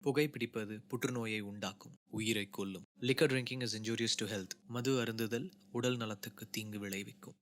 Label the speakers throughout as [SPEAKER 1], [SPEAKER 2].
[SPEAKER 1] புகைப்பிடிப்பது புற்றுநோயை உண்டாக்கும், உயிரை கொல்லும். Liquor drinking is injurious to health. மது அருந்துதல் உடல் நலத்துக்கு தீங்கு விளைவிக்கும்.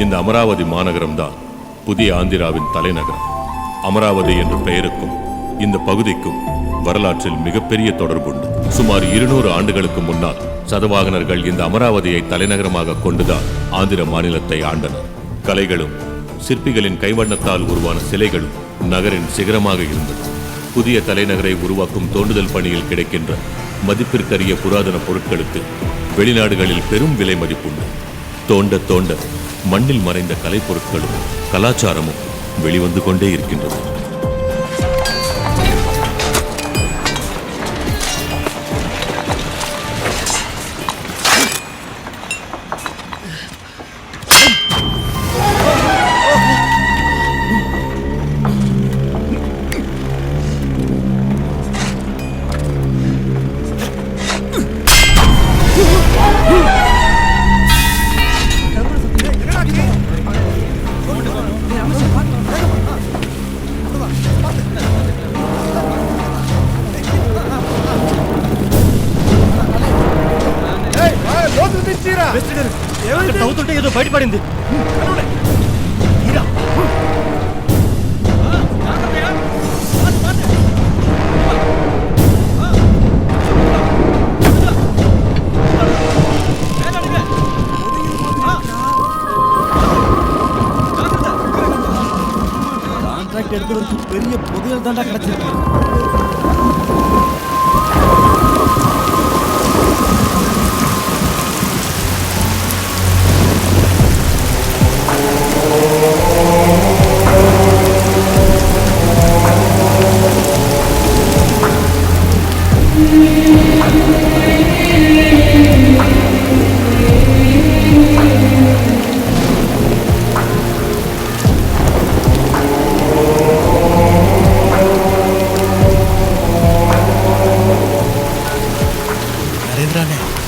[SPEAKER 2] இந்த அமராவதி மாநகரம்தான் புதிய ஆந்திராவின் தலைநகரம். அமராவதி என்ற பெயருக்கும் இந்த பகுதிக்கும் வரலாற்றில் மிகப்பெரிய தொடர்புண்டு. சுமார் 200 ஆண்டுகளுக்கு முன்னால் சதவாகனர்கள் இந்த அமராவதியை தலைநகரமாக கொண்டுதான் ஆந்திர மாநிலத்தை ஆண்டனர். கலைகளும் சிற்பிகளின் கைவண்ணத்தால் உருவான சிலைகளும் நகரின் சிகரமாக இருந்தது. புதிய தலைநகரை உருவாக்கும் தோண்டுதல் பணியில் கிடைக்கின்ற மதிப்பிற்கரிய புராதன பொருட்களுக்கு வெளிநாடுகளில் பெரும் விலை மதிப்புண்டு. தோண்ட தோண்ட மண்ணில் மறைந்த கலைப்பொருட்களும் கலாச்சாரமும் வெளிவந்து கொண்டே இருக்கின்றது.
[SPEAKER 3] ఏదో బయటపడింది. கான்ட்ராக்ட் எடுத்தவருக்கு பெரிய புதையல் தாண்டா கிடைச்சிருக்கு.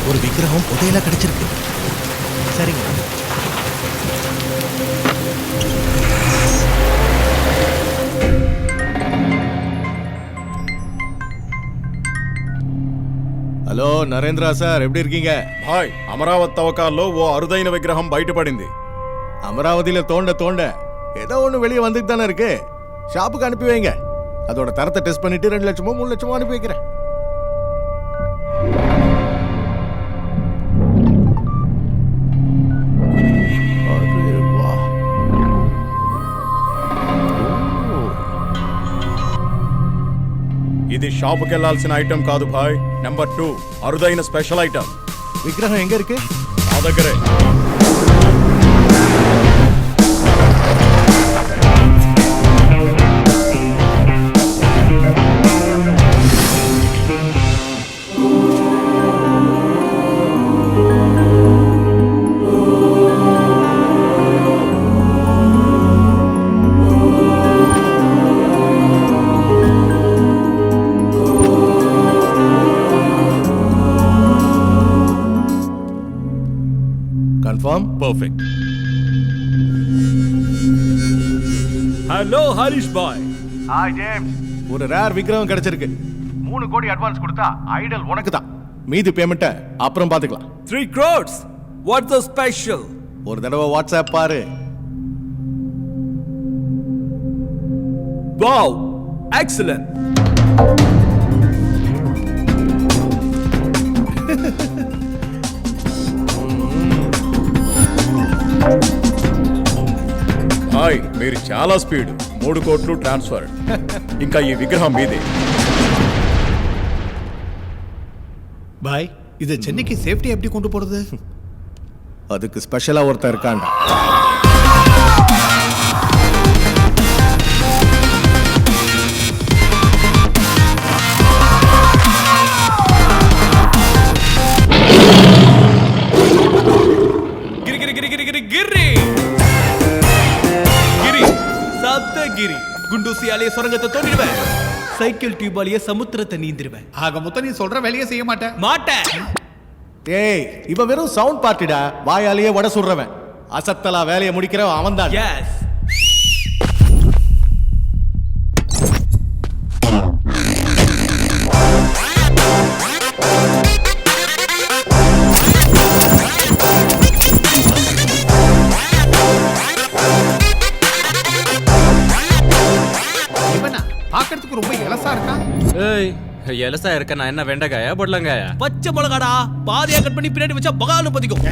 [SPEAKER 3] ஒரு விக்கிரகம் புதையலா கிடைச்சிருக்கு. சரிங்க.
[SPEAKER 4] హలో నరేంద్ర సార్, ఎప్పుడు இருக்கீங்க?
[SPEAKER 5] హాయ్, అమరావతి తవ్వకాల్లో ఓ అరుదైన విగ్రహం బయటపడింది.
[SPEAKER 4] அமராவதியில தோண்ட தோண்ட ஏதோ ஒன்று வெளியே வந்துட்டு தானே இருக்கு. ஷாப்புக்கு அனுப்பி வைங்க. அதோட தரத்தை டெஸ்ட் பண்ணிட்டு 2 லட்சமோ 3 லட்சமோ அனுப்பி வைக்கிறேன்.
[SPEAKER 5] ఇది షాపుకి వెళ్లాల్సిన ఐటమ్ కాదు భాయ్. నెంబర్ 2 అరుదైన స్పెషల్ ఐటమ్.
[SPEAKER 4] விக்கிரகம் எங்க இருக்கு?
[SPEAKER 5] నా దగ్గరే.
[SPEAKER 4] கன்ஃபார்ம்?
[SPEAKER 2] பர்ஃபெக்ட்.
[SPEAKER 6] ஹலோ ஹரிஷ் பாய்.
[SPEAKER 4] Hi James. ஒரு ரேர் விக்கிரகம் கிடைச்சிருக்கு. 3 கோடி அட்வான்ஸ் கொடுத்தா ஐடல் உனக்கு தான். மீதி பேமெண்ட்டை அப்புறம் பார்த்துக்கலாம்.
[SPEAKER 6] 3 crores. What's the special?
[SPEAKER 4] ஒரு தடவை வாட்ஸ்அப் பாரு.
[SPEAKER 6] Wow, excellent.
[SPEAKER 5] బాయ్ మీరు చాలా స్పీడ్ 3 కోట్లు ట్రాన్స్ఫర్ ఇంకా ఈ విగ్రహం మీదే
[SPEAKER 3] பாய் இது சென்னைக்கு சேஃப்டி எப்படி கொண்டு போறது?
[SPEAKER 4] அதுக்கு ஸ்பெஷலா ஒருத்தர் இருக்காண்டா.
[SPEAKER 6] గిరి గిరి గిరి గిరి గిరి గిరి గిరి சப்தகிரி குண்டூசியாலே சுரங்கத்தை தோண்டிடுவேன். சைக்கிள் டியூபாலேயே சமுத்திரத்தை நீந்திருவேன்.
[SPEAKER 3] ஆக மொத்தம் நீ சொல்ற வேலையை செய்ய மாட்டேன்.
[SPEAKER 6] மாட்டேன்.
[SPEAKER 4] ஏய் இவன் வெறும் சவுண்ட் பார்ட்டிடா, வாயாலேயே வடை சுடுறவன். அசத்தலா வேலையை முடிக்கிறவன் அவன் தான்.
[SPEAKER 6] எஸ்.
[SPEAKER 3] இவனா பாக்கிறதுக்கு ரொம்ப இலசா இருக்கான்.
[SPEAKER 7] ஏய் எலசா இருக்க நான் என்ன வெண்டைக்காயா பொடலங்காயா?
[SPEAKER 6] பச்சை மிளகாடா, பாதியா கட் பண்ணி பின்னாடி வச்சா பகாலு பதிக்கும்.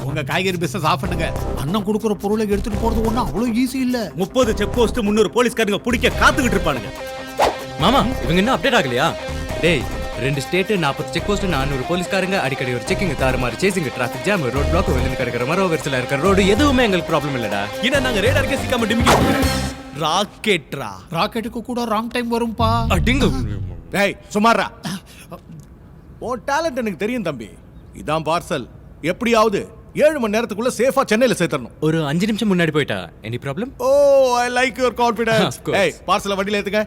[SPEAKER 3] உங்க காய்கறி பிசினஸ் ஆஃப் பண்ணுங்க. அண்ணன் கொடுக்குற பொருளை எடுத்துட்டு போறது ஒண்ணும் அவ்வளவு ஈஸி இல்ல.
[SPEAKER 8] 30 செக் போஸ்ட் 300 போலீஸ்காரங்க பிடிக்க காத்துக்கிட்டு இருப்பானுங்க.
[SPEAKER 7] மாமா இவங்க இன்னும் அப்டேட் ஆகலையா? டேய் 2 ஸ்டேட் 40 செக் போஸ்ட் 400 போலீஸ்காரங்க அடிக்கடி ஒரு செக்கிங் தாறுமாறு chasing traffic jam road black வந்து கிடக்கிற மரோ வெர்சல இருக்கிற ரோடு எதுவுமே எங்களுக்கு ப்ராப்ளம் இல்லடா.
[SPEAKER 6] ஏன்னா நாங்க ரேடார்க்கே சிக்காம டிமிக்கி ராக்கெட்ரா.
[SPEAKER 3] ராக்கெட்டுக்கு கூட ராங் டைம் வரும்பா.
[SPEAKER 7] அடிங்க.
[SPEAKER 4] டேய் சுமாரா. ஓ டேலண்ட் எனக்கு தெரியும் தம்பி. இதான் பார்சல். எப்படியாவது 7 மணி நேரத்துக்குள்ள சேஃபா சென்னையில சேர்த்தறணும்.
[SPEAKER 7] ஒரு 5 நிமிஷம் முன்னாடி போயிட்டா any problem?
[SPEAKER 4] Oh I like your confidence.
[SPEAKER 7] Of course.
[SPEAKER 4] ஏய் பார்சலை வண்டியில ஏத்துங்க.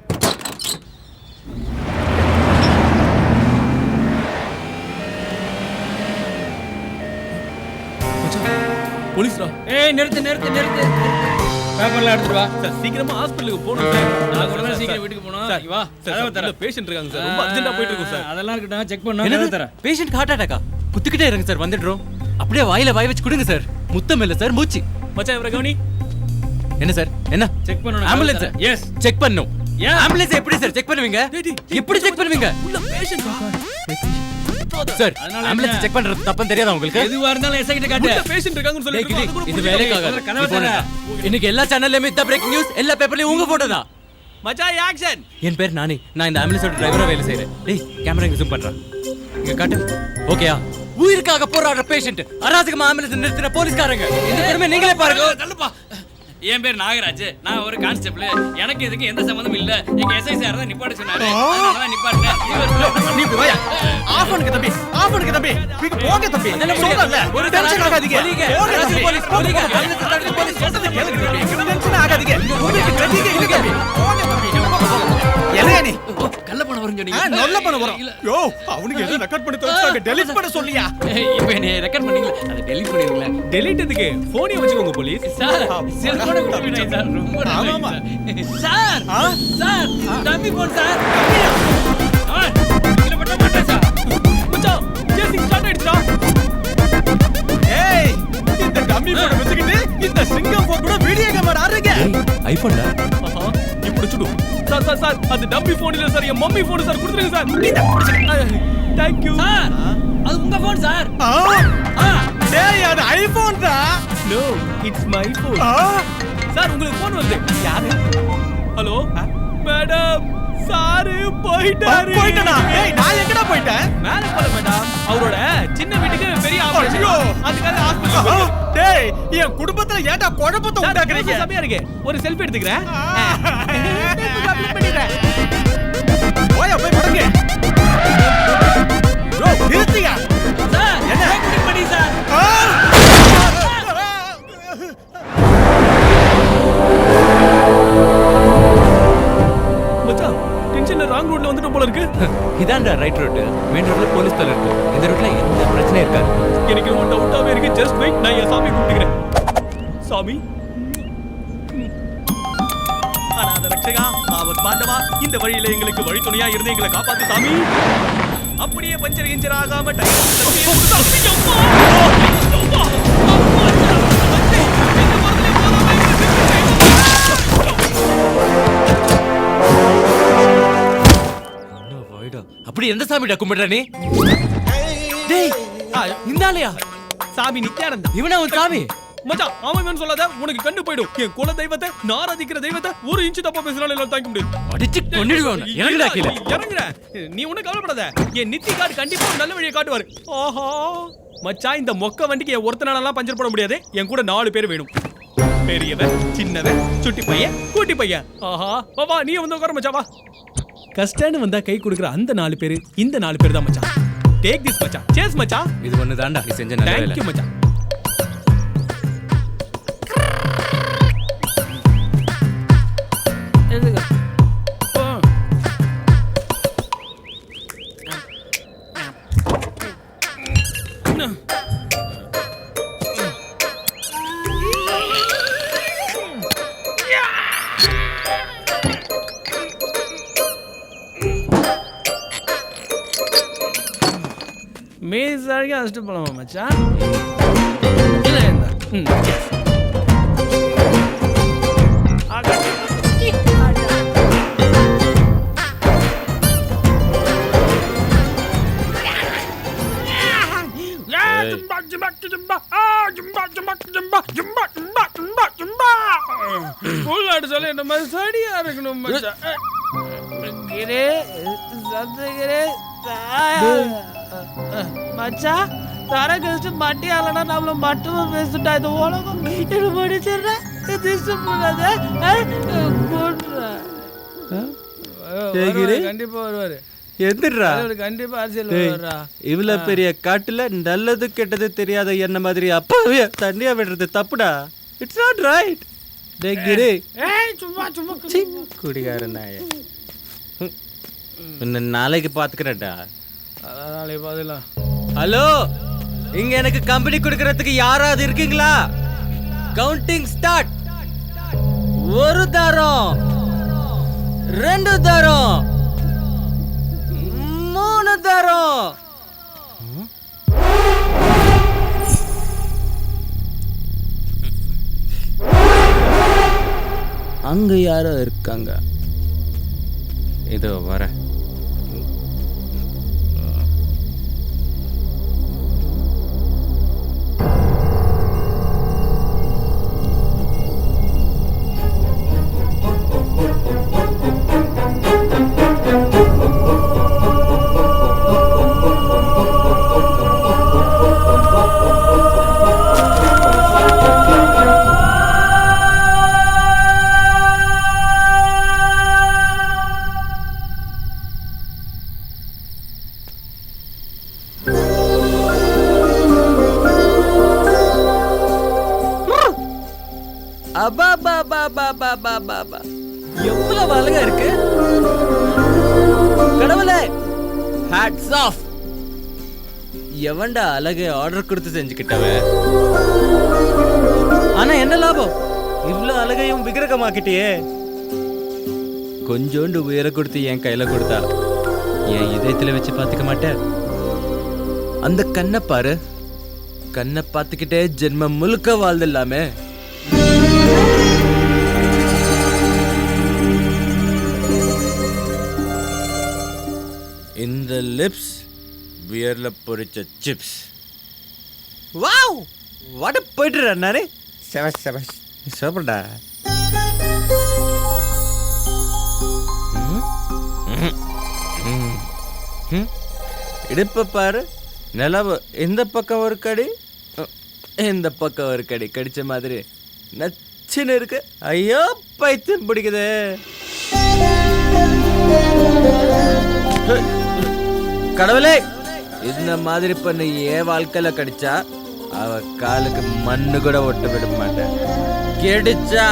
[SPEAKER 6] போலீஸ்ரா.
[SPEAKER 9] ஏய் நிறுத்து நிறுத்து நிறுத்து. பேப்பர்ல எடுத்துட்டு வா.
[SPEAKER 6] சார் சீக்கிரமா ஹாஸ்பிடலுக்கு போணும் சார்.
[SPEAKER 9] நான் கூட தான் சீக்கிரம் வீட்டுக்கு போணும்.
[SPEAKER 6] சார்
[SPEAKER 9] வா.
[SPEAKER 6] கதவை தர. பேஷண்ட் இருக்காங்க சார். ரொம்ப அர்ஜென்ட்டா போயிட்டு இருக்கோம் சார்.
[SPEAKER 9] அதெல்லாம் இருக்கட்டும். செக் பண்ணா
[SPEAKER 7] என்னது
[SPEAKER 9] கதவை தர.
[SPEAKER 7] Patient heart அட்டாக்கா? குத்துக்கிட்டே இருங்க சார் வந்துடுறோம். அப்படியே வாயில வாய் வச்சு கொடுங்க சார். முத்தம் இல்ல சார் மூச்சு.
[SPEAKER 6] மச்சான் இவரை கவனி.
[SPEAKER 7] என்ன சார் என்ன
[SPEAKER 9] செக் பண்ணனும்.
[SPEAKER 7] ஆம்புலன்ஸ்?
[SPEAKER 9] எஸ்.
[SPEAKER 7] செக் பண்ணனும்.
[SPEAKER 9] ஏன்?
[SPEAKER 7] ஆம்புலன்ஸ் எப்படி சார் செக் பண்ணுவீங்க? எப்படி செக் பண்ணுவீங்க?
[SPEAKER 6] உள்ள பேஷண்ட்
[SPEAKER 7] சார்
[SPEAKER 9] அதனால
[SPEAKER 7] ஆம்புலன்ஸ்
[SPEAKER 9] என்ன?
[SPEAKER 7] செக் பண்றது தப்புன்னு தெரியாதா உங்களுக்கு?
[SPEAKER 9] எதுவா இருந்தாலும் எஸ்ஐ கிட்ட காட்டு.
[SPEAKER 6] உள்ள பேஷண்ட் இருக்காங்கன்னு
[SPEAKER 7] டேய் கிரி,
[SPEAKER 6] சொல்லிட்டு
[SPEAKER 7] இது வேலைக்காகாது.
[SPEAKER 9] கதவை
[SPEAKER 7] நீ போடா.
[SPEAKER 9] தர.
[SPEAKER 7] இன்னைக்கு எல்லா சேனல்லயுமே இந்த பிரேக்கிங் நியூஸ், எல்லா பேப்பர்லயும் உங்க போட்டோ தான்.
[SPEAKER 6] மச்சான் ஆக்ஷன்.
[SPEAKER 7] என் பேர் நானி. நான் இந்த ஆம்புலன்ஸோட டிரைவரா வேலை செய்றேன். டேய் கேமரா இங்க ஜூம் பண்றேன். இங்க காட்டு. ஓகேயா? உயிருக்காக போராடுற பேஷண்ட், அராஜகமா ஆம்புலன்ஸ் நிறுத்தின போலீஸ்காரங்க. இந்த பேருமே நீங்களே பாருங்க.
[SPEAKER 9] தள்ளுப்பா. என் பேர் நாகராஜ். நான் ஒரு கான்ஸ்டபிள். எனக்கு இதுக்கு எந்த சம்பந்தமும் இல்ல. எங்க எஸ்ஐ சார் தான் நிப்பாட்ட சொன்னாரு. அதனால தான் நிப்பாட்டேன்.
[SPEAKER 6] நீ இப்படி வாயா. ஆஃப் பண்ணுங்க தம்பி. ஆஃப் பண்ணுங்க தம்பி. நீங்க போங்க தம்பி. சொல்றல. ஒரு டென்ஷன் ஆகாதீங்க. போங்க தம்பி.
[SPEAKER 7] போலீஸ் போலீஸ்
[SPEAKER 6] போலீஸ் சொல்றது கேளுங்க தம்பி. நீங்க டென்ஷன் ஆகாதீங்க. உங்களுக்கு கட்டிங்க இல்ல தம்பி. போங்க தம்பி. என்னையா நீ?
[SPEAKER 9] கள்ள பணம் வரும் சொன்னீங்க.
[SPEAKER 6] நல்ல பண்ண வரோம். யோ அவனுக்கு எது ரெக்கார்ட் பண்ணி தோச்சாங்க. டெலீட் பண்ண சொல்லியா?
[SPEAKER 9] இப்போ என்ன ரெக்கார்ட் பண்ணீங்களா? அதை டெலீட் பண்ணிடுங்களா?
[SPEAKER 6] டெலீட் எதுக்கு? போனே வச்சுக்கோங்க போலீஸ்.
[SPEAKER 9] சார் செல்போனை கொடுத்துட்டேன் சார். ரொம்ப
[SPEAKER 6] ஆமாமா.
[SPEAKER 9] நன்றி sir. Sir dummy phone sir. இதுல மட்டும் மாட்டேன் சார்.
[SPEAKER 6] மச்சான் சேசிங் ஸ்டார்ட் ஆயிடுச்சுடா. ஏய் இந்த டம்மி போட வச்சுக்கிட்டு இந்த சிங்கம் போன் கூட வீடியோ கேமரா ஆடுறீங்க.
[SPEAKER 7] ஐபோன்டா.
[SPEAKER 6] இப்படி சுடு. சார் அது டம்மி போன் இல்ல சார். என் மம்மி போன் சார் கொடுத்துருங்க சார். Thank you.
[SPEAKER 9] சார் அது உங்க போன் சார்.
[SPEAKER 6] டேய் அது ஐபோன் தான். No, it's my phone. Sir உங்களுக்கு போன் வருது. யாரு? ஹலோ மேடம் சாரு போயிட்டாரு. போயிட்டனா? ஏய் நான் எங்கடா போயிட்டேன்? மேல போல மேடம். அவரோட சின்ன வீட்டுக்கு பெரிய ஆபரேஷன். அதுக்காக ஹாஸ்பிடல். டேய் என் குடும்பத்துல ஏன்டா குழப்பத்தை உண்டாக்குறீங்க? சமையா இருக்கு. ஒரு செல்ஃபி எடுத்துக்கறேன். அப்லோட் பண்ணிடுறேன். போய் படுங்க. ப்ரோ நிறுத்துங்க.
[SPEAKER 9] சார் என்ன பிரேக் பண்ணி சார்.
[SPEAKER 6] மச்சான் டென்ஷன்ல ராங் ரோட்ல வந்துட்டோம் போல இருக்கு.
[SPEAKER 7] இதான்டா ரைட் ரோட். மெயின் ரோட்ல போலீஸ் தலை இருக்கு. இந்த ரோட்ல எந்த பிரச்சனையும் இருக்காது.
[SPEAKER 6] எனக்கு ரொம்ப டவுட்டாவே இருக்கு. ஜஸ்ட் வெயிட், நான் என் சாமி கூப்பிட்டுக்கிறேன். சாமி அநாத ரட்சகா ஆவத் பாண்டவா, இந்த வழியில எங்களுக்கு வழித்துணையா இருந்து எங்களை காப்பாத்து சாமி. அப்படியே பஞ்சர் கிஞ்சர் ஆகாம
[SPEAKER 7] அப்படி எந்த சாமிடா கும்பிடுற நீ? டேய் இந்தாலையா?
[SPEAKER 6] சாமி நித்யானந்தா.
[SPEAKER 7] இவனா உன் சாமி?
[SPEAKER 6] மச்சான் அவன் சொல்லாத, உனக்கு கண்ணு போயிடும். என் குல தெய்வத்தை, நான் ஆராதிக்கிற தெய்வத்தை ஒரு இன்ச் தப்பா பேசினாலும் எல்லாம் தாங்க முடியாது.
[SPEAKER 7] அடிச்சு கொன்னிடுவேன். இறங்குடா கீழே.
[SPEAKER 6] இறங்குற. நீ ஒண்ணும் கவலைப்படாத. என் நித்தி கார்டு கண்டிப்பா ஒரு நல்ல வழியை காட்டுவாரு. ஆஹா மச்சான், இந்த மொக்க வண்டிக்கு என் ஒருத்தனாலலாம் பஞ்சர் போட முடியாது. என் கூட 4 பேர் வேணும். பெரியவன், சின்னவன், சுட்டி பையன், கூட்டி பையன். ஆஹா வா நீ வந்து உட்கார மச்சான், வா. கஷ்டன்னு வந்தா கை கொடுக்குற அந்த 4 பேர் இந்த 4 பேர் தான் மச்சான். டேக் திஸ் மச்சான். சேஸ் மச்சான்.
[SPEAKER 7] இது ஒண்ணு தான்டா நீ செஞ்ச நல்ல வேலை.
[SPEAKER 6] Thank you மச்சான். மேஸ் அழகா அடிச்சுட்டு போலாமா மச்சான்? இல்ல என்ன? சொல்ல என்ன மாதிரி சரியா இருக்கணும் மச்சான். மச்சா தர கழிச்சு மட்டி ஆலனா நம்மள மட்டுமா பேசிட்டா இந்த உலகம் இது முடிச்சிடுறேன். கண்டிப்பா வருவாரு.
[SPEAKER 7] எந்திரா
[SPEAKER 6] கண்டிப்பா அரசியல் வருவாரா?
[SPEAKER 7] இவ்வளவு பெரிய காட்டுல நல்லது கெட்டது தெரியாத என்ன மாதிரி அப்பாவே தண்ணியா விடுறது தப்புடா. It's not right. டேகிரே
[SPEAKER 6] சும்மா சும்மா
[SPEAKER 7] குடிகாரன் நாய. நாளைக்கு பாத்துக்கிறேன்டா.
[SPEAKER 6] நாளைக்கு பாத்துக்கலாம்.
[SPEAKER 7] ஹலோ, இங்க எனக்கு கம்பெனி கொடுக்கறதுக்கு யாராவது இருக்கீங்களா? Counting start. 1 தரம், 2 தரம், 3 தரம். அங்க யாரோ இருக்காங்க. இதோ வர. எவ்வளவு அழகா இருக்கு கடவுளே. Hats off. எவன்டா அழகை ஆர்டர் கொடுத்து செஞ்சுக்கிட்டவ? ஆனா என்ன லாபம்? இவ்வளவு அழகையும் விக்கிரகமாக்கிட்டியே. கொஞ்சோண்டு உயர கொடுத்து என் கையில கொடுத்தா என் இதயத்துல வச்சு பாத்துக்க மாட்டேன். அந்த கண்ணை பாரு. கண்ணை பார்த்துக்கிட்டே ஜென்மம் முழுக்க வாழ்ந்துடலாமே. இந்த லிப்ஸ் பியர்ல பொரிச்ச சிப்ஸ். வாவ், வாட் போயிட்டு நானே. செவஸ் செவஸ் சாப்பிடா. இடுப்ப பாரு. நிலவு இந்த பக்கம் ஒரு கடி, இந்த பக்கம் ஒரு கடி கடிச்ச மாதிரி நச்சுன்னு இருக்கு. ஐயோ பைத்தியம் பிடிக்குது. கடவுளே, இந்த மாதிரி பண்ண ஏன் வாழ்க்கையில கடிச்சா அவ காலுக்கு மண்ணு கூட ஒட்ட விட மாட்டேன். கெடிச்சா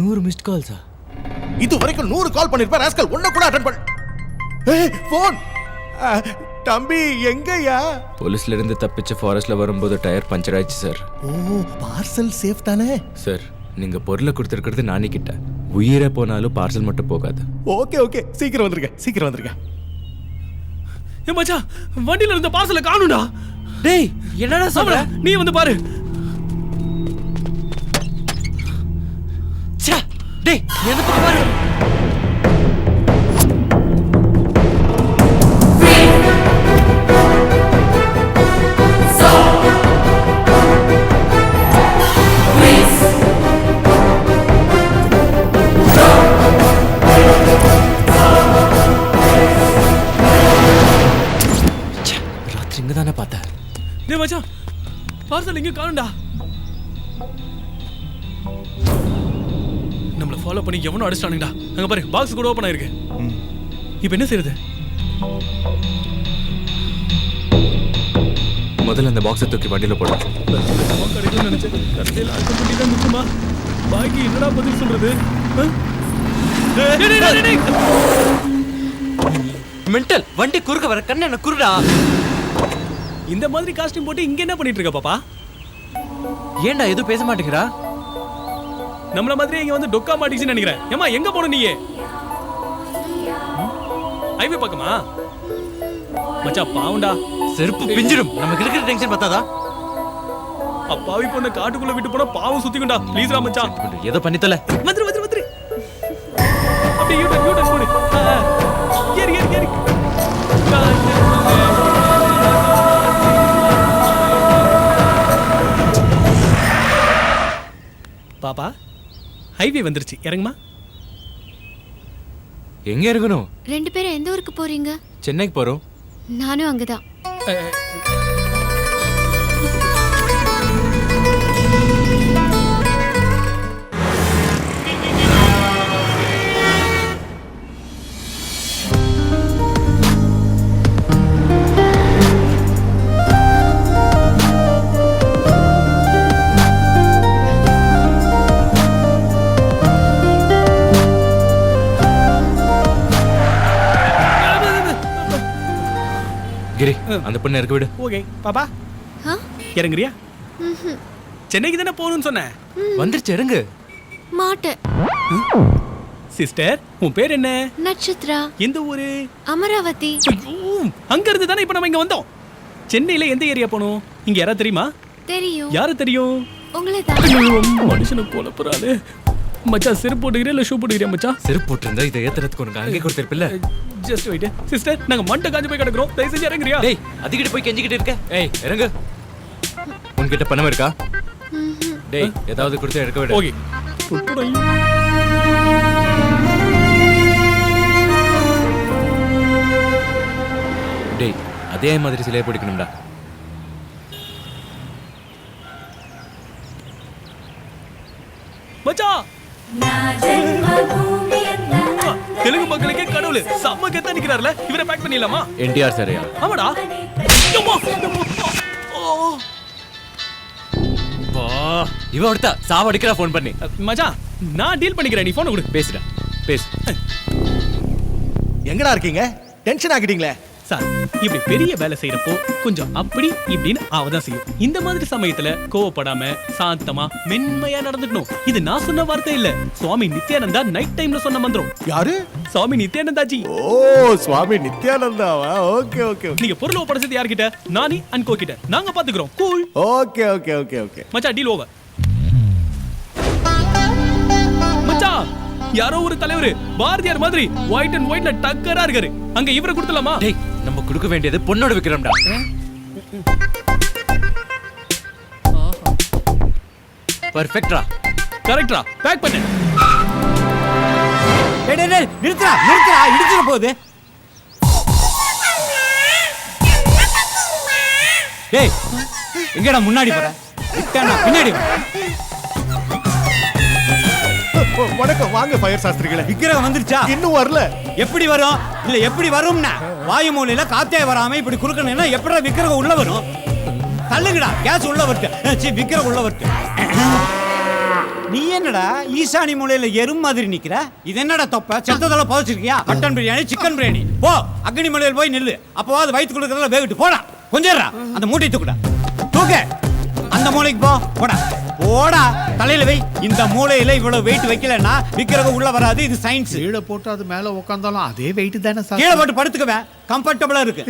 [SPEAKER 7] 100 மிஸ்ட் கால்ஸா?
[SPEAKER 4] இது வரைக்கும் 100 கால் பண்ணிருப்பேன் ராஸ்கல், ஒண்ணு கூட அட்டெண்ட் பண்ண. ஏய் போன். தம்பி எங்கயா?
[SPEAKER 7] போலீஸ்ல இருந்து தப்பிச்சு ஃபாரஸ்ட்ல வரும்போது டயர் பஞ்சர் ஆயிடுச்சு சார்.
[SPEAKER 4] ஓ பார்சல் சேஃப் தானே?
[SPEAKER 7] சார் நீங்க பொருளை கொடுத்துருக்கிறது நானே கிட்ட. உயிரே போனாலும் பார்சல் மட்டும் போகாது.
[SPEAKER 4] ஓகே ஓகே, சீக்கிரம் வந்துருங்க, சீக்கிரம் வந்துருங்க.
[SPEAKER 6] ஏ மச்சான், வண்டியில இருந்த பார்சலை காணும்டா.
[SPEAKER 7] டேய் என்னடா சொல்ற?
[SPEAKER 6] நீ வந்து பாரு.
[SPEAKER 7] ச்சே, டேய் எந்த பக்கம் பாரு. ராத்திரி இங்க தானே பார்த்தேன்.
[SPEAKER 6] டேய் மச்சான், பார்சல் இங்க காணும்டா. நம்மள ஃபாலோ பண்ணி எவனோ அடிச்சானுங்கடா. அங்க பாரு, பாக்ஸ் கூட ஓபன் ஆயிருக்கு. இப்போ என்ன செய்யறது?
[SPEAKER 7] முதல்ல அந்த பாக்ஸை தூக்கி வண்டியில போடலாம்.
[SPEAKER 6] கிடைக்கும் நினைச்சேன். கடைசியில் அடுத்த பண்ணி தான் நிற்குமா? பாக்கி என்னடா பதில் சொல்றது?
[SPEAKER 7] மென்டல், வண்டி குறுக்க வர கண்ணு என்ன குருடா.
[SPEAKER 6] இந்த மாதிரி காஸ்டியூம் போட்டு இங்க என்ன பண்ணிட்டு இருக்க பாப்பா?
[SPEAKER 7] ஏன்டா எதுவும் பேச மாட்டேங்கிறா?
[SPEAKER 6] நம்மள மாதிரி இங்க வந்து டொக்கா மாட்டிச்சுன்னு நினைக்கிறேன். ஏமா எங்க போன நீயே? ஹைவே பக்கமா? மச்சான் பாவுண்டா,
[SPEAKER 7] செருப்பு பிஞ்சிரும். நமக்கு இருக்கிற டென்ஷன் பத்தாதா?
[SPEAKER 6] அப்பாவி பொண்ணு காட்டுக்குள்ள விட்டு போனா பாவம் சுத்திக்குண்டா. ப்ளீஸ் ரா மச்சான்,
[SPEAKER 7] ஏதோ பண்ணித்தல.
[SPEAKER 6] வந்துரு வந்துரு வந்துரு. அப்படியே யூட்டன் யூட்டன் போடு. ஏறி ஏறி ஏறி. பாப்பா, ஹைவே வந்துருச்சு, இறங்குமா.
[SPEAKER 7] எங்க இருக்கணும்?
[SPEAKER 10] 2 பேரும் எந்த ஊருக்கு போறீங்க?
[SPEAKER 7] சென்னைக்கு போறோம்.
[SPEAKER 10] நானும் அங்கதான்.
[SPEAKER 7] கிரி, அந்த பொண்ணு இறக்க விடு.
[SPEAKER 6] ஓகே பாப்பா, இறங்குறியா? சென்னைக்கு தானே போகணும்னு சொன்னேன்.
[SPEAKER 7] வந்துருச்சு, இறங்கு.
[SPEAKER 10] மாட்டேன்.
[SPEAKER 6] சிஸ்டர், உன் பேர் என்ன?
[SPEAKER 10] நட்சத்ரா.
[SPEAKER 6] எந்த ஊரு?
[SPEAKER 10] அமராவதி.
[SPEAKER 6] அங்க இருந்து தானே இப்ப நம்ம இங்க வந்தோம். சென்னையில எந்த ஏரியா போகணும்? இங்க யாரா தெரியுமா?
[SPEAKER 10] தெரியும்.
[SPEAKER 6] யாரு தெரியும்?
[SPEAKER 10] உங்களை தான்.
[SPEAKER 6] மனுஷனை கொலப்புறாளே. மச்சான் செருப்பு போட்டுக்கிறியா இல்ல ஷூ போட்டுக்கிறியா மச்சான்?
[SPEAKER 7] செருப்பு போட்டிருந்தா இதை ஏத்துறதுக்கு உனக்கு அங்கே கொடுத்திருப்பில்ல.
[SPEAKER 6] ஜஸ்ட் வெயிட் சிஸ்டர், நாங்க மண்டை காஞ்சு போய் கிடக்குறோம். தயவு செஞ்சு இறங்குறியா?
[SPEAKER 7] டேய், அதுகிட்ட போய் கெஞ்சிக்கிட்டு இருக்க. ஏய் இறங்கு. உன்கிட்ட பணம் இருக்கா? டேய், ஏதாவது கொடுத்து எடுக்க விடு.
[SPEAKER 6] ஓகே.
[SPEAKER 7] டேய், அதே மாதிரி சிலையை பிடிக்கணும்டா.
[SPEAKER 6] மச்சான், தெலுங்கு மக்களுக்கே கடவுள் செம்ம கெத்தா நிக்கிறார்ல, இவரை பேக் பண்ணிடலாமா?
[SPEAKER 7] என்டிஆர் சரியா?
[SPEAKER 6] ஆமாடா.
[SPEAKER 7] இவன் ஒருத்தா சாவடிக்கிறா ஃபோன் பண்ணி.
[SPEAKER 6] மச்சான், நான் டீல் பண்ணிக்கிறேன், நீ போன் கொடு.
[SPEAKER 7] பேசுடா, பேசு.
[SPEAKER 4] எங்கடா இருக்கீங்க? டென்ஷன் ஆகிட்டீங்களே.
[SPEAKER 6] சார், இப்படி பெரிய வேலை செய்யறப்போ கொஞ்சம் அப்படி இப்படின்னு ஆவதான் செய்யும். இந்த மாதிரி சமயத்துல கோவப்படாம சாந்தமா மென்மையா நடந்துக்கணும். இது நான் சொன்ன வார்த்தை இல்ல, சுவாமி நித்யானந்தா நைட் டைம்ல சொன்ன மந்திரம்.
[SPEAKER 4] யாரு?
[SPEAKER 6] சுவாமி நித்யானந்தாஜி.
[SPEAKER 4] ஓ, சுவாமி நித்யானந்தாவா? Okay okay.
[SPEAKER 6] நீங்க பொருள் ஒப்படைச்சது யார்கிட்ட? நானி அண்ட் கோ கிட்ட. நாங்க பாத்துக்கிறோம். Cool.
[SPEAKER 4] Okay okay okay okay.
[SPEAKER 6] மச்சான், டீல் ஓவர். மச்சான், யாரோ ஒரு தலைவர் பாரதியார் மாதிரி ஒயிட் அண்ட் ஒயிட்ல டக்கரா இருக்காரு. அங்க இவரை கொடுத்தலாமா?
[SPEAKER 7] டேய், நம்ம கொடுக்க வேண்டியது பொண்ணோட விக்ரம்டா. பர்ஃபெக்ட்டா?
[SPEAKER 6] கரெக்ட்டா? பேக் பண்ணு.
[SPEAKER 3] டேய் டேய் டேய், நிறுத்துடா நிறுத்துடா, இடிச்சிர போகுது. டேய், எங்கடா முன்னாடி போற? விட்டானா பின்னாடி வா.
[SPEAKER 4] வணக்கம், வாங்க ஃபயர் சாஸ்திரிகளே.
[SPEAKER 3] விக்கிரகம் வந்துருச்சா?
[SPEAKER 4] இன்னும் வரல.
[SPEAKER 3] எப்படி வரும்? இல்ல எப்படி வரும்னா, வாயு மூலையில காத்தே வராம இப்படி குறுக்கணும்னா எப்படா விக்கிரகம் உள்ள வரும்? தள்ளுங்கடா, கேஸ் உள்ள வரட்டு. சீ, விக்கிரகம் உள்ள வரட்டு. நீ என்னடா ஈசானி மூலையில எறும் மாதிரி நிக்கிற? இது என்னடா தொப்ப? செத்ததெல்லாம் புதைச்சிருக்கியா? Mutton biryani, chicken biryani. போ அக்னி மூலையில போய் நில்லு. அப்போவாது வயிற்று கொடுக்கறதெல்லாம் வேகட்டு. போடா கொஞ்சம் அந்த மூட்டை தூக்குடா. தூக்க அந்த மூளைக்கு போ. போடா போடா தலையில வை. இந்த மூளையில இவ்வளவு வெயிட் வைக்கலன்னா விக்கிரகம் உள்ள வராது. இது சயின்ஸ்.
[SPEAKER 4] கீழே போட்டு அது மேல உட்காந்தாலும் அதே வெயிட் தானே சார்.
[SPEAKER 3] கீழே போட்டு படுத்துக்கவே கம்ஃபர்டபுளா இருக்கு.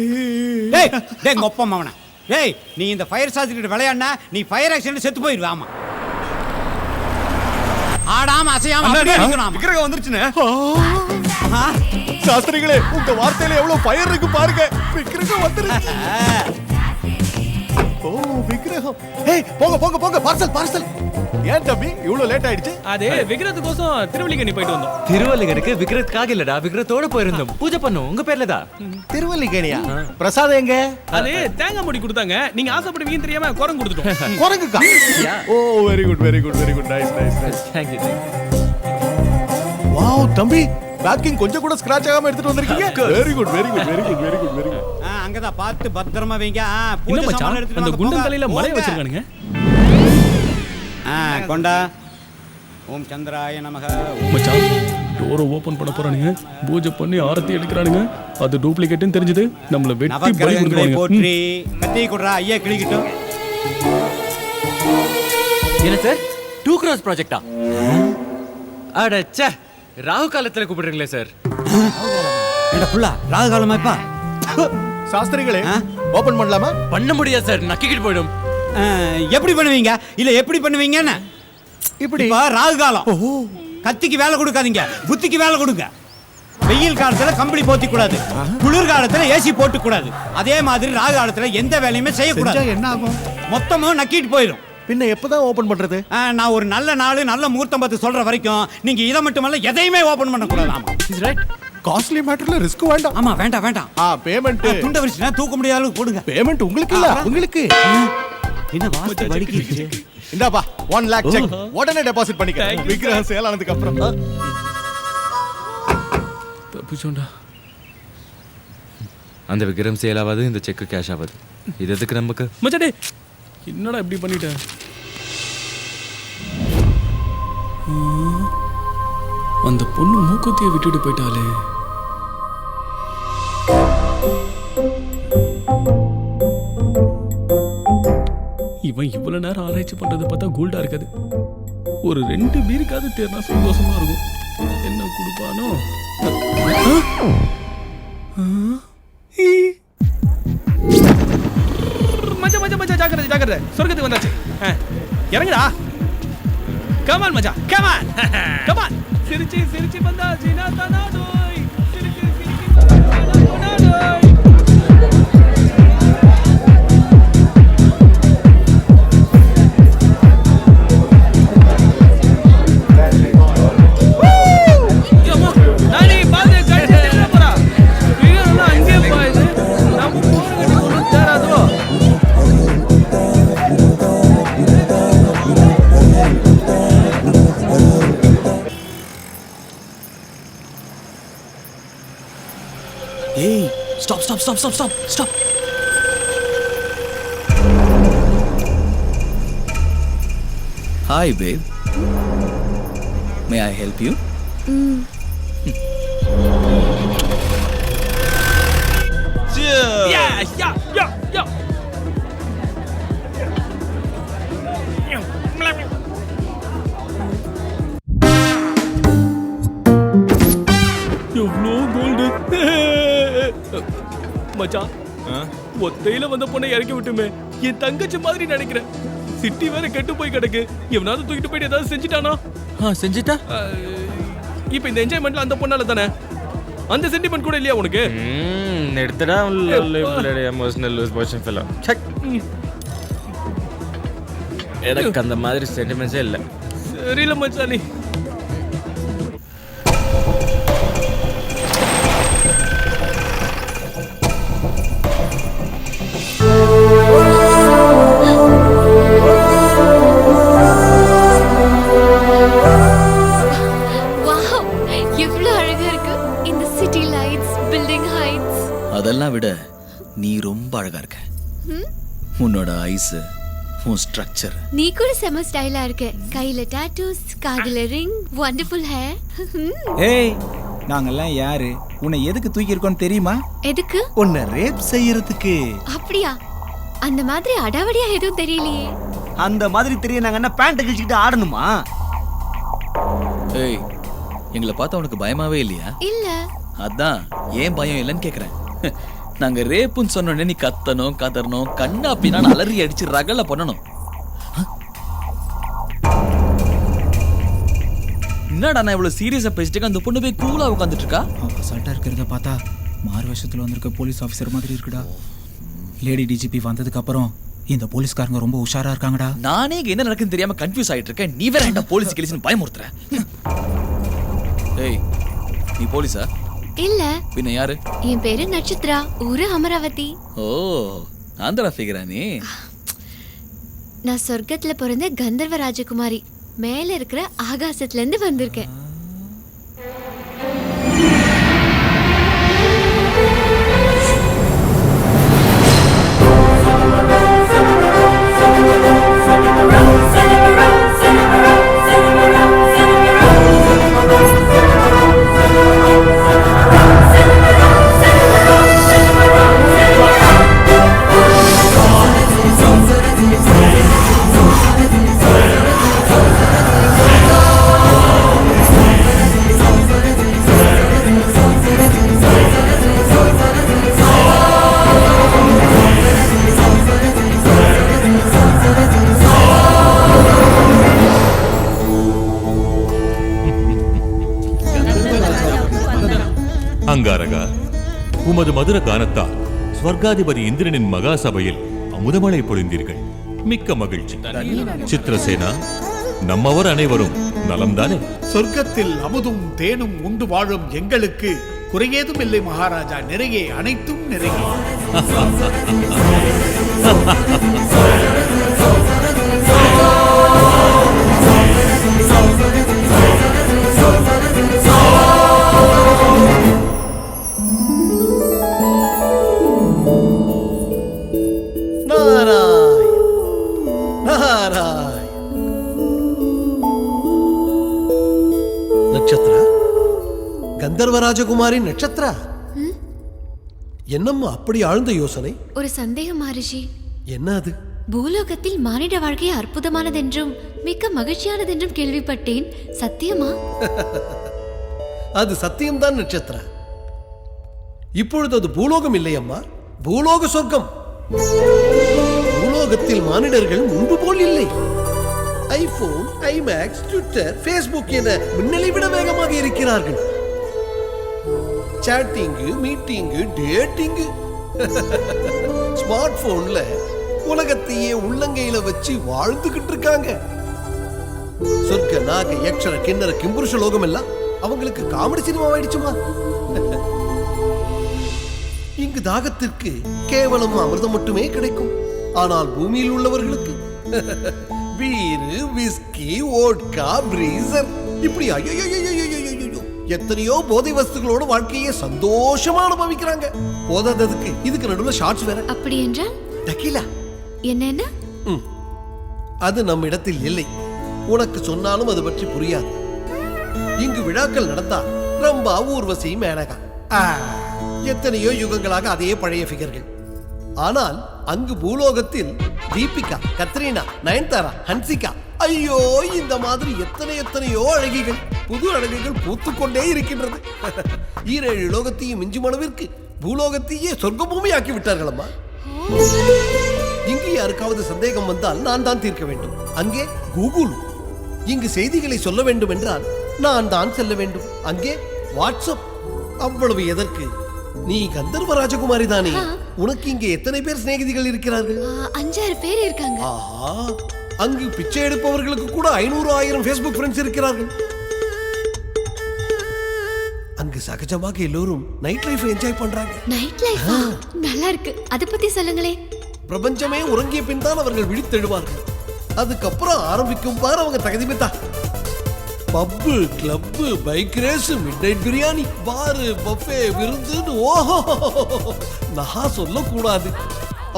[SPEAKER 3] டேய் டேய் ஒப்பம் அவன. டேய் நீ இந்த ஃபயர் சாஸ்திரிட்ட விளையாடுனா நீ ஃபயர் ஆக்சிடென்ட் செத்து போயிடுவே. ஆமா ஆடாம அசையாம அப்படியே நிக்கணும்.
[SPEAKER 5] விக்கிரகம் வந்துருச்சுனே.
[SPEAKER 4] சாஸ்திரிகளே உங்க வார்த்தையில எவ்வளவு ஃபயர் இருக்கு பாருங்க. விக்கிரகம் வந்துருச்சு. ஓ விக்கிரகம். ஏய் போங்க போங்க போங்க. பார்சல். ஏன் தம்பி இவ்வளவு லேட் ஆயிடுச்சு?
[SPEAKER 6] அதே விக்கிரத்துக்கோசம் திருவள்ளிக்கணி போயிட்டு வந்தோம்.
[SPEAKER 7] திருவள்ளிகனுக்கு விக்கிரத்துக்காக இல்லடா, விக்கிரத்தோட போயிருந்தோம். பூஜை பண்ணோம் உங்க பேர்ல தான்.
[SPEAKER 4] திருவல்லிக்கேணியா? பிரசாதம் எங்க?
[SPEAKER 6] அது தேங்காய் முடி கொடுத்தாங்க. நீங்க ஆசைப்படுவீங்கன்னு தெரியாம குரங்கு கொடுத்துட்டோம்.
[SPEAKER 4] குரங்குக்கா? Oh very good nice.
[SPEAKER 7] Thank you.
[SPEAKER 4] Wow தம்பி பேக்கிங் கொஞ்சம் கூட ஸ்கிராட்ச் ஆகாம எடுத்துட்டு வந்திருக்கீங்க. Very good.
[SPEAKER 3] அங்கதான் பார்த்து பத்திரமா வைங்க.
[SPEAKER 6] என்ன மச்சான் அந்த குண்டன் தலையில மலைய வச்சிருக்கானுங்க.
[SPEAKER 3] கொண்டா. ஓம் சந்திராய நமக.
[SPEAKER 6] மச்சான் டோரை ஓபன் பண்ண போறானுங்க. பூஜை பண்ணி ஆரத்தி எடுக்கறானுங்க. அது டூப்ளிகேட்னு தெரிஞ்சது. நம்மள வெட்டி பலி
[SPEAKER 3] நவக்கிரகங்களை
[SPEAKER 6] கொடுப்பாங்க.
[SPEAKER 3] போற்றி கத்தி குடுறா. ஐயா கிளிக்கிட்டோம்.
[SPEAKER 7] என்ன சார் 2 crores ப்ராஜெக்ட்டா? அடச்சே ராகு காலத்துல கூப்பிடுறீங்களே சார்.
[SPEAKER 3] ஏடா புள்ள ராகு காலமாப்பா.
[SPEAKER 4] சாஸ்திரிகளே ஓபன் பண்ணலாமா?
[SPEAKER 7] பண்ண முடியாது சார், நக்கிக்கிட்டு போய்டும்.
[SPEAKER 3] எப்படி பண்ணுவீங்க? இல்ல எப்படி பண்ணுவீங்கன்னு
[SPEAKER 4] இப்படி
[SPEAKER 3] ராகு காலம். கத்திக்கு வேலை கொடுக்காதீங்க, புத்திக்கு வேலை கொடுங்க. வெயில் காலத்துல கம்பளி போத்தி கூடாது, குளிர் காலத்துல ஏசி போட்டு கூடாது. அதே மாதிரி ராகு காலத்துல எந்த வேலையுமே செய்யக்கூடாது.
[SPEAKER 4] என்ன ஆகும்?
[SPEAKER 3] மொத்தமும் நக்கிட்டு போயிடும்.
[SPEAKER 4] பின்ன எப்பதான் ஓபன் பண்றது?
[SPEAKER 3] நான் ஒரு நல்ல நாள் நல்ல முகூர்த்தம் பார்த்து சொல்ற வரைக்கும் நீங்க இதை மட்டுமல்ல எதையுமே ஓபன் பண்ண கூடாது.
[SPEAKER 7] Is right.
[SPEAKER 4] காஸ்ட்லி மேட்டர்ல ரிஸ்க் வேண்டாம்.
[SPEAKER 3] ஆமா வேண்டாம்.
[SPEAKER 4] பேமெண்ட்
[SPEAKER 3] துண்ட விரிச்சுனா தூக்க முடியாத அளவுக்கு போடுங்க.
[SPEAKER 4] பேமெண்ட் உங்களுக்கு இல்ல உங்களுக்கு.
[SPEAKER 3] என்ன வாஸ்து வலிக்குது.
[SPEAKER 4] இந்தாப்பா 1 lakh செக் உடனே டெபாசிட் பண்ணிக்க. விக்கிரகம் சேல் ஆனதுக்கு அப்புறம்.
[SPEAKER 6] தப்பிச்சோண்டா.
[SPEAKER 7] அந்த விக்கிரம் சேல் ஆகாது, இந்த செக் கேஷ் ஆகாது. இது எதுக்கு நமக்கு?
[SPEAKER 6] மச்சான் டேய் என்னடா இப்படி பண்ணிட்ட? அந்த பொண்ணு மூக்கத்திய விட்டுட்டு போயிட்டாளே. இவன் இவ்வளவு நேரம் ஆராய்ச்சி பண்றதை பார்த்தா கோல்டா இருக்காது. ஒரு 2 பீருக்காவது தேர்னா சந்தோஷமா இருக்கும். என்ன கொடுப்பானோ? மச்சா ஜாக்கிரதை. சொர்க்கத்துக்கு வந்தாச்சு. இறங்குடா. கமான் மச்சா கமான். சிரிச்சி வந்தாச்சு நாடோய். சிரிச்சி நாடோய்.
[SPEAKER 1] Hey, stop.
[SPEAKER 11] Hi, babe. May I help you?
[SPEAKER 6] Yeah. எவ்வளோ கோல்டு மச்சான். ஒத்தையில வந்த பொண்ணை இறக்கி விட்டுமே. என் தங்கச்சி மாதிரி நினைக்கிறேன். சிட்டி வேற கெட்டு போய் கிடக்கு. எவனாவது தூக்கிட்டு போயிட்டு ஏதாவது செஞ்சுட்டானா?
[SPEAKER 7] செஞ்சுட்டா?
[SPEAKER 6] இப்ப இந்த என்ஜாய்மெண்ட்ல அந்த பொண்ணால தானே. அந்த சென்டிமெண்ட் கூட இல்லையா உனக்கு?
[SPEAKER 7] எடுத்துடா emotional loose motion fellow. Check. எனக்கு அந்த மாதிரி சென்டிமெண்ட்ஸே இல்லை.
[SPEAKER 6] சரியில்ல மச்சானி.
[SPEAKER 11] அதெல்லாம் விட நீ ரொம்ப அழகா இருக்க. உன்னோட ஐஸ், உன் ஸ்ட்ரக்சர்.
[SPEAKER 10] நீ கூட செம ஸ்டைலா இருக்க. கையில டாட்டூஸ், காதுல ரிங், வண்டர்ஃபுல் ஹேர்.
[SPEAKER 12] ஏய், நாங்கெல்லாம் யாரு? உன்னை எதுக்கு தூக்கி இருக்கோம் தெரியுமா?
[SPEAKER 10] எதுக்கு?
[SPEAKER 12] உன்னை ரேப் செய்யறதுக்கு.
[SPEAKER 10] அப்படியா? அந்த மாதிரி அடாவடியா எதுவும் தெரியலையே.
[SPEAKER 8] அந்த மாதிரி தெரிய நாங்க என்ன பேண்ட் கிழிச்சிட்டு ஆடணுமா?
[SPEAKER 11] ஏய், எங்களை பார்த்தா உனக்கு பயமாவே இல்லையா?
[SPEAKER 10] இல்ல.
[SPEAKER 11] அதான் ஏன் பயம் இல்லைன்னு கேக்குறேன். நாங்க ரேப்புன்னு சொன்னோடனே நீ கத்தணும், கதறணும், கண்ணா பின்னா அலறி அடிச்சு ரகல பண்ணணும். என்னடா நான் இவ்வளவு சீரியஸா பேசிட்டு அந்த பொண்ணு போய் கூலா உட்காந்துட்டு இருக்கா?
[SPEAKER 12] அசால்ட்டா இருக்கிறத பார்த்தா மாறு வேஷத்துல வந்திருக்க போலீஸ் ஆபீசர் மாதிரி இருக்குடா. லேடி டிஜிபி வந்ததுக்கு அப்புறம் இந்த போலீஸ்காரங்க ரொம்ப உஷாரா இருக்காங்கடா.
[SPEAKER 11] நானே என்ன நடக்குன்னு தெரியாம கன்ஃபியூஸ் ஆயிட்டு இருக்கேன். நீ வேற என்ன போலீஸ் கிளீஸ்னு பயமுறுத்துற. ஏய், நீ போலீஸா?
[SPEAKER 10] இல்ல.
[SPEAKER 11] பின்ன யாரு?
[SPEAKER 10] என் பேரு நட்சத்திரா, ஊரு அமராவதி.
[SPEAKER 11] ஓ, ஆந்திரா ஃபிகரா நீ?
[SPEAKER 10] நான் சொர்க்கத்துல பிறந்த கந்தர்வ ராஜகுமாரி. மேல இருக்கிற ஆகாசத்துல இருந்து வந்திருக்கேன்.
[SPEAKER 2] அங்காரகா, உமது மதுர கானத்தால் ஸ்வர்காதிபதி இந்திரனின் மகா சபையில் அமுதமழை பொழிந்தீர்கள். மிக்க மகிழ்ச்சி. சித்திரசேனா, நம்மவர் அனைவரும் நலம்தானே?
[SPEAKER 13] சொர்க்கத்தில் அமுதும் தேனும் உண்டு வாழும் எங்களுக்கு குறையேதும் இல்லை மகாராஜா. நிறைய அனைத்தும் நிறைய.
[SPEAKER 14] நட்சத்திரா, கந்தர்வ ராஜகுமாரி நட்சத்திரா, என்னம்மா அப்படி ஆழ்ந்த யோசனை?
[SPEAKER 10] ஒரு சந்தேகம் மகரிஷி.
[SPEAKER 14] என்ன அது?
[SPEAKER 10] பூலோகத்தில் மானிட வாழ்க்கை அற்புதமானதென்றும் மிக்க மகிழ்ச்சியானதென்றும் கேள்விப்பட்டேன். சத்தியமா?
[SPEAKER 14] அது சத்தியம்தான் நட்சத்திரா. இப்பொழுது அது பூலோகம் இல்லையம்மா, பூலோக சொர்க்கம். பூலோகத்தில் மானிடர்கள் முன்பு போல் இல்லை. ஐபோன், ஐமேக்ஸ், ட்விட்டர், ஃபேஸ்புக் என முன்னலை விட வேகமாக இருக்கிறார்கள். சாட்டிங்கு, மீட்டிங்கு, டேட்டிங்கு. ஸ்மார்ட் போன்ல உலகத்தையே உள்ளங்கையில வச்சு வாழ்ந்துகிட்டு இருக்காங்க. சொர்க்க நாக யக்ஷர கிண்ணற கிம்புருஷ லோகம் எல்லாம் அவங்களுக்கு காமெடி சினிமா ஆயிடுச்சுமா. இங்கு தாகத்திற்கு கேவலம் அமிர்தம் மட்டுமே கிடைக்கும். ஆனால் பூமியில் உள்ளவர்களுக்கு பீரு, விஸ்கி, ஓட்கா, பிரீசர், இப்படி எத்தனையோ போதை வஸ்துகளோட வாழ்க்கையை சந்தோஷமா அனுபவிக்கிறாங்க. போதாததுக்கு இதுக்கு நடுவில் ஷார்ட்ஸ் வேற.
[SPEAKER 10] அப்படி என்றால்
[SPEAKER 14] டக்கீலா
[SPEAKER 10] என்ன?
[SPEAKER 14] அது நம் இடத்தில் இல்லை. உனக்கு சொன்னாலும் அது பற்றி புரியாது. இங்கு விழாக்கள் நடந்தா ரம்பா, ஊர்வசி, மேனகா, எத்தனையோ யுகங்களாக அதே பழைய ஃபிகர்கள். ஆனால் அங்கு பூலோகத்தில் தீபிகா, கத்ரீனா, நயன்தாரா, ஹன்சிகா, ஐயோ இந்த மாதிரி எத்தனையோ அழகிகள், புது அழகுகள் பூத்துக்கொண்டே இருக்கின்றது. ஈரேழு லோகத்தையும் மிஞ்சும் அளவிற்கு பூலோகத்தையே சொர்க்க பூமி ஆக்கி விட்டார்கள் அம்மா. இங்கு யாருக்காவது சந்தேகம் வந்தால் நான் தான் தீர்க்க வேண்டும். அங்கே கூகுள். இங்கு செய்திகளை சொல்ல வேண்டும் என்றால் நான் தான் செல்ல வேண்டும். அங்கே வாட்ஸ்அப். அவ்வளவு எதற்கு? நீ கந்தர்வ ராஜகுமாரி தானே? உனக்கு இங்கே எத்தனை பேர் சிநேகிதிகள் இருக்கிறார்கள்?
[SPEAKER 10] 5-6 பேர் இருக்காங்க.
[SPEAKER 14] ஆஹா, அங்கு பிச்சை எடுப்பவர்களுக்கு கூட 500-1000 ஃபேஸ்புக் ஃப்ரெண்ட்ஸ் இருக்கிறார்கள். அங்கு சகஜமாக எல்லோரும் நைட் லைஃப் என்ஜாய் பண்றாங்க.
[SPEAKER 10] நைட் லைஃப் நல்லா இருக்கு. அத பத்தி சொல்லுங்களே.
[SPEAKER 14] பிரபஞ்சமே உறங்கிய பின் தான் அவர்கள் விழித்தெழுவார்கள். அதுக்கப்புறம் ஆரம்பிக்கும் பாரு அவங்க தகுதிமித்தா. Pub, club, bike race, midnight biryani, bar, buffet, விருந்துன்னு. ஓஹோ, நான் சொல்லக்கூடாது.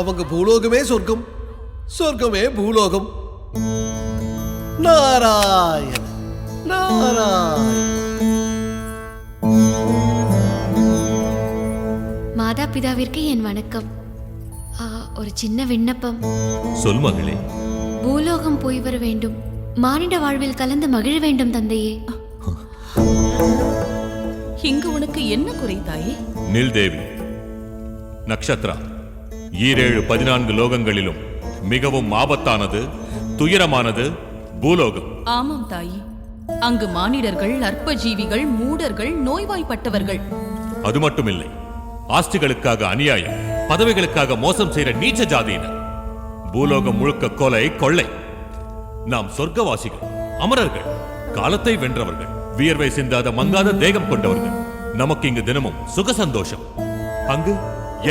[SPEAKER 14] அவங்க பூலோகமே சொர்க்கம். சொர்க்கமே பூலோகம். நாராயண நாராயண.
[SPEAKER 10] மாதா பிதாவிற்கு என் வணக்கம். ஒரு சின்ன விண்ணப்பம்.
[SPEAKER 2] சொல் மகளே.
[SPEAKER 10] பூலோகம் போய் வர வேண்டும், மானிட வாழ்வில் கலந்து மகிழ வேண்டும் தந்தையே.
[SPEAKER 15] இங்கு உனக்கு என்ன குறை தாயே?
[SPEAKER 2] நில்தேவி, நக்ஷத்ரா, 7-14 லோகங்களிலும் மிகவும் ஆபத்தானது, துயரமானது பூலோகம்.
[SPEAKER 15] ஆமாம் தாயே, அங்கு மானிடர்கள், அற்ப ஜீவிகள், மூடர்கள், நோய்வாய்ப்பட்டவர்கள்.
[SPEAKER 2] அது மட்டுமில்லை, ஆஸ்திகளுக்காக அநியாயம், பதவிகளுக்காக மோசம் செய்கிற நீச்ச ஜாதியினர். பூலோகம் முழுக்க கொலை, கொள்ளை. நாம் சொர்க்கவாசிகள், அமரர்கள், காலத்தை வென்றவர்கள், வியர்வை சிந்தாத மங்காத தேகம் கொண்டவர்கள். நமக்கு இங்கு தினமும் சுக சந்தோஷம், அங்கு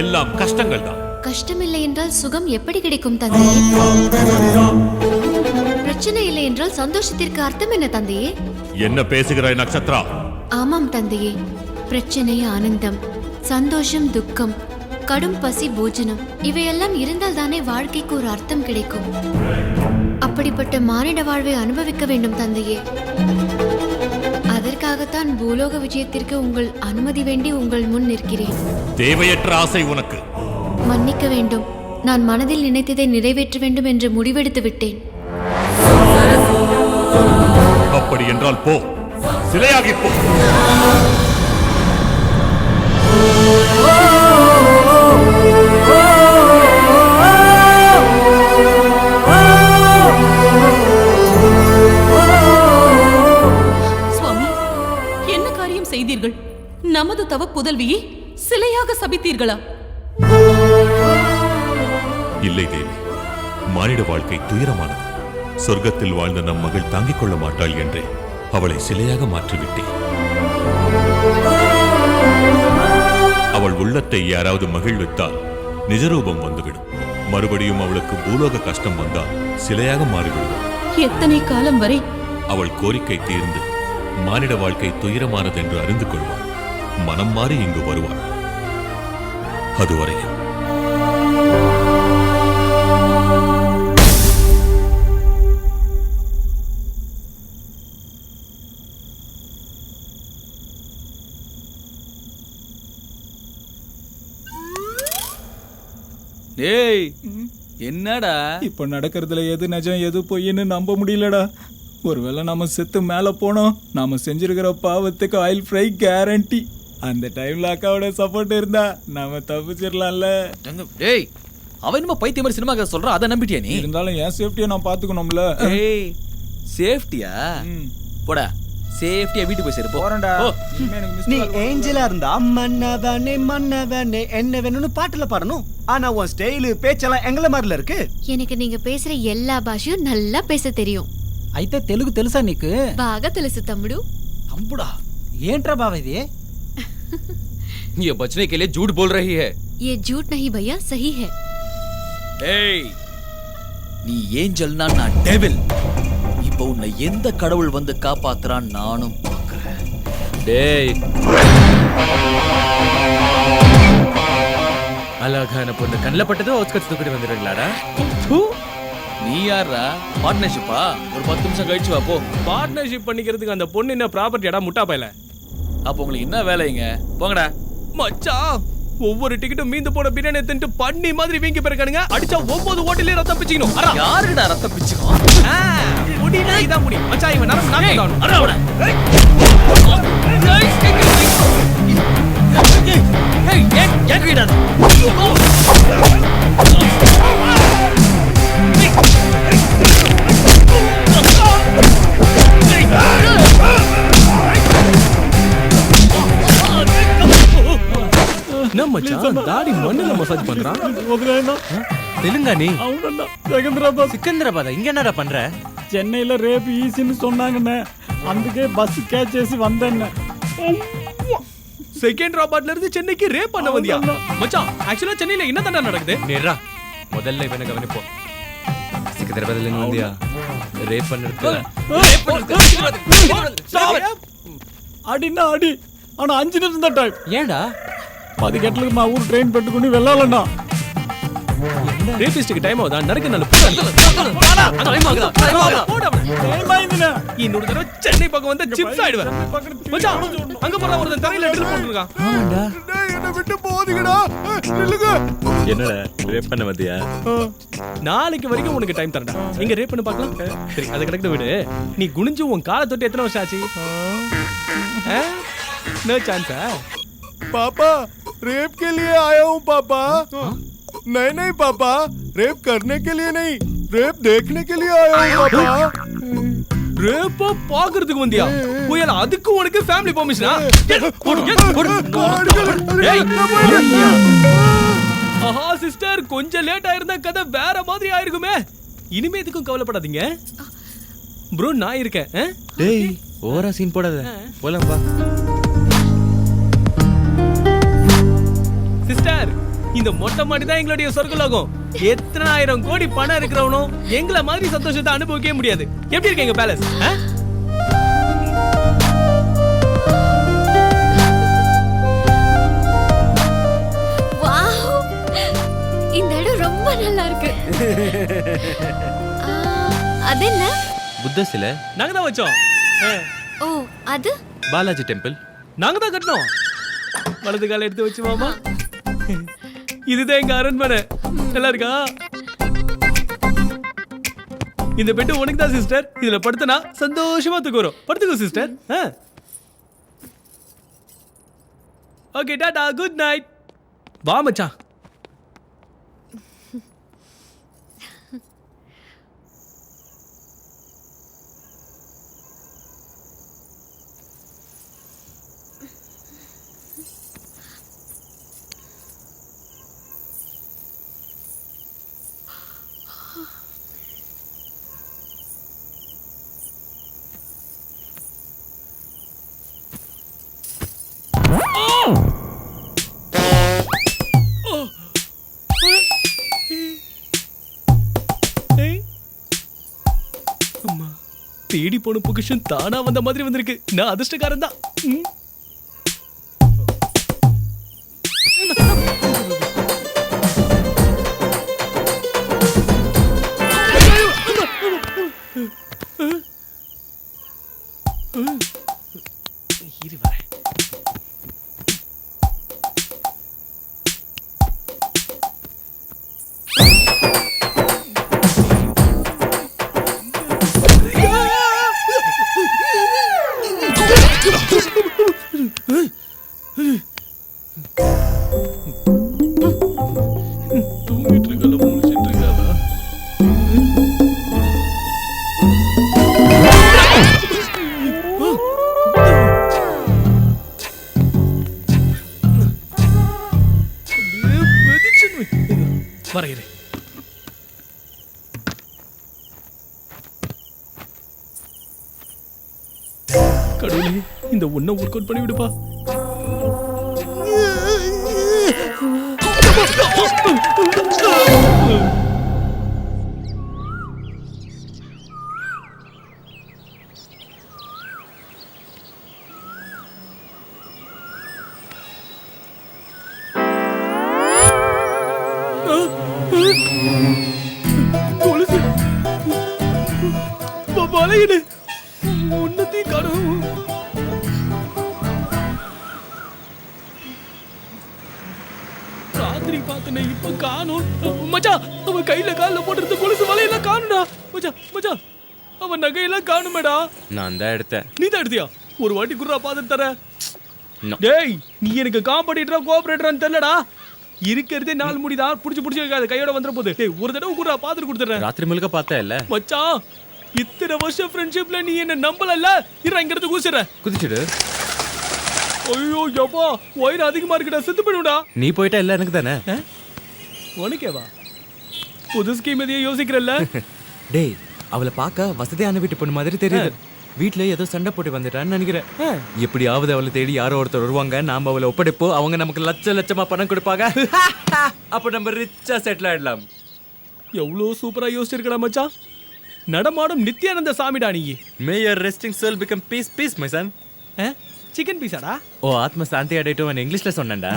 [SPEAKER 2] எல்லாம் கஷ்டங்கள் தான்.
[SPEAKER 10] கஷ்டம் இல்லை என்றால் சுகம் எப்படி கிடைக்கும் தந்தையே? பிரச்சனை இல்லை என்றால் சந்தோஷத்திற்கு அர்த்தம் என்ன தந்தையே?
[SPEAKER 2] என்ன பேசுகிறாய் நட்சத்திரா?
[SPEAKER 10] ஆமாம் தந்தையே, பிரச்சனை ஆனந்தம், சந்தோஷம் துக்கம், கடும் பசி போஜனம், இவையெல்லாம் இருந்தால் தானே வாழ்க்கைக்கு ஒரு அர்த்தம் கிடைக்கும். அப்படிப்பட்ட மானிட வாழ்வை அனுபவிக்க வேண்டும் தந்தையே. அதற்காகத்தான் பூலோக விஜயத்திற்கு உங்கள் அனுமதி வேண்டி உங்கள் முன் நிற்கிறேன்.
[SPEAKER 2] தேவையற்ற ஆசை உனக்கு.
[SPEAKER 10] மன்னிக்க வேண்டும், நான் மனதில் நினைத்ததை நிறைவேற்ற வேண்டும் என்று முடிவெடுத்து விட்டேன்.
[SPEAKER 2] அப்படி என்றால் போ, சிலையாகி போ.
[SPEAKER 15] சுவாமி, என்ன காரியம் செய்தீர்கள்? நமது தவ புதல்வியை சிலையாக சபித்தீர்களா?
[SPEAKER 2] இல்லை தேவி, மானிட வாழ்க்கை துயரமானது. சொர்க்கத்தில் வாழ்ந்த நம் மகள் தாங்கிக் கொள்ள மாட்டாள் என்றே அவளை சிலையாக மாற்றிவிட்டேன். அவள் உள்ளத்தை யாராவது மகிழ்வித்தால் நிஜரூபம் வந்துவிடும். மறுபடியும் அவளுக்கு பூலோக கஷ்டம் வந்தால் சிலையாக மாறிவிடுவாள்.
[SPEAKER 15] எத்தனை காலம் வரை?
[SPEAKER 2] அவள் கோரிக்கை தீர்ந்து மானிட வாழ்க்கை துயரமானது என்று அறிந்து கொள்வாள். மனம் மாறி இங்கு வருவாள். அதுவரையில்
[SPEAKER 11] டேய், என்னடா
[SPEAKER 12] இப்ப நடக்கிறதுல எது நிஜம் எது பொய்ன்னு நம்ப முடியலடா. ஒருவேளை நாம செத்து மேல போனோம், நாம செஞ்சிருக்கிற பாவத்துக்கு ஆயில் ஃப்ரை கேரண்டி. அந்த டைம்ல அக்காவோட சப்போர்ட் இருந்தா நாம தப்பிச்சிடலாம்ல.
[SPEAKER 11] டேய், அவன் நம்ம பைத்திய மாதிரி சினிமா கதை சொல்றான், அதை நம்பிட்டியா நீ?
[SPEAKER 12] இருந்தாலும் என் சேஃப்டியை நான் பாத்துக்கணும்ல.
[SPEAKER 11] ஏய், சேஃப்டியா? போடா, சேஃப்டியா வீட்டுக்கு போய் சேரு.
[SPEAKER 8] போறேன்டா. நீ ஏஞ்சலா இருந்தா மன்னவனே மன்னவனே என்ன வேணும்னு பாட்டுல பாடணும். ஆனா உன் ஸ்டைலு பேச்செல்லாம் எங்கள மாதிரில இருக்கு.
[SPEAKER 10] எனக்கு நீங்க பேசுற எல்லா பாஷையும் நல்லா பேச தெரியும்.
[SPEAKER 12] అయితే తెలుగు తెలుసా నీకు?
[SPEAKER 10] బాగా తెలుసు తమ్ముడు.
[SPEAKER 11] तंबुड़ा
[SPEAKER 12] ఏంట్రా బావ ఇది?
[SPEAKER 11] ये बचने के लिए झूठ बोल रही है.
[SPEAKER 10] ये झूठ नहीं भैया, सही है.
[SPEAKER 11] ஏய், நீ ஏஞ்சல்னா நான் டெவில். இப்போ உன்னை எந்த கடவுள் வந்து காப்பாத்துறான் நானும் பார்க்கறேன். டேய்,
[SPEAKER 7] அழகான பொண்ணு கண்ணில் பட்டதும் அவுட்ஸ்கட்ஸ் தூக்கிட்டு வந்துடுங்களாடா.
[SPEAKER 11] நீ யாரா? பார்ட்னர்ஷிப்பா? ஒரு 10 நிமிஷம் கழிச்சு வா போ.
[SPEAKER 6] பார்ட்னர்ஷிப் பண்ணிக்கிறதுக்கு அந்த பொண்ணு என்ன ப்ராப்பர்ட்டியாடா முட்டா பையல?
[SPEAKER 11] அப்போ உங்களுக்கு என்ன வேலைங்க? போங்கடா.
[SPEAKER 6] மச்சான், ஒவ்வொரு டிக்கெட்டும் மீந்து போன பிரியாணி தின்ட்டு பண்ணி மாதிரி வீங்கி போயிருக்கானுங்க. அடிச்சா 9 ஓட்டிலே ரத்தம் பிச்சிக்கணும்.
[SPEAKER 11] யாருடா ரத்தம் பிச்சிக்கும்?
[SPEAKER 6] முடினா இதான் முடி. மச்சான், இவன் நரம்பு நாக்கு டவுன்.
[SPEAKER 11] அரடா. ஏய், ஏன் கிடா?
[SPEAKER 6] என்ன மச்சான், தாடி மண்ணுல மசாஜ் பண்றான்.
[SPEAKER 7] தெலுங்கா நீ?
[SPEAKER 12] అవునన్నా, సికింద్రాబాద్.
[SPEAKER 7] సికింద్రాబాద్ ఇంక என்னடா பண்ற?
[SPEAKER 12] చెన్నైలో రేపు ఈసీని சொன்னாங்கண்ணே, అందుకే பஸ் கேட்ச் చేసి வந்தேன்னு.
[SPEAKER 6] செகண்டராபாத்ல இருந்து சென்னைக்கு ரேப் பண்ண வந்தியா? மச்சான், ஆக்சுவலா சென்னையில என்ன தாண்டா நடக்குது?
[SPEAKER 7] நேரா முதல்ல இவனை கவனிப்போம். சிக்கிந்திராபாத்ல இருந்து வந்தியா? ரேப் பண்ணுறது.
[SPEAKER 12] అడినా అడి అన్న 5 నిమిషం దా టైం.
[SPEAKER 7] ஏண்டா?
[SPEAKER 12] 10 గంటలకు మా ఊరు ట్రైన్ పెట్టుకుని వెళ్ళాలన్నా.
[SPEAKER 6] ரேபிஸ்டுக்கு டைம் ஆகுதா நறுக்கு நல்ல இன்னொரு தடவை சென்னை பக்கம் வந்து சிப்ஸ் ஆயிடுவேன் மச்சான் அங்க போற ஒருத்தன் தரையில ட்ரில் போட்டுருக்கான்
[SPEAKER 4] என்ன விட்டு போதீங்கடா நில்லுங்க.
[SPEAKER 7] என்னடா ரேப் பண்ண வந்தியா?
[SPEAKER 6] நாளைக்கு வரைக்கும் உனக்கு டைம் தரேன்டா. எங்க ரேப் பண்ணி பார்க்கலாம். சரி அதை கிடக்க விடு. நீ குனிஞ்சு உன் காலை தொட்டு எத்தனை வருஷம் ஆச்சு? நோ சான்ஸா?
[SPEAKER 4] पापा रेप के लिए आया हूँ पापा। नहीं नहीं पापा, रेप करने के लिए नहीं, रेप देखने के लिए आया हूँ पापा।
[SPEAKER 6] ரேப்பா பாக்குறதுக்கு வந்தியா? புயல அதுக்கு உனக்கு ஃபேமிலி பெர்மிஷனா? ஆஹா சிஸ்டர், கொஞ்சம் லேட் ஆயிருந்தா கதை வேற மாதிரி ஆயிருக்குமே. இனிமே எதுக்கும் கவலைப்படாதீங்க ப்ரோ, நான் இருக்கேன்.
[SPEAKER 7] டேய் ஓவரா சீன் போடாத, போலாம் வா.
[SPEAKER 6] சிஸ்டர், இந்த மொட்டை மாடி தான் எங்களுடைய சொர்க்கலோகம். எத்தனை ஆயிரம் கோடி பணம் இருக்கிறவனும் எங்களை மாதிரி சந்தோஷத்தை அனுபவிக்கவே முடியாது. எப்படி இருக்கு எங்க பேலஸ்?
[SPEAKER 10] வாவ், இந்த இடம் ரொம்ப நல்லா இருக்கு. அது என்ன?
[SPEAKER 7] புத்த சிலை
[SPEAKER 6] நாங்க தான் வச்சோம்.
[SPEAKER 10] ஓ, அது
[SPEAKER 7] பாலாஜி டெம்பிள்
[SPEAKER 6] நாங்க தான் கட்டணும். வலது கால எடுத்து வச்சு மாமா. இதுதான் எங்க அரண்மனை. நல்லா இருக்கா? இந்த பெட்டு உனக்கு தான் சிஸ்டர். இதுல படுத்தனா சந்தோஷமா தூக்குறோம். படுத்துக்கோ sister. Okay tata, good night. வா மச்சான். தேடி போன பொசிஷன் தானா வந்த மாதிரி வந்திருக்கு. நான் அதிர்ஷ்டக்காரன் தான். வரைகிறேன். கடவுளே, இந்த ஒன்ன ஒர்க் அவுட் பண்ணி விடுப்பா. வலையிடு உன்னத்தையும் காணும். ராத்திரி பார்த்தனே இப்ப காணும். மச்சான், அவன் கையில கால்ல போட்டுருந்த கொலுசு வலையெல்லாம் காணும்டா. மச்சான் மச்சான், அவன் நகையெல்லாம் காணுமேடா.
[SPEAKER 7] நான் தான் எடுத்தேன்.
[SPEAKER 6] நீ தான் எடுத்தியா? ஒரு வாட்டி குர்ரா பார்த்துட்டு தர. டேய், நீ எனக்கு காம்படிட்டரா கோஆபரேட்டரான்னு தெரியலடா. இருக்கிறதே 4 முடிதான். புடிச்சு கையோட வந்துற போது. டேய், ஒரு தடவை குர்ரா பார்த்துட்டு கொடுத்துறேன்.
[SPEAKER 7] ராத்திரி முழுக்க பார்த்தா இல்ல
[SPEAKER 6] மச்சான், இத்தனை வருஷம் ஃப்ரெண்ட்ஷிப்ல நீ என்ன நம்பலல்ல. இரு, இங்க இருந்து குதிச்சிடு. ஐயோ யப்பா, வயிறு அதிகமா இருக்குடா, செத்து போயிடுடா.
[SPEAKER 7] நீ போயிட்டா இல்ல எனக்கு தானே.
[SPEAKER 6] உனக்கேவா? புது ஸ்கீம் எதையும் யோசிக்கிறல்ல?
[SPEAKER 7] டேய், அவளை பார்க்க வசதியான வீட்டு பொண்ணு மாதிரி தெரியுது. வீட்டுல ஏதோ சண்டை போட்டு வந்துட்டான்னு நினைக்கிறேன். எப்படியாவது அவளை தேடி யாரோ ஒருத்தர் வருவாங்க. நாம அவளை ஒப்படைப்போம். அவங்க நமக்கு லட்சமா பணம் கொடுப்பாங்க. அப்ப நம்ம ரிச்சா செட்டில் ஆயிடலாம்.
[SPEAKER 6] எவ்வளோ சூப்பரா யோசிச்சிருக்கடா மச்சான். நடமாடும் நித்யானந்த சாமிடா நீ.
[SPEAKER 7] May your resting soul become peace, my son.
[SPEAKER 6] Chicken பீஸாடா?
[SPEAKER 7] ஓ, ஆத்ம சாந்தி அடையட்டும் இங்கிலீஷ்ல சொன்னேன்டா.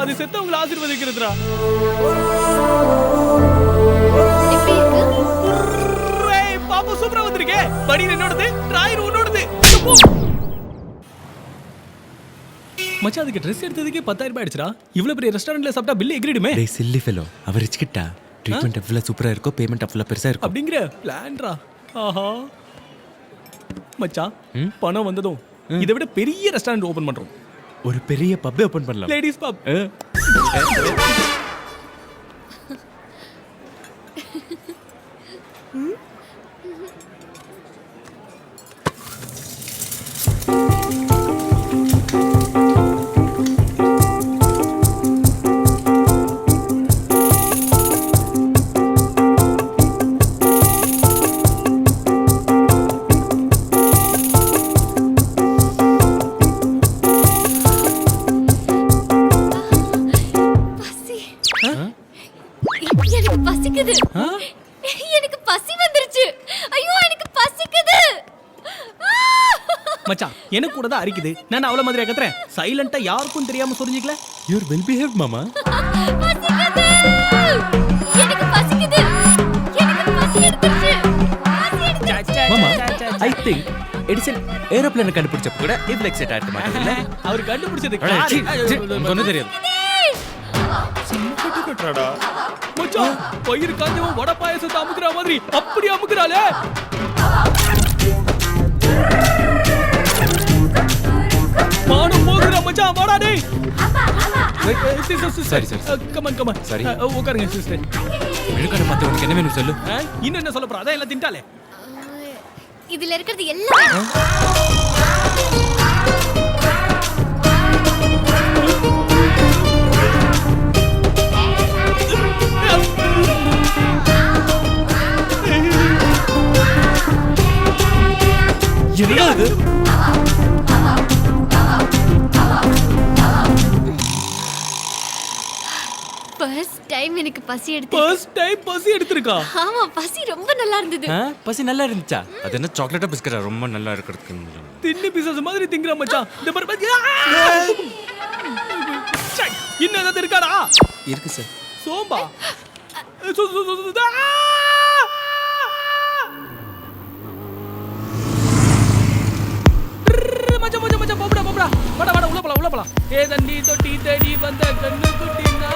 [SPEAKER 6] அது செத்தவங்களை ஆசீர்வதிக்கிறதுடா. ஏய் பாப்பா சூப்பரா வந்திருக்கே. படி என்னோடது, டிராயர் உன்னோடது. மச்சான் அதுக்கு Dress எடுத்ததுக்கே 10,000 ரூபாய் ஆயிடுச்சுடா. இவ்வளவு பெரிய ரெஸ்டாரன்ட்ல சாப்பிட்டா பில் எகிரிடுமே.
[SPEAKER 7] டேய் சில்லி ஃபெலோ, அவர் ரிச்கிட்டா. ட்ரீட்மென்ட் அவ்வளவு சூப்பரா இருக்கோ, பேமெண்ட் அவ்வளவு பெருசா இருக்கும்.
[SPEAKER 6] அப்படிங்கற பிளான்டா. ஆஹா மச்சான், பணம் வந்ததும் இதை விட பெரிய ரெஸ்டாரண்ட் ஓபன் பண்றோம்.
[SPEAKER 7] ஒரு பெரிய பப் ஓபன் பண்ணலாம்.
[SPEAKER 6] லேடிஸ் பப்.
[SPEAKER 10] எனக்கு பசி வந்துருச்சு. ஐயோ எனக்கு பசிக்குது.
[SPEAKER 6] மச்சான் எனக்கு கூட தான் அரிக்குது. நான் அவள மாதிரியா கத்துறேன். சைலண்டா யாருக்கும் தெரியாம சொரிஞ்சிக்கல.
[SPEAKER 7] யூ ஆர் வெல் பிஹேவ்ட் மாமா.
[SPEAKER 10] பசிக்குது. எனக்கு பசிக்குது. எனக்கு பசி எடுத்துருச்சு.
[SPEAKER 7] மாமா ஐ திங்க் எடிசன் ஏரோப்ளேன் கண்டுபிடிச்சப்ப கூட இவ்ளோ எக்ஸைட் ஆயிருக்க மாட்டீங்கல்ல?
[SPEAKER 6] அவர் கண்டுபிடிச்சது
[SPEAKER 7] ஒன்னும் தெரியாது.
[SPEAKER 6] கட்டுடா மச்சான், பயிர் காஞ்சவன் வடை பாயசத்தை அமுக்குற மாதிரி அப்படி அமுக்குறாளே. மானம் போகுதுடா மச்சான், வாடா டேய்.
[SPEAKER 7] சரி சரி
[SPEAKER 6] கமான் கமான்.
[SPEAKER 7] சரி
[SPEAKER 6] உட்காருங்க சிஸ்டர்.
[SPEAKER 7] மெனுக்கார்டு பார்த்து உனக்கு என்ன வேணும் சொல்லு.
[SPEAKER 6] இன்னும் என்ன சொல்ல போறா? அதான் எல்லாம் தின்ட்டாலே.
[SPEAKER 10] இதுல இருக்கிறது எல்லாம்
[SPEAKER 6] என்னது?
[SPEAKER 10] ஃபர்ஸ்ட் டைம் எனக்கு பசி எடுத்து.
[SPEAKER 6] ஃபர்ஸ்ட் டைம் பசி எடுத்துருக்கா?
[SPEAKER 10] ஆமா, பசி ரொம்ப நல்லா இருந்தது.
[SPEAKER 7] பசி நல்லா இருந்துச்சா? அது என்ன சாக்லேட்டா பிஸ்கட்டா ரொம்ப நல்லா இருக்கிறதுக்கு?
[SPEAKER 6] தின்னு பிசாசு மாதிரி திங்கற மச்சான். இந்த பாரு பாரு. இன்னும் ஏதாவது இருக்காடா?
[SPEAKER 7] இருக்கு சார்.
[SPEAKER 6] சோம்பா. மச்சான் மச்சான் மச்சான் போடா போடா. வாடா வாடா உள்ள போலாம். ஏ தண்ணி தொட்டி தேடி வந்த கண்ணு குட்டினா.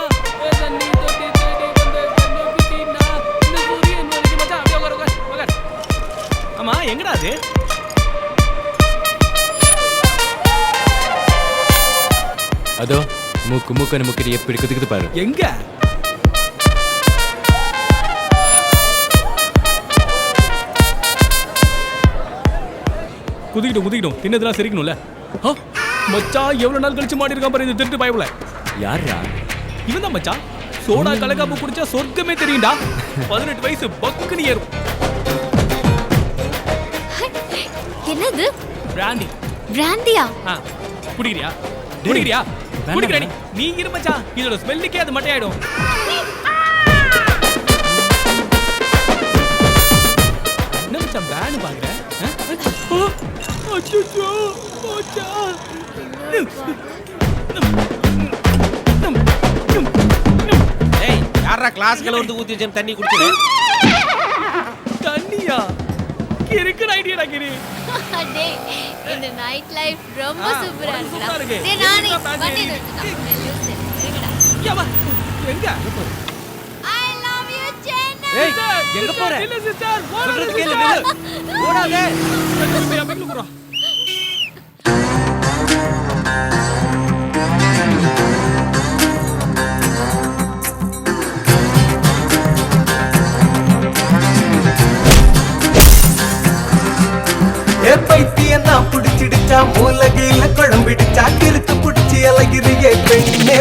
[SPEAKER 6] ஏ தண்ணி தொட்டி தேடி வந்த கண்ணு குட்டினா. இந்த சூரியன் வரைக்கும் மச்சான் அப்படியே உட்கார். ஆமா எங்கடா அது?
[SPEAKER 7] அதோ மூக்கு முக்கடி எப்படி குதிக்குது பாரு.
[SPEAKER 6] எங்க? குதிக்கிட்டோம் தின்னதெல்லாம் சரிக்கணும்ல. மச்சான் எவ்வளவு நாள் கழிச்சு மாட்டி இருக்கான் பாரு இந்த திருட்டு பயவுல.
[SPEAKER 7] யாரா?
[SPEAKER 6] இவன் தான் மச்சான். சோடா கலக்காப்பு குடிச்சா சொர்க்கமே தெரியும்டா. 18 வயசு பக்குன்னு ஏறும்.
[SPEAKER 10] என்னது?
[SPEAKER 6] பிராண்டி.
[SPEAKER 10] பிராண்டியா?
[SPEAKER 6] குடிக்கிறியா? குடிக்கிறியா நீ இரு மச்சான். இதோட ஸ்மெல்லுக்கே அது மட்டையாயிடும். என்ன மச்சான் பிராண்ட் பாக்குற? அச்சச்சோ மச்சான்.
[SPEAKER 16] ஏய் யாரா கிளாஸ்ல வந்து ஊத்தி வச்ச தண்ணி குடிச்சது?
[SPEAKER 6] தண்ணியா? கிறுக்கு ஐடியாடா கிரி.
[SPEAKER 10] டேய் இந்த நைட் லைஃப் ரொம்ப சூப்பரா இருக்குடா. டேய் நானே வண்டி நிறுத்துடா.
[SPEAKER 6] யமா எங்க?
[SPEAKER 10] I love you Chennai.
[SPEAKER 7] ஏய் எங்க போற?
[SPEAKER 6] இல்ல சிஸ்டர்
[SPEAKER 7] சொல்றது கேளு நில்லு. ஓடாதே.
[SPEAKER 6] போய் அங்க போறா.
[SPEAKER 17] பைத்தியம் நான் புடிச்சிடுச்சா மூலகையில குழம்பிடுச்சா கிறுக்கு புடிச்சு அழகிறியே பெண்ணே.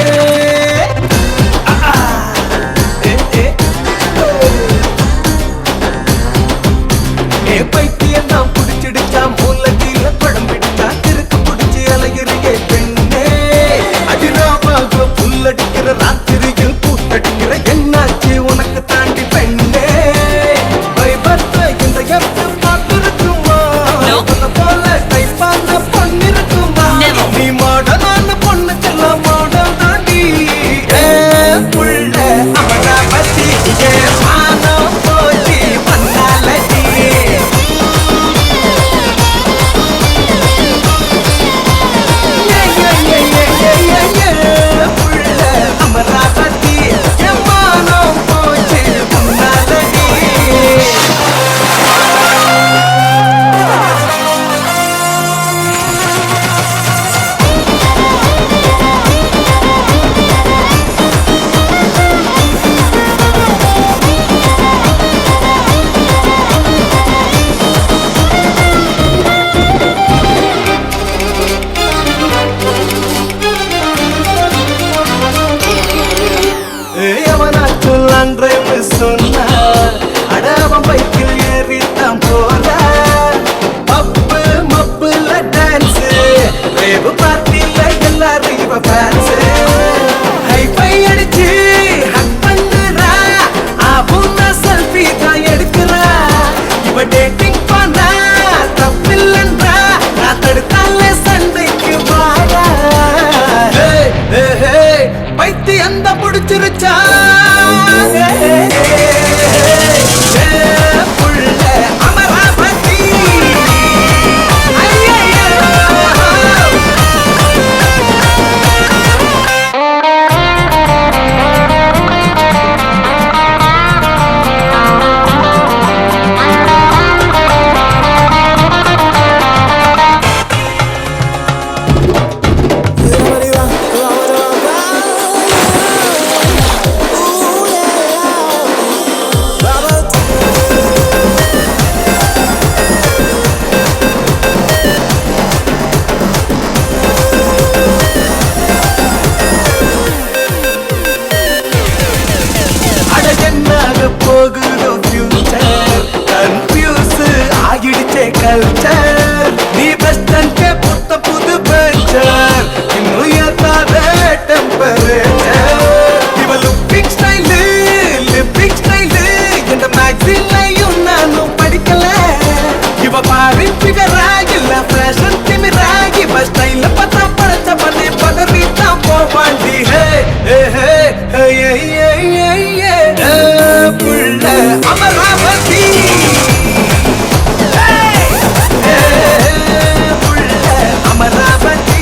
[SPEAKER 17] பைத்தியம் நான் புடிச்சிடுச்சா மூலகையில குழம்பிடுச்சா கிறுக்கு புடிச்சு அழகிறியே பெண்ணே. அதிராமாக புல்லடிக்கிற ராத்திரியில் பூத்தடிக்கிற என்னாச்சு உனக்கு தாண்டி பெண்ணே. பயபத்த இந்த எப்ப பார்த்திருக்குமா போல கைப்பான பொண்ணிருக்குமா. நீ மாடலான பொண்ணு செல்ல மாடல் தாண்டி பத்தி அந்த புடிச்சிருச்சா புள்ள அமராவதி போகுதோ ஃபியூச்சர் கன்ஃபியூஸ் ஆகிடுச்சே கல்ச்சர் நீ வெஸ்டர்ன்கே புத்த புது பெஞ்சர் இன்னும் ஏத்தாத டெம்பரேச்சர் இவ லுக்கிங் ஸ்டைலு லிப்பிங் ஸ்டைலு இந்த மேக்ஸின்லையும் நானும் படிக்கல இவ பாரு ஃபிகரா இல்ல ஃபேஷன் திமிரா இவ ஸ்டைல பார்த்தா படைச்ச பண்ணி பதறித்தான் போவாண்டி ஹே ஹே ஹே ஹே ஹே புள்ள அமராவதி புள்ள அமராவதி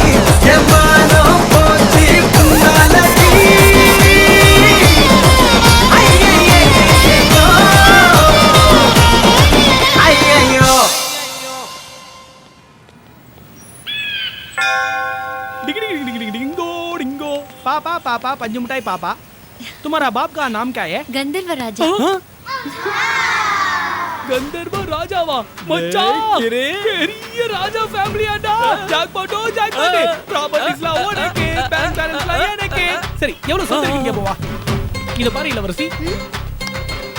[SPEAKER 17] எமானோ போச்சு புன்னாலதி ஐயோ
[SPEAKER 6] डिंगो डिंगो पापा पापा पंज मिठाई पापा तुम्हारा बाप का नाम क्या है
[SPEAKER 10] गंधर्व राजा
[SPEAKER 6] गंधर्व राजावा मचान பெரிய ராஜா ஃபேமிலி ஆடா ஜாக்பாட்டோ ஜாக்பாட் ப்ராப்பர்ட்டிஸ்ல ஓனக்கு பேங்க் பேலன்ஸ்ல எனக்கு சரி எவ்வளவு சொந்தீங்க போவா இத பாரு இளவரசி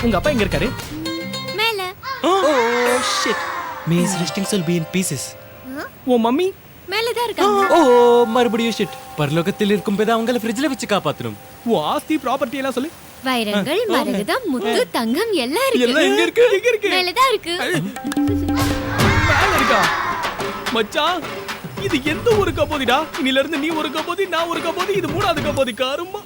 [SPEAKER 6] உங்க அப்பா எங்க இருக்காரு
[SPEAKER 10] மேல
[SPEAKER 7] Oh shit. Me's resting will be in pieces.
[SPEAKER 6] ஓ மம்மி
[SPEAKER 10] மேல தான் இருக்காங்க
[SPEAKER 7] ஓ மறுபடியும் ஷிட் பரலோகத்தில் இருக்கும் போது அவங்கள ஃப்ரிட்ஜ்ல வச்சு காப்பாத்தணும்
[SPEAKER 6] ஓ ஆஸ்தி ப்ராப்பர்ட்டி எல்லாம் சொல்லு
[SPEAKER 10] வைரங்கள் மரகதம் முத்து தங்கம் எல்லாம் இருக்கு
[SPEAKER 6] எல்லாம் எங்க இருக்கு
[SPEAKER 10] மேல தான் இருக்கு
[SPEAKER 6] மேல இருக்கா மச்சான் இது எந்த ஒரு கபோதிடா இன்னில இருந்து நீ ஒரு கபோதி நான் ஒரு கபோதி இது மூணாவது கபோதி காருமா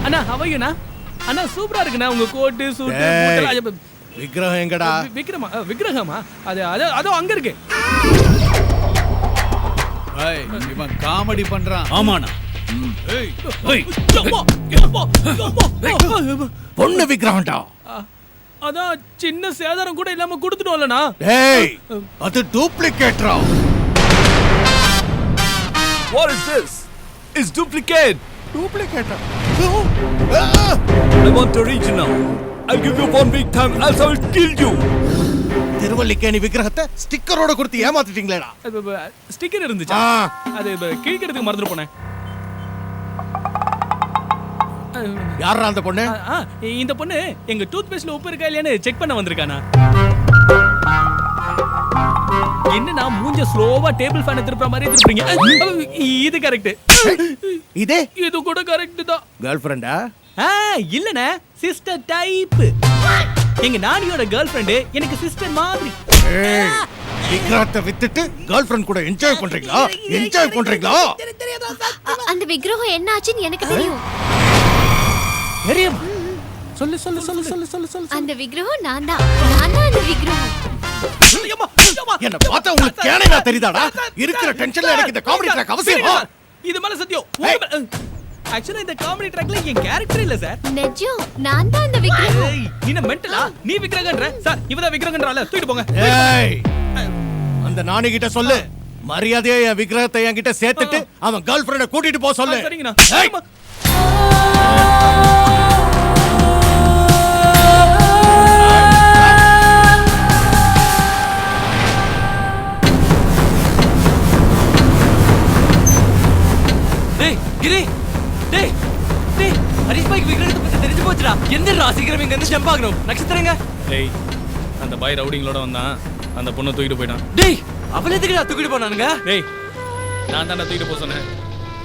[SPEAKER 6] அண்ணா ஹவையுண்ணா அண்ணா சூப்பரா இருக்குண்ணா உங்க கோட்டு சூட்டு
[SPEAKER 4] விக்கிரகம் எங்கடா
[SPEAKER 6] விக்கிரகமா அது அதோ அங்க இருக்கு
[SPEAKER 13] இவன் காமெடி பண்றான்
[SPEAKER 3] ஆமாண்ணா
[SPEAKER 13] பொண்ணு விக்கிரகம்டா
[SPEAKER 6] அதான் சின்ன சேதாரம் கூட இல்லாம கொடுத்துட்டோம்லண்ணா
[SPEAKER 13] டேய் அது டூப்ளிகேட்ரா
[SPEAKER 5] What is this? It's duplicate.
[SPEAKER 13] டூப்ளிகேட்டா
[SPEAKER 5] I want original. I'll give you 1 week time, else I will kill you.
[SPEAKER 13] Thiruvallikeni விக்கிரகத்தை ஸ்டிக்கரோட கொடுத்து ஏமாத்திட்டீங்களேடா
[SPEAKER 6] ஸ்டிக்கர் இருந்துச்சா அது கிழிக்கிறதுக்கு மறந்துட்டு போனேன்
[SPEAKER 13] யாரா அந்த பொண்ணு
[SPEAKER 6] இந்த பொண்ணு எங்க டூத் பேஸ்ட்ல உப்பு இருக்கா இல்லையான்னு செக் பண்ண வந்திருக்கானா என்னன்னா மூஞ்ச ஸ்லோவா டேபிள் ஃபேன் திருப்புற மாதிரி திருப்பீங்க இது கரெக்ட் இது கூட கரெக்ட் தான்
[SPEAKER 13] கேர்ள் ஃப்ரெண்டா
[SPEAKER 6] இல்லனே சிஸ்டர் டைப் எங்க நானியோட கேர்ள் ஃப்ரெண்ட் எனக்கு சிஸ்டர் மாதிரி
[SPEAKER 13] விக்கிரகத்தை வித்துட்டு கேர்ள் ஃப்ரெண்ட் கூட என்ஜாய் பண்றீங்களா
[SPEAKER 10] அந்த விக்கிரகம் என்ன ஆச்சுன்னு எனக்கு தெரியும்
[SPEAKER 6] தெரியும் சொல்லு சொல்லு சொல்லு சொல்லு சொல்லு சொல்லு
[SPEAKER 10] அந்த விக்கிரகம் நான் தான் அந்த விக்கிரகம்
[SPEAKER 13] என்ன பார்த்தா உங்களுக்கு கேனையா தெரியுதாடா இருக்கிற டென்ஷன்ல எனக்கு இந்த காமெடி ட்ராக் அவசியமா
[SPEAKER 6] இது மேல சத்தியம் ஆக்சுவலா இந்த காமெடி ட்ராக்ல என் கேரக்டர் இல்ல சார்
[SPEAKER 10] நிஜம் நான் தான் அந்த விக்கிரகம்
[SPEAKER 6] நீ மென்டலா நீ விக்கிரகன்ற சார் இவதான் விக்கிரகன்றால தூக்கிட்டு போங்க
[SPEAKER 13] ஏய் அந்த நானி கிட்ட சொல்லு மரியாதையா என் விக்கிரகத்தை என்கிட்ட சேர்த்துட்டு அவன் கேர்ள் ஃப்ரெண்ட கூட்டிட்டு போக சொல்லு
[SPEAKER 6] சரிங்கண்ணா அந்த பாய் ரவுடிங்களோட வந்தான் அந்த பொண்ணை தூக்கிட்டு போயிட்டான்
[SPEAKER 7] டேய் அவளை எதுக்கு தூக்கிட்டு போனானுங்க?
[SPEAKER 6] டேய் நான் தான்டா தூக்கிட்டு போக சொன்னேன்.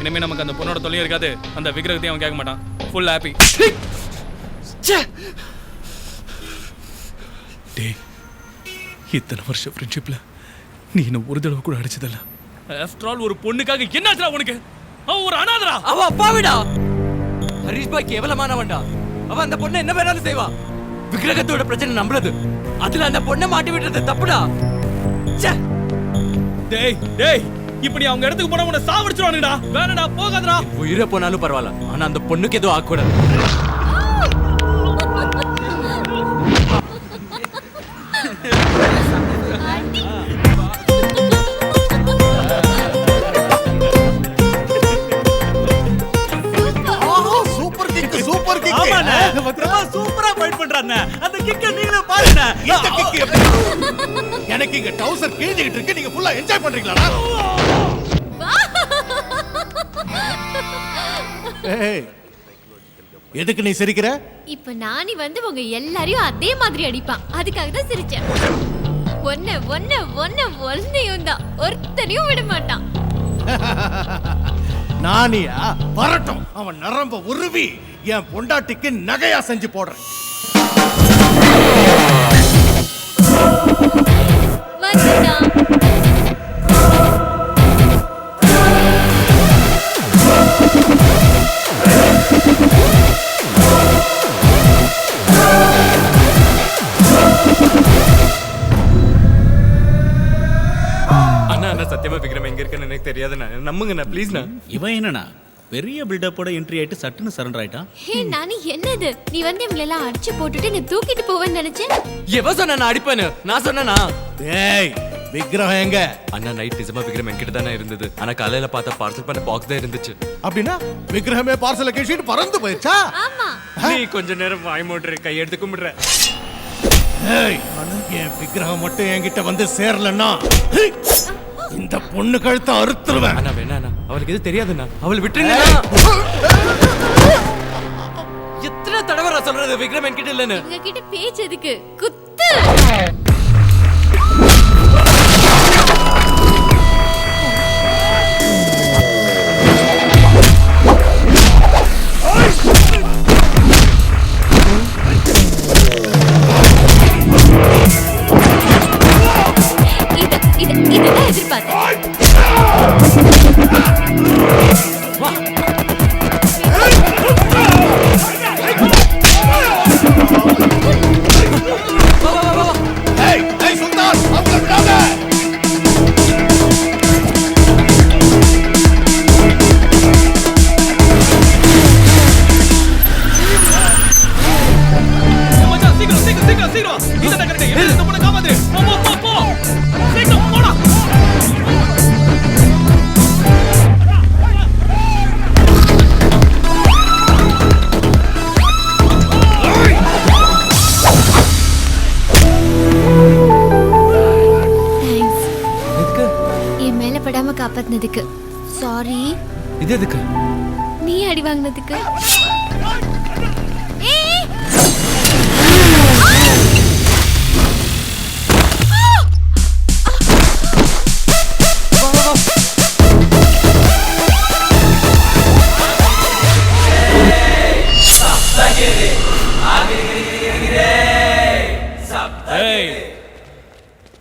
[SPEAKER 6] இனிமே நமக்கு அந்த பொண்ணோட தொல்லையும் இருக்காது, அந்த விக்கிரகத்தையும் அவன் கேட்க மாட்டான். Full happy. டேய் இத்தனை வருஷம் ஃப்ரெண்ட்ஷிப்ல நீ என்ன ஒரு தடவை கூட அடிச்சதில்ல. ஆஃப்டர் ஆல் ஒரு பொண்ணுக்காக என்னாச்சுடா உனக்கு? அவன் ஒரு அனாதரா.
[SPEAKER 7] அவ அப்பாவிடா. ஹரிஷ் பாய் கேவலமானவன்டா. அவன் அந்த பொண்ணை என்ன வேணாலும் செய்வா. விக்கிரகத்தோட பிரச்சனை நம்புறது, அதுல அந்த பொண்ணை மாட்டி விடுறது தப்புடா.
[SPEAKER 6] டேய் டேய் இப்ப நீ அவங்க இடத்துக்கு போனா உன்னை சாவடிச்சிருவானுடா. வேணடா, போகாதடா.
[SPEAKER 7] உயிரை போனாலும் பரவாயில்ல, ஆனா அந்த பொண்ணுக்கு எதுவும் ஆகக்கூடாது.
[SPEAKER 13] Super kick, super kick.
[SPEAKER 3] ஆமாண்ணே, பிரபா சூப்பரா ஃபைட் பண்றானே. அந்த கிக்க நீங்களே பாருங்க.
[SPEAKER 13] இந்த கிக் எப்படி? எனக்கு இங்க டவுசர் கிழிஞ்சிட்டு இருக்கு, நீங்க ஃபுல்லா என்ஜாய் பண்றீங்களாடா? ஏய், எதுக்கு நீ சிரிக்கிற?
[SPEAKER 10] இப்ப நானி வந்து உங்க எல்லாரையும் அதே மாதிரி அடிப்பான், அதுக்காக தான் சிரிச்சேன். ஒன்னையும் தான் ஒருத்தனையும் விட மாட்டான்.
[SPEAKER 13] நானியா வரட்டும், அவன் நரம்ப உருவி என் பொண்டாட்டிக்கு நகையா செஞ்சு போடுறேன்.
[SPEAKER 7] சத்தியமா விக்ரம் எங்க இருக்குன்னு எனக்கு தெரியாதுண்ணா, நம்புங்கண்ணா ப்ளீஸ்ண்ணா.
[SPEAKER 3] இவன் என்னண்ணா பெரிய பில்டப்போட என்ட்ரி ஆயிட்டு சட்டுன்னு சரண்டர் ஆயிட்டான்.
[SPEAKER 10] ஹே நானி, என்னது நீ வந்து இவங்களை எல்லாம் அடிச்சு போட்டுட்டு நீ தூக்கிட்டு போவேன்னு நினைச்சேன்.
[SPEAKER 7] எவ சொன்ன நான் அடிப்பேன்னு? நான் சொன்னேனா?
[SPEAKER 13] டேய் விக்ரம் எங்க?
[SPEAKER 7] அண்ணா நைட் நிஜமா விக்ரம் என்கிட்ட தானே இருந்தது, ஆனா காலையில பார்த்தா பார்சல் பண்ண பாக்ஸ் தான் இருந்துச்சு.
[SPEAKER 13] அப்படின்னா விக்ரமே பார்சலை கேஷிட்டு பறந்து போயிடுச்சா?
[SPEAKER 10] ஆமா.
[SPEAKER 7] நீ கொஞ்ச நேரம் வாய் மூடுற, கையெடுத்து கும்பிடுற.
[SPEAKER 13] ஏய், என் விக்ரம் மட்டும் என்கிட்ட வந்து சேரலன்னா இந்த பொண்ணு கழுத்தை அறுத்துருவேன்.
[SPEAKER 7] அண்ணா வேணா, அவளுக்கு எது தெரியாதுண்ணா, அவளை விட்டுருங்க. எத்தனை தடவை நான் சொல்றது விக்ரம் என்கிட்ட இல்லன்னு?
[SPEAKER 10] உங்க கிட்ட பேச்சு எதுக்கு? குத்து. இதுதான் எதிர்பார்த்தேன். காப்பாத்தினதுக்கு சாரி.
[SPEAKER 7] இது எதுக்கு?
[SPEAKER 10] நீ அடி வாங்கினதுக்கு.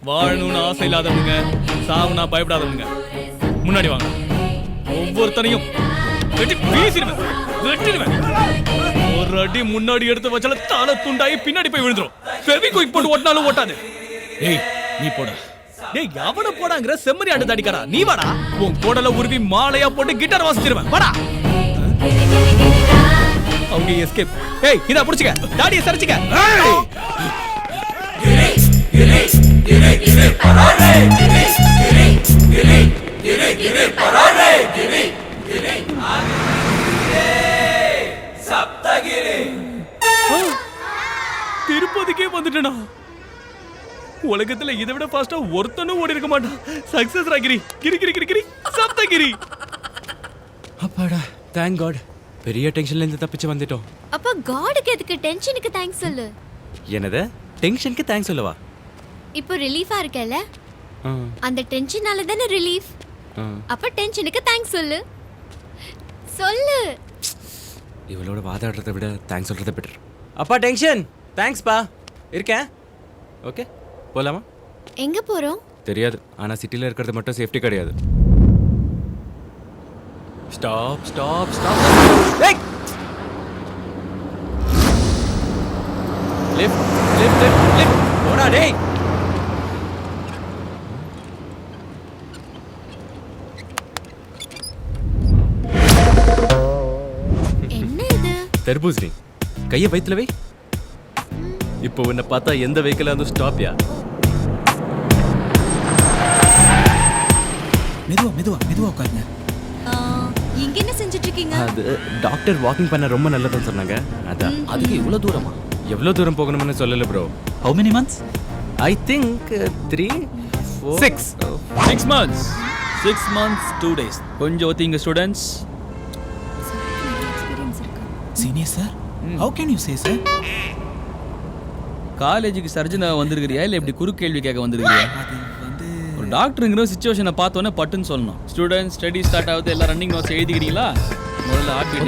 [SPEAKER 6] வாழணும்னு ஆசை இல்லாதவங்க, சாவுனா பயப்படாதவங்க முன்னாடி வாங்க. ஒவ்வொருத்தனையும் வெட்டி வீசிடுவேன், வெட்டிடுவேன். ஒரு அடி முன்னாடி எடுத்து வச்சால தலை துண்டாயி பின்னாடி போய் விழுந்துரும். ஃபெவிக்விக் போட்டு ஓட்டினாலும் ஓட்டாது. ஏய் நீ போடா. டேய் எவன போடாங்கற செம்மறி ஆடு தடிக்கடா. நீ வாடா. உன் கோடல உருவி மாலையா போட்டு கிட்டார் வாசிச்சிடுவேன். வாடா. அவங்க எஸ்கேப். ஏய் இத புடிச்சுக்க. டாடியை சரிச்சுக்க. ஏய் திருப்பதிக்கே வந்துட்டேனா? உலகத்துல இதை விட ஃபாஸ்டா ஒருத்தனும் ஓடி இருக்க மாட்டான். சக்சஸ் ராகிரி, கிரி கிரி கிரி கிரி சப்தகிரி.
[SPEAKER 7] அப்பாடா, தேங்க் காட். பெரிய டென்ஷன்ல இருந்து தப்பிச்சு வந்துட்டோம்.
[SPEAKER 10] அப்ப காடுக்கு எதுக்கு டென்ஷனுக்கு தேங்க்ஸ் சொல்லு.
[SPEAKER 7] என்னது? டென்ஷனுக்கு தேங்க்ஸ் சொல்லவா?
[SPEAKER 10] இப்போ ரிலீஃபா இருக்கல? அந்த டென்ஷனால தானே ரிலீஃப். அப்ப டென்ஷனுக்கு தேங்க்ஸ் சொல்லு. சொல்லு.
[SPEAKER 7] இவளோட வாதாடுறதை விட தேங்க்ஸ் சொல்றதை பெட்டர். அப்பா டென்ஷன் தேங்க்ஸ் பா. இருக்கேன். ஓகே போலாமா?
[SPEAKER 10] எங்க போறோம்
[SPEAKER 7] தெரியாது. ஆனா சிட்டில இருக்கிறது மட்டும் சேஃப்டி கிடையாது. Stop stop stop. ஏய் லிஃப்ட் லிஃப்ட் லிஃப்ட் லிஃப்ட் போடா டேய்.
[SPEAKER 10] என்ன இது?
[SPEAKER 7] தர்பூசணி. கையை வயித்துல வை. இப்போ உன்னை பார்த்தா எந்த வெஹிக்கிளா வந்து ஸ்டாப்யா?
[SPEAKER 12] மெதுவா மெதுவா மெதுவா உட்காருங்க.
[SPEAKER 15] இங்க என்ன செஞ்சுட்டு இருக்கீங்க?
[SPEAKER 7] அது டாக்டர் வாக்கிங் பண்ண ரொம்ப நல்லதுன்னு சொன்னாங்க. அதான்.
[SPEAKER 11] அதுக்கு இவ்வளவு தூரமா?
[SPEAKER 7] எவ்வளவு தூரம் போகணும்னு சொல்லல bro.
[SPEAKER 12] How many months?
[SPEAKER 7] I think 3 4
[SPEAKER 11] 6 months. 6 months 2 days. கொஞ்சம் ஒத்திங்க students.
[SPEAKER 12] Senior sir, how can you say sir?
[SPEAKER 11] காலேஜுக்கு சர்ஜனா வந்திருக்கிறியா இல்ல இப்படி குறு கேள்வி கேட்க வந்திருக்கிறியா? ஒரு டாக்டருங்கிற சிச்சுவேஷனை பார்த்தோன்னே பட்டுன்னு சொல்லணும். ஸ்டூடெண்ட்ஸ் ஸ்டடி ஸ்டார்ட் ஆகுது, எல்லாம் ரன்னிங் நோட்ஸ் எழுதிக்கிறீங்களா? முதல்ல ஹார்ட் பீட்.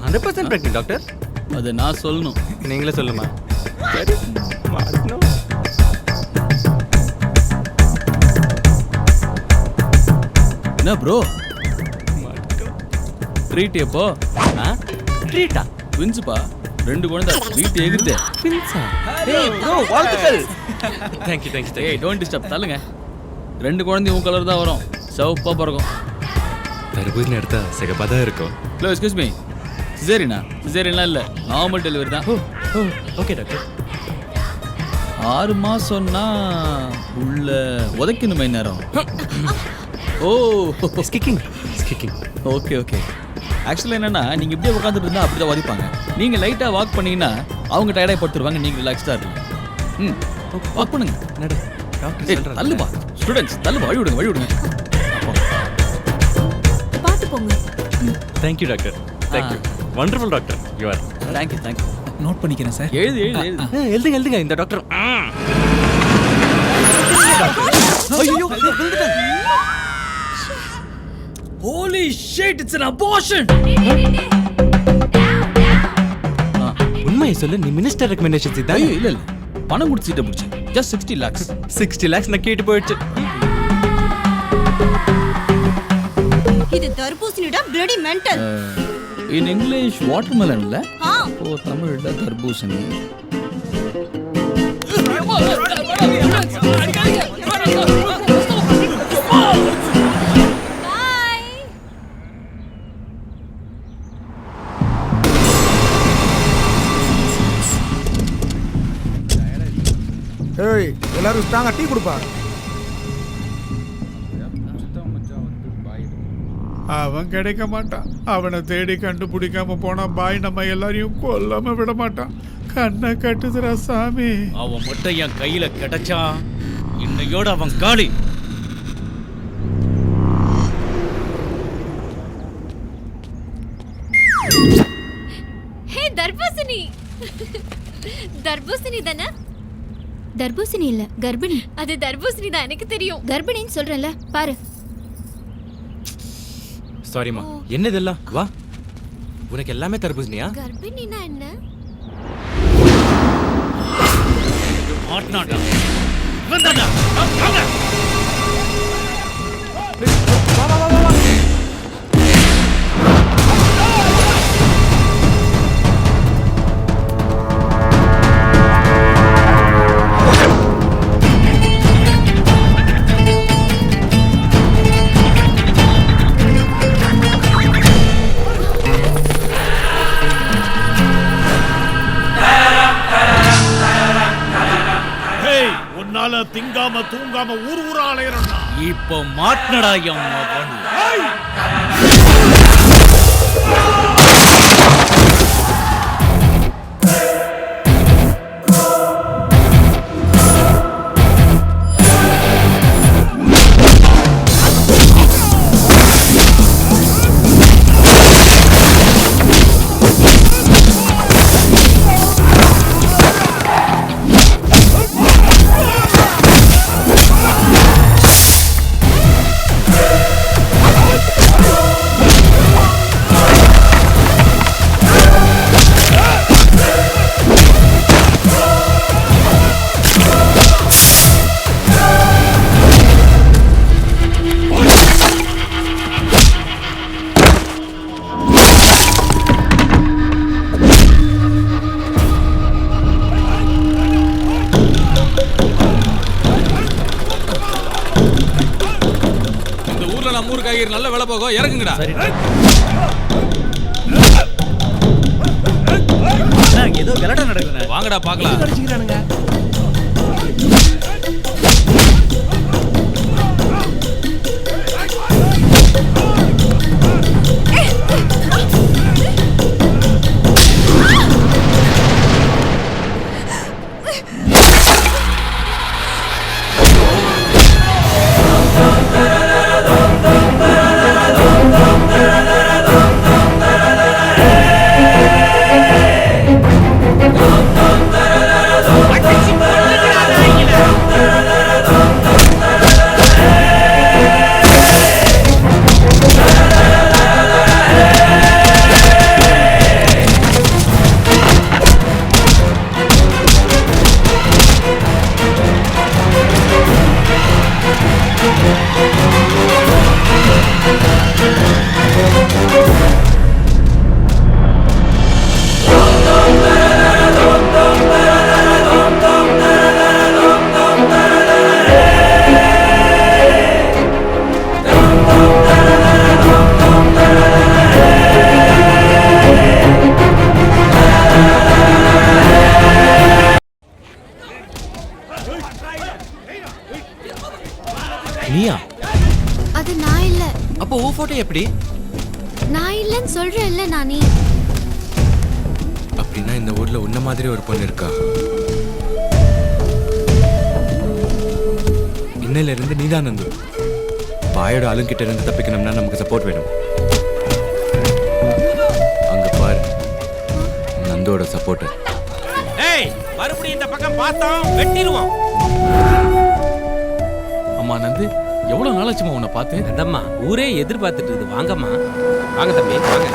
[SPEAKER 7] 100% pregnant doctor.
[SPEAKER 11] அது நான் சொல்லணும்.
[SPEAKER 7] நீங்களே சொல்லுமா? சரி மாட்டணும்.
[SPEAKER 11] என்ன ப்ரோ ட்ரீட் எப்போ?
[SPEAKER 7] ட்ரீட்டா?
[SPEAKER 11] ட்வின்ஸ்பா, 2 குழந்தை வீட்டு எகிருது.
[SPEAKER 7] ட்வின்ஸா? ஏய் ப்ரோ வாழ்த்துக்கள். Thank you thank you.
[SPEAKER 11] ஏய் டோன்ட் டிஸ்டர்ப். தள்ளுங்க. 2 குழந்தையும் உன் கலர் தான் வரும். சிவப்பா பிறக்கும்.
[SPEAKER 7] தர்பூசணி எடுத்தா சிகப்பா தான் இருக்கும்.
[SPEAKER 11] Hello excuse me. சிசேரியன்லாம் இல்லை, நார்மல் டெலிவரி தான்.
[SPEAKER 7] Okay doctor.
[SPEAKER 11] 6 மாசம்னா உள்ள உதைக்கணுமே நேரம். ஓ
[SPEAKER 7] ஸ்கிக்கிங் ஸ்கிக்கிங்.
[SPEAKER 11] Okay okay. ஆக்சுவலாக என்னன்னா நீங்கள் இப்படியே உட்காந்துட்டு இருந்தால் அப்படி தான் வதிப்பாங்க. நீங்கள் லைட்டாக வாக் பண்ணீங்கன்னா அவங்க டயர்டாக படுத்துருவாங்க, நீங்கள் ரிலாக்ஸ்டாக இருக்கலாம். வாக் பண்ணுங்க.
[SPEAKER 7] நட டாக்டர்
[SPEAKER 11] தள்ளுப்பா ஸ்டூடெண்ட்ஸ், தள்ளுப்பா. வழி விடுங்க.
[SPEAKER 15] பாத்து போங்க.
[SPEAKER 7] Thank you doctor. Thank you. Wonderful doctor. You are.
[SPEAKER 11] Thank you.
[SPEAKER 12] Note பண்ணிக்கிறேன் சார்.
[SPEAKER 11] எழுதுங்க.
[SPEAKER 7] எழுதுங்க இந்த டாக்டர்.
[SPEAKER 11] ஐயோ Holy shit, it's an abortion.
[SPEAKER 7] உண்மையை சொல்லு, நீ மினிஸ்டர் ரெக்கமெண்டேஷன்ஸ் இதான்?
[SPEAKER 11] இல்ல பணம் கொடுத்து சீட்டை பிடிச்சேன். just 60 lakhs.
[SPEAKER 7] 60 lakhs நான் கேட்டு போயிடுச்சு.
[SPEAKER 15] இது தர்பூசணிடா bloody mental.
[SPEAKER 11] In English watermelon இல்ல?
[SPEAKER 15] ஆ.
[SPEAKER 11] ஓ தமிழ்ல தர்பூசணி.
[SPEAKER 12] ஏய் எல்லாரும் ஸ்ட்ராங்கா டீ கொடுப்பா.
[SPEAKER 13] அவன் கிடைக்க மாட்டான். அவனை தேடி கண்டுபிடிக்காம போனா பாய் நம்ம எல்லாரையும் கொல்லாம விட மாட்டான். கண்ணை கட்டுதுரா சாமி.
[SPEAKER 6] அவன் மட்டும் என் கையில கிடைச்சான், இன்னையோட அவன் காலி.
[SPEAKER 10] ஹே தர்பூசணி. தர்பூசணி தானே? தர்பூசணி இல்ல, கர்ப்பிணி. அது தர்பூசணி தான், எனக்கு தெரியும். கர்ப்பிணின்னு சொல்றேன்ல, பாரு.
[SPEAKER 7] சாரிமா. என்ன இதெல்லாம்? வா. உனக்கு எல்லாமே தர்பூசணியா?
[SPEAKER 10] கர்ப்பிணினா என்ன?
[SPEAKER 6] மாட்னாடா. வந்தாடா. வாங்க.
[SPEAKER 7] வா.
[SPEAKER 13] திங்காம தூங்காம ஊரா அலையறா.
[SPEAKER 6] இப்போ மாட்னடா என் மகன்.
[SPEAKER 11] நம்ம ஊர் காய்கறி நல்ல விலை போகும், இறங்குங்கடா.
[SPEAKER 7] ஏதோ கலடா நடக்குது.
[SPEAKER 11] வாங்கடா பார்க்கலாம்.
[SPEAKER 16] அடிச்சுக்கிறானுங்க.
[SPEAKER 7] நீயா?
[SPEAKER 10] அது நான் இல்ல.
[SPEAKER 7] அப்போ ஓ போட்டோ எப்படி?
[SPEAKER 10] நான் இல்லன்னு சொல்றேன்ல நானி.
[SPEAKER 7] அப்படின்னா இந்த ஊர்ல உன்ன மாதிரி ஒரு பொண்ணு இருக்கா? இன்னையில இருந்து நீதான் நந்து. பாயோட ஆளுங்கிட்ட இருந்து தப்பிக்கணும்னா நமக்கு சப்போர்ட் வேணும். அங்க பாரு, நந்தோட சப்போர்ட்.
[SPEAKER 16] ஏய், மறுபடியும் இந்த பக்கம் பார்த்தோம் வெட்டிடுவோம்.
[SPEAKER 11] அம்மா நந்து, எவ்வளவு நாளாச்சுமா உன்னை பார்த்து?
[SPEAKER 16] அந்தம்மா ஊரே எதிர்பார்த்துட்டு இருக்குது. வாங்கம்மா, வாங்க தம்பி, வாங்க.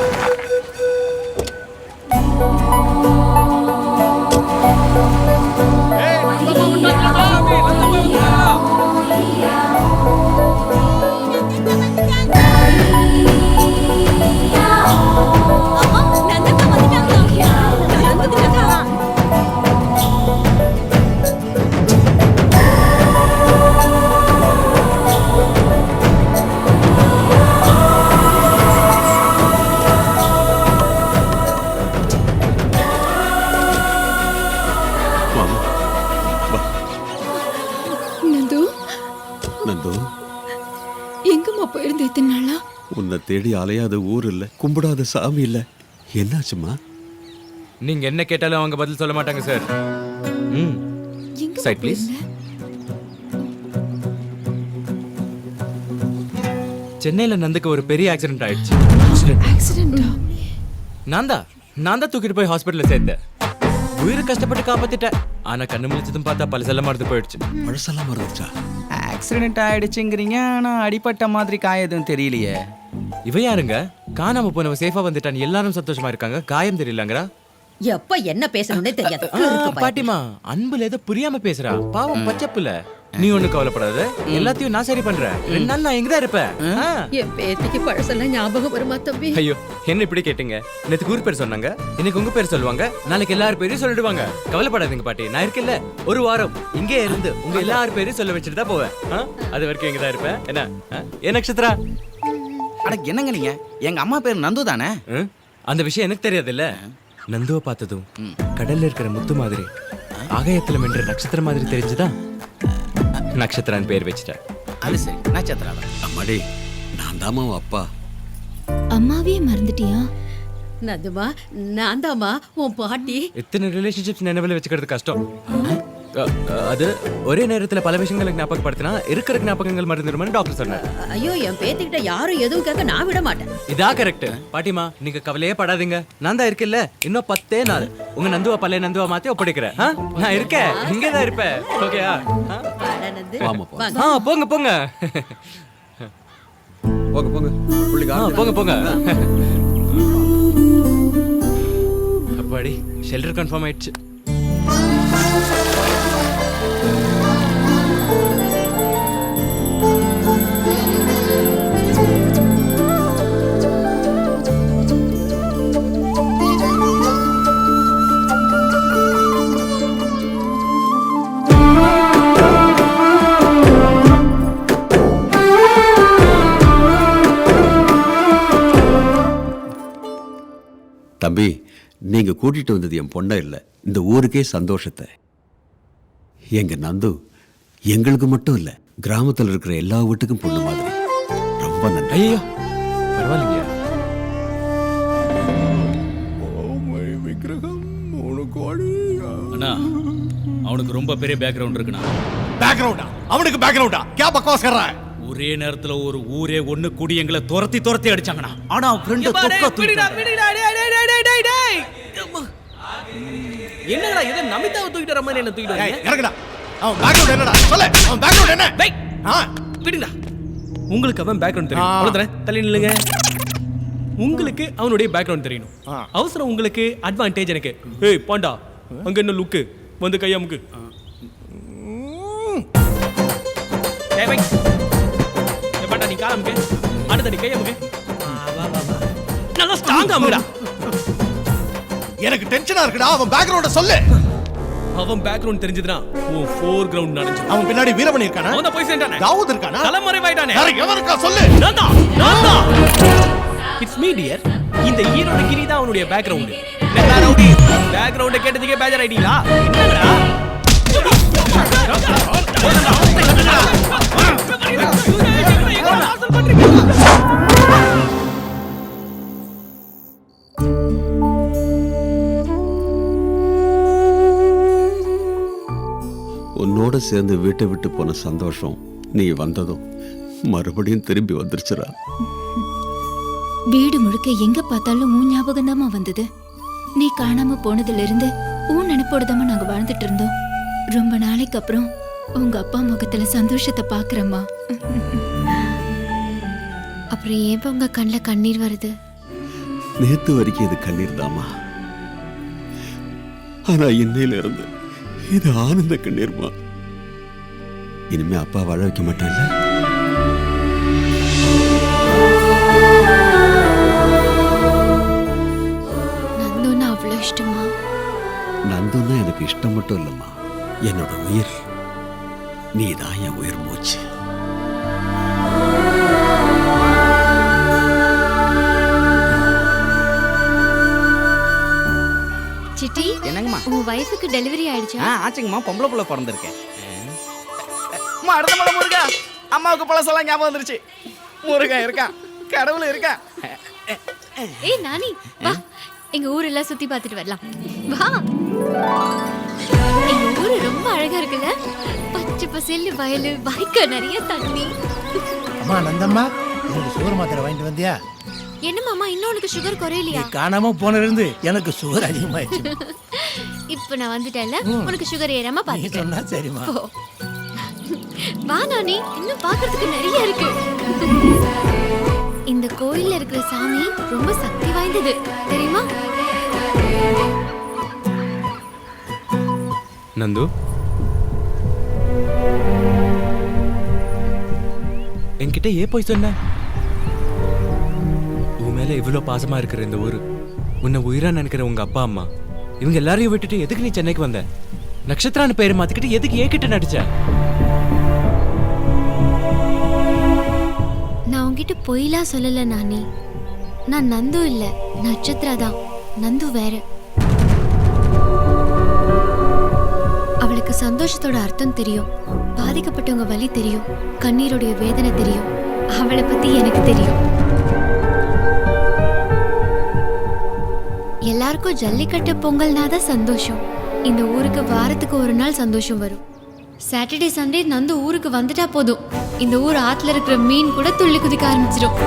[SPEAKER 18] நந்து,
[SPEAKER 10] எங்கம்மா போயிருந்த இத்தனை நாளா?
[SPEAKER 18] உன்னை தேடி அலையாத ஊர் இல்ல, கும்பிடாத சாமி இல்ல. என்னாச்சுமா?
[SPEAKER 7] நீங்க என்ன கேட்டாலும் அவங்க பதில் சொல்ல மாட்டாங்க சார். Side please. சென்னையில நந்துக்கு ஒரு பெரிய ஆக்சிடென்ட் ஆயிடுச்சு.
[SPEAKER 10] ஆக்சிடென்ட்டா?
[SPEAKER 7] நான் தான் தூக்கிட்டு போய் ஹாஸ்பிட்டல்ல சேர்த்தேன். உயிரை கஷ்டப்பட்டு காப்பாத்திட்டேன். ஆனா கண்ணு முழிச்சதும் பார்த்தா பழசெல்லாம் மறந்து போயிடுச்சு.
[SPEAKER 18] பழசெல்லாம் மறந்துச்சா?
[SPEAKER 16] ஆக்சிடென்ட் ஆயிடுச்சுங்கிறீங்க, ஆனா அடிபட்ட மாதிரி காயம் எதுவும் தெரியலையே.
[SPEAKER 7] இவ யாருங்க? காணாம போனவ சேஃபா வந்துட்டான், எல்லாரும் சந்தோஷமா இருக்காங்க, காயம் தெரியலங்கறா.
[SPEAKER 19] எப்ப என்ன பேசணும்னே தெரியாது.
[SPEAKER 7] பாட்டிமா, அன்புல ஏதோ புரியாம பேசுறா. பாவம் பச்சப்புல. நீ ஒண்ணு கவலைப்படாத, எல்லாத்தையும் நான் சரி பண்றேன். 2 நாள் நான் இங்கதான் இருப்பேன்.
[SPEAKER 19] என் பேத்திக்கு பழசெல்லாம் ஞாபகம் வருமா தம்பி?
[SPEAKER 7] ஐயோ, என்ன இப்படி கேட்டீங்க? நேத்து ஊர் பேர் சொன்னாங்க, இன்னைக்கு உங்க பேர் சொல்லுவாங்க, நாளைக்கு எல்லாரும் பேரையும் சொல்லிடுவாங்க. கவலைப்படாதீங்க பாட்டி, நான் இருக்கேன்ல. ஒரு வாரம் இங்கே இருந்து உங்க எல்லாரும் பேரையும் சொல்ல வச்சுட்டு தான் போவேன். அது வரைக்கும் இங்கதான் இருப்பேன். என்ன ஏ நட்சத்திரா?
[SPEAKER 16] அட என்னங்க நீங்க? எங்க அம்மா பேர் நந்து தானே?
[SPEAKER 7] அந்த விஷயம் எனக்கு தெரியாது இல்ல. நந்துவை பார்த்ததும் கடல்ல இருக்கிற முத்து மாதிரி, ஆகாயத்துல மென்ற நட்சத்திரம் மாதிரி தெரிஞ்சுதா நட்சத்திரான் பேர் வச்சுட்டேன்.
[SPEAKER 16] அது சரி, நட்சத்திரா.
[SPEAKER 18] அம்மாடி, நான் தாமா அப்பா.
[SPEAKER 10] அம்மாவே மறந்துட்டியா?
[SPEAKER 19] நதுமா, நான் தாமா உன் பாட்டி.
[SPEAKER 7] இத்தனை ரிலேஷன்ஷிப்ஸ் நினைவுல வச்சுக்கிறது கஷ்டம். அது ஒரே நேரத்துல பல விஷயங்களை ஞாபகப்படுத்தினா இருக்கிற ஞாபகங்கள் மறந்துடுமான்னு டாக்டர் சொன்னார்.
[SPEAKER 19] ஐயோ, என் பேத்திக்கிட்ட யாரும் எதுவும் கேட்க நான் விட மாட்டேன்.
[SPEAKER 7] இதா கரெக்ட். பாட்டிமா, நீங்க கவலையே படாதீங்க. நான் தான் இருக்கேன்ல. இன்னும் 10 நாள் உங்க நந்துவா பழைய நந்துவா மாத்தி ஒப்படைக்கிறேன். நான் இருக்கேன், இங்கதான் இருப்பேன். ஓகேயா? போங்க போங்க
[SPEAKER 18] போங்க
[SPEAKER 7] போங்க போங்க. அப்பாடி, ஷெல்டர் கன்ஃபார்ம் ஆயிடுச்சு.
[SPEAKER 18] தம்பி, நீங்க கூட்டிட்டு வந்தது என் பொண்ணை இல்லை, இந்த ஊருக்கே சந்தோஷத்தை. எங்க நந்து எங்களுக்கு மட்டும் இல்லை, கிராமத்தில் இருக்கிற எல்லா வீட்டுக்கும் பொண்ணு மாதிரி. ரொம்ப நன்றி.
[SPEAKER 6] ஐயோ பரவாயில்லைங்க.
[SPEAKER 11] அண்ணா அவனுக்கு ரொம்ப பெரிய பேக்ரவுண்ட் இருக்குண்ணா.
[SPEAKER 5] பேக்ரவுண்டா? அவனுக்கு பேக்ரவுண்டா? क्या बकवास कर रहा है?
[SPEAKER 11] ஒரே நேரத்துல ஒரு ஊரே ஒண்ணு கூடி எங்களை துரத்தி அடிச்சாங்கண்ணா. ஆனா ஃப்ரெண்ட்
[SPEAKER 6] என்னடா இது நமிதாவை தூக்கிட்டு வர மாதிரி என்ன தூக்கிட்டு வரீங்க?
[SPEAKER 5] இறங்குடா. அவன் பேக்ரவுண்ட் என்னடா? சொல்லு. அவன் பேக்ரவுண்ட் என்ன?
[SPEAKER 6] டேய் விடுடா. உங்களுக்கு அவன் பேக்ரவுண்ட் தெரியும். அவ்வளவுதானே? தள்ளி நில்லுங்க. உங்களுக்கு அவனுடைய பேக்ரவுண்ட் தெரியணும். அவசரம் உங்களுக்கு, அட்வான்டேஜ் எனக்கு. ஏய் பாண்டா, அங்க என்ன லுக்கு? வந்து கையா முக்கு. ஏய் பை. ஏய் பாண்டா நீ கால முக்கு. அடுத்து நீ கையா முக்கு. வா வா வா. நல்லா ஸ்ட்ராங்கா முக்குடா.
[SPEAKER 5] எனக்கு டென்ஷனா இருக்குடா. அவன் பேக்ரவுண்ட சொல்லு.
[SPEAKER 6] அவன் பேக்ரவுண்ட் தெரிஞ்சதுனா ஓ ஃபோர் கிரவுண்ட் நடந்துச்சு.
[SPEAKER 5] அவன் பின்னாடி வீரமணி இருக்கானா?
[SPEAKER 6] அவன் போய் சேர்ந்தானே.
[SPEAKER 5] தாவூத் இருக்கானா?
[SPEAKER 6] தலைமறைவாயிட்டானே.
[SPEAKER 5] யாரு எவன் இருக்கா சொல்லு.
[SPEAKER 6] நான்தா. It's me dear. இந்த ஈரோட கிரி தான் அவனுடைய பேக்ரவுண்ட். என்னடா ரவுடி, பேக்ரவுண்ட் கேட்டதுக்கே பேஜர் ஐடிங்களா? என்னடா
[SPEAKER 18] உன்னோட சேர்ந்து வீட்டை விட்டு போன சந்தோஷம் நீ வந்ததும் மறுபடியும் திரும்பி வந்துருச்சுடா.
[SPEAKER 10] வீடு முழுக்க எங்க பார்த்தாலும் உன் ஞாபகம் தாமா வந்தது. நீ காணாம போனதுல இருந்து உன் நினைப்போடுதாமா நாங்க வாழ்ந்துட்டு இருந்தோம். ரொம்ப நாளைக்கு அப்புறம் உங்க அப்பா முகத்துல சந்தோஷத்தை பாக்குறம்மா. அப்புறம் ஏன் உங்க கண்ணில் கண்ணீர் வருது?
[SPEAKER 18] நேத்து வரைக்கும் இது கண்ணீர் தாமா, ஆனா இன்னையில இருந்து இது ஆனந்த கண்ணீர்மா. இனிமே அப்பா வாழ வைக்க மாட்டேன்ல.
[SPEAKER 10] நந்துன்னா அவ்வளோ இஷ்டமா?
[SPEAKER 18] நந்துன்னா எனக்கு இஷ்டம் மட்டும் இல்லம்மா, என்னோட உயிர். நீதான் என் உயிர் மூச்சு.
[SPEAKER 10] சிட்டி,
[SPEAKER 16] என்னங்கம்மா?
[SPEAKER 10] உன் வைஃபுக்கு டெலிவரி ஆயிடுச்சா?
[SPEAKER 16] ஆச்சுங்கம்மா, பொம்பளை புள்ள பிறந்திருக்கேன். அடுத்த மலை முருகா, அம்மாவுக்கு பழசெல்லாம் ஞாபகம் வந்துருச்சு. முருகன் இருக்கான், கடவுள் இருக்கான்.
[SPEAKER 10] ஏய் நானி, வா எங்க ஊரெல்லாம் சுத்தி பார்த்துட்டு வரலாம். வா. எங்க ஊரு ரொம்ப அழகா இருக்குல்ல? பச்சை பசேல்னு வயலு, வாய்க்கா, நிறைய தண்ணி.
[SPEAKER 20] அம்மா நந்தம்மா, எனக்கு சுகர் மாத்திரை வாங்கிட்டு வந்தியா?
[SPEAKER 10] என்ன மாமா, இன்னும் உனக்கு சுகர் குறையலையா?
[SPEAKER 20] காணாம போனிருந்து எனக்கு சுகர் அதிகமாயிடுச்சு.
[SPEAKER 10] இப்ப நான் வந்துட்டேன்ல, உனக்கு சுகர் ஏறாம பாத்துட்டேன்.
[SPEAKER 20] சொன்னா சரிம்மா.
[SPEAKER 10] வா நானி, இன்னும் பாக்குறதுக்கு நிறைய இருக்கு. இந்த கோயில்ல இருக்கிற சாமி ரொம்ப சக்தி வாய்ந்தது தெரியுமா?
[SPEAKER 7] நந்து, என்கிட்ட ஏன் போய் சொன்ன? உன் மேல இவ்வளவு பாசமா இருக்கிற இந்த ஊரு, உன்னை உயிரா நினைக்கிற உங்க அப்பா அம்மா, இவங்க எல்லாரையும் விட்டுட்டு எதுக்கு நீ சென்னைக்கு வந்த? நட்சத்திரான்னு பேரை மாத்திக்கிட்டு எதுக்கு ஏன் கிட்ட நடிச்ச?
[SPEAKER 10] நான் உன்கிட்ட பொய்லாம் சொல்லல நானி. நான் நந்து இல்ல, நட்சத்திரா தான். நந்து வேற. அவளுக்கு சந்தோஷத்தோட அர்த்தம் தெரியும், பாதிக்கப்பட்டவங்க வலி தெரியும், கண்ணீருடைய வேதனை தெரியும். அவளை பத்தி எனக்கு தெரியும். எல்லாருக்கும் ஜல்லிக்கட்டு பொங்கல்னா தான் சந்தோஷம். இந்த ஊருக்கு வாரத்துக்கு ஒரு நாள் சந்தோஷம் வரும். சாட்டர்டே சண்டே நந்து ஊருக்கு வந்துட்டா போதும், இந்த ஊர் ஆத்துல இருக்கிற மீன் கூட துள்ளி குதிக்க ஆரம்பிச்சிடும்.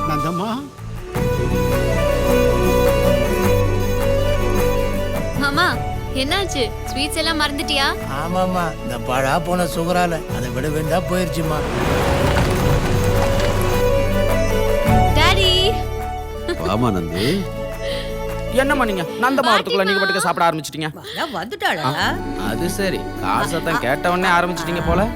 [SPEAKER 20] நந்தம்மா,
[SPEAKER 10] மாமா என்னாச்சு? ஸ்வீட்ஸ் எல்லாம் மறந்துட்டியா?
[SPEAKER 20] ஆமாம்மா, இந்த பழா போன சுகரால அதை விட வேண்டா போயிருச்சுமா.
[SPEAKER 10] டாடி.
[SPEAKER 18] ஆமா நந்து.
[SPEAKER 16] என்னம்மா நீங்க நந்தம்மா வரத்துக்குள்ள நீங்க பாட்டுக்கு சாப்பிட ஆரம்பிச்சிட்டீங்க?
[SPEAKER 19] வந்துட்டாளா?
[SPEAKER 16] அது சரி, கார் சத்தம் கேட்ட உடனே ஆரம்பிச்சிட்டீங்க போல.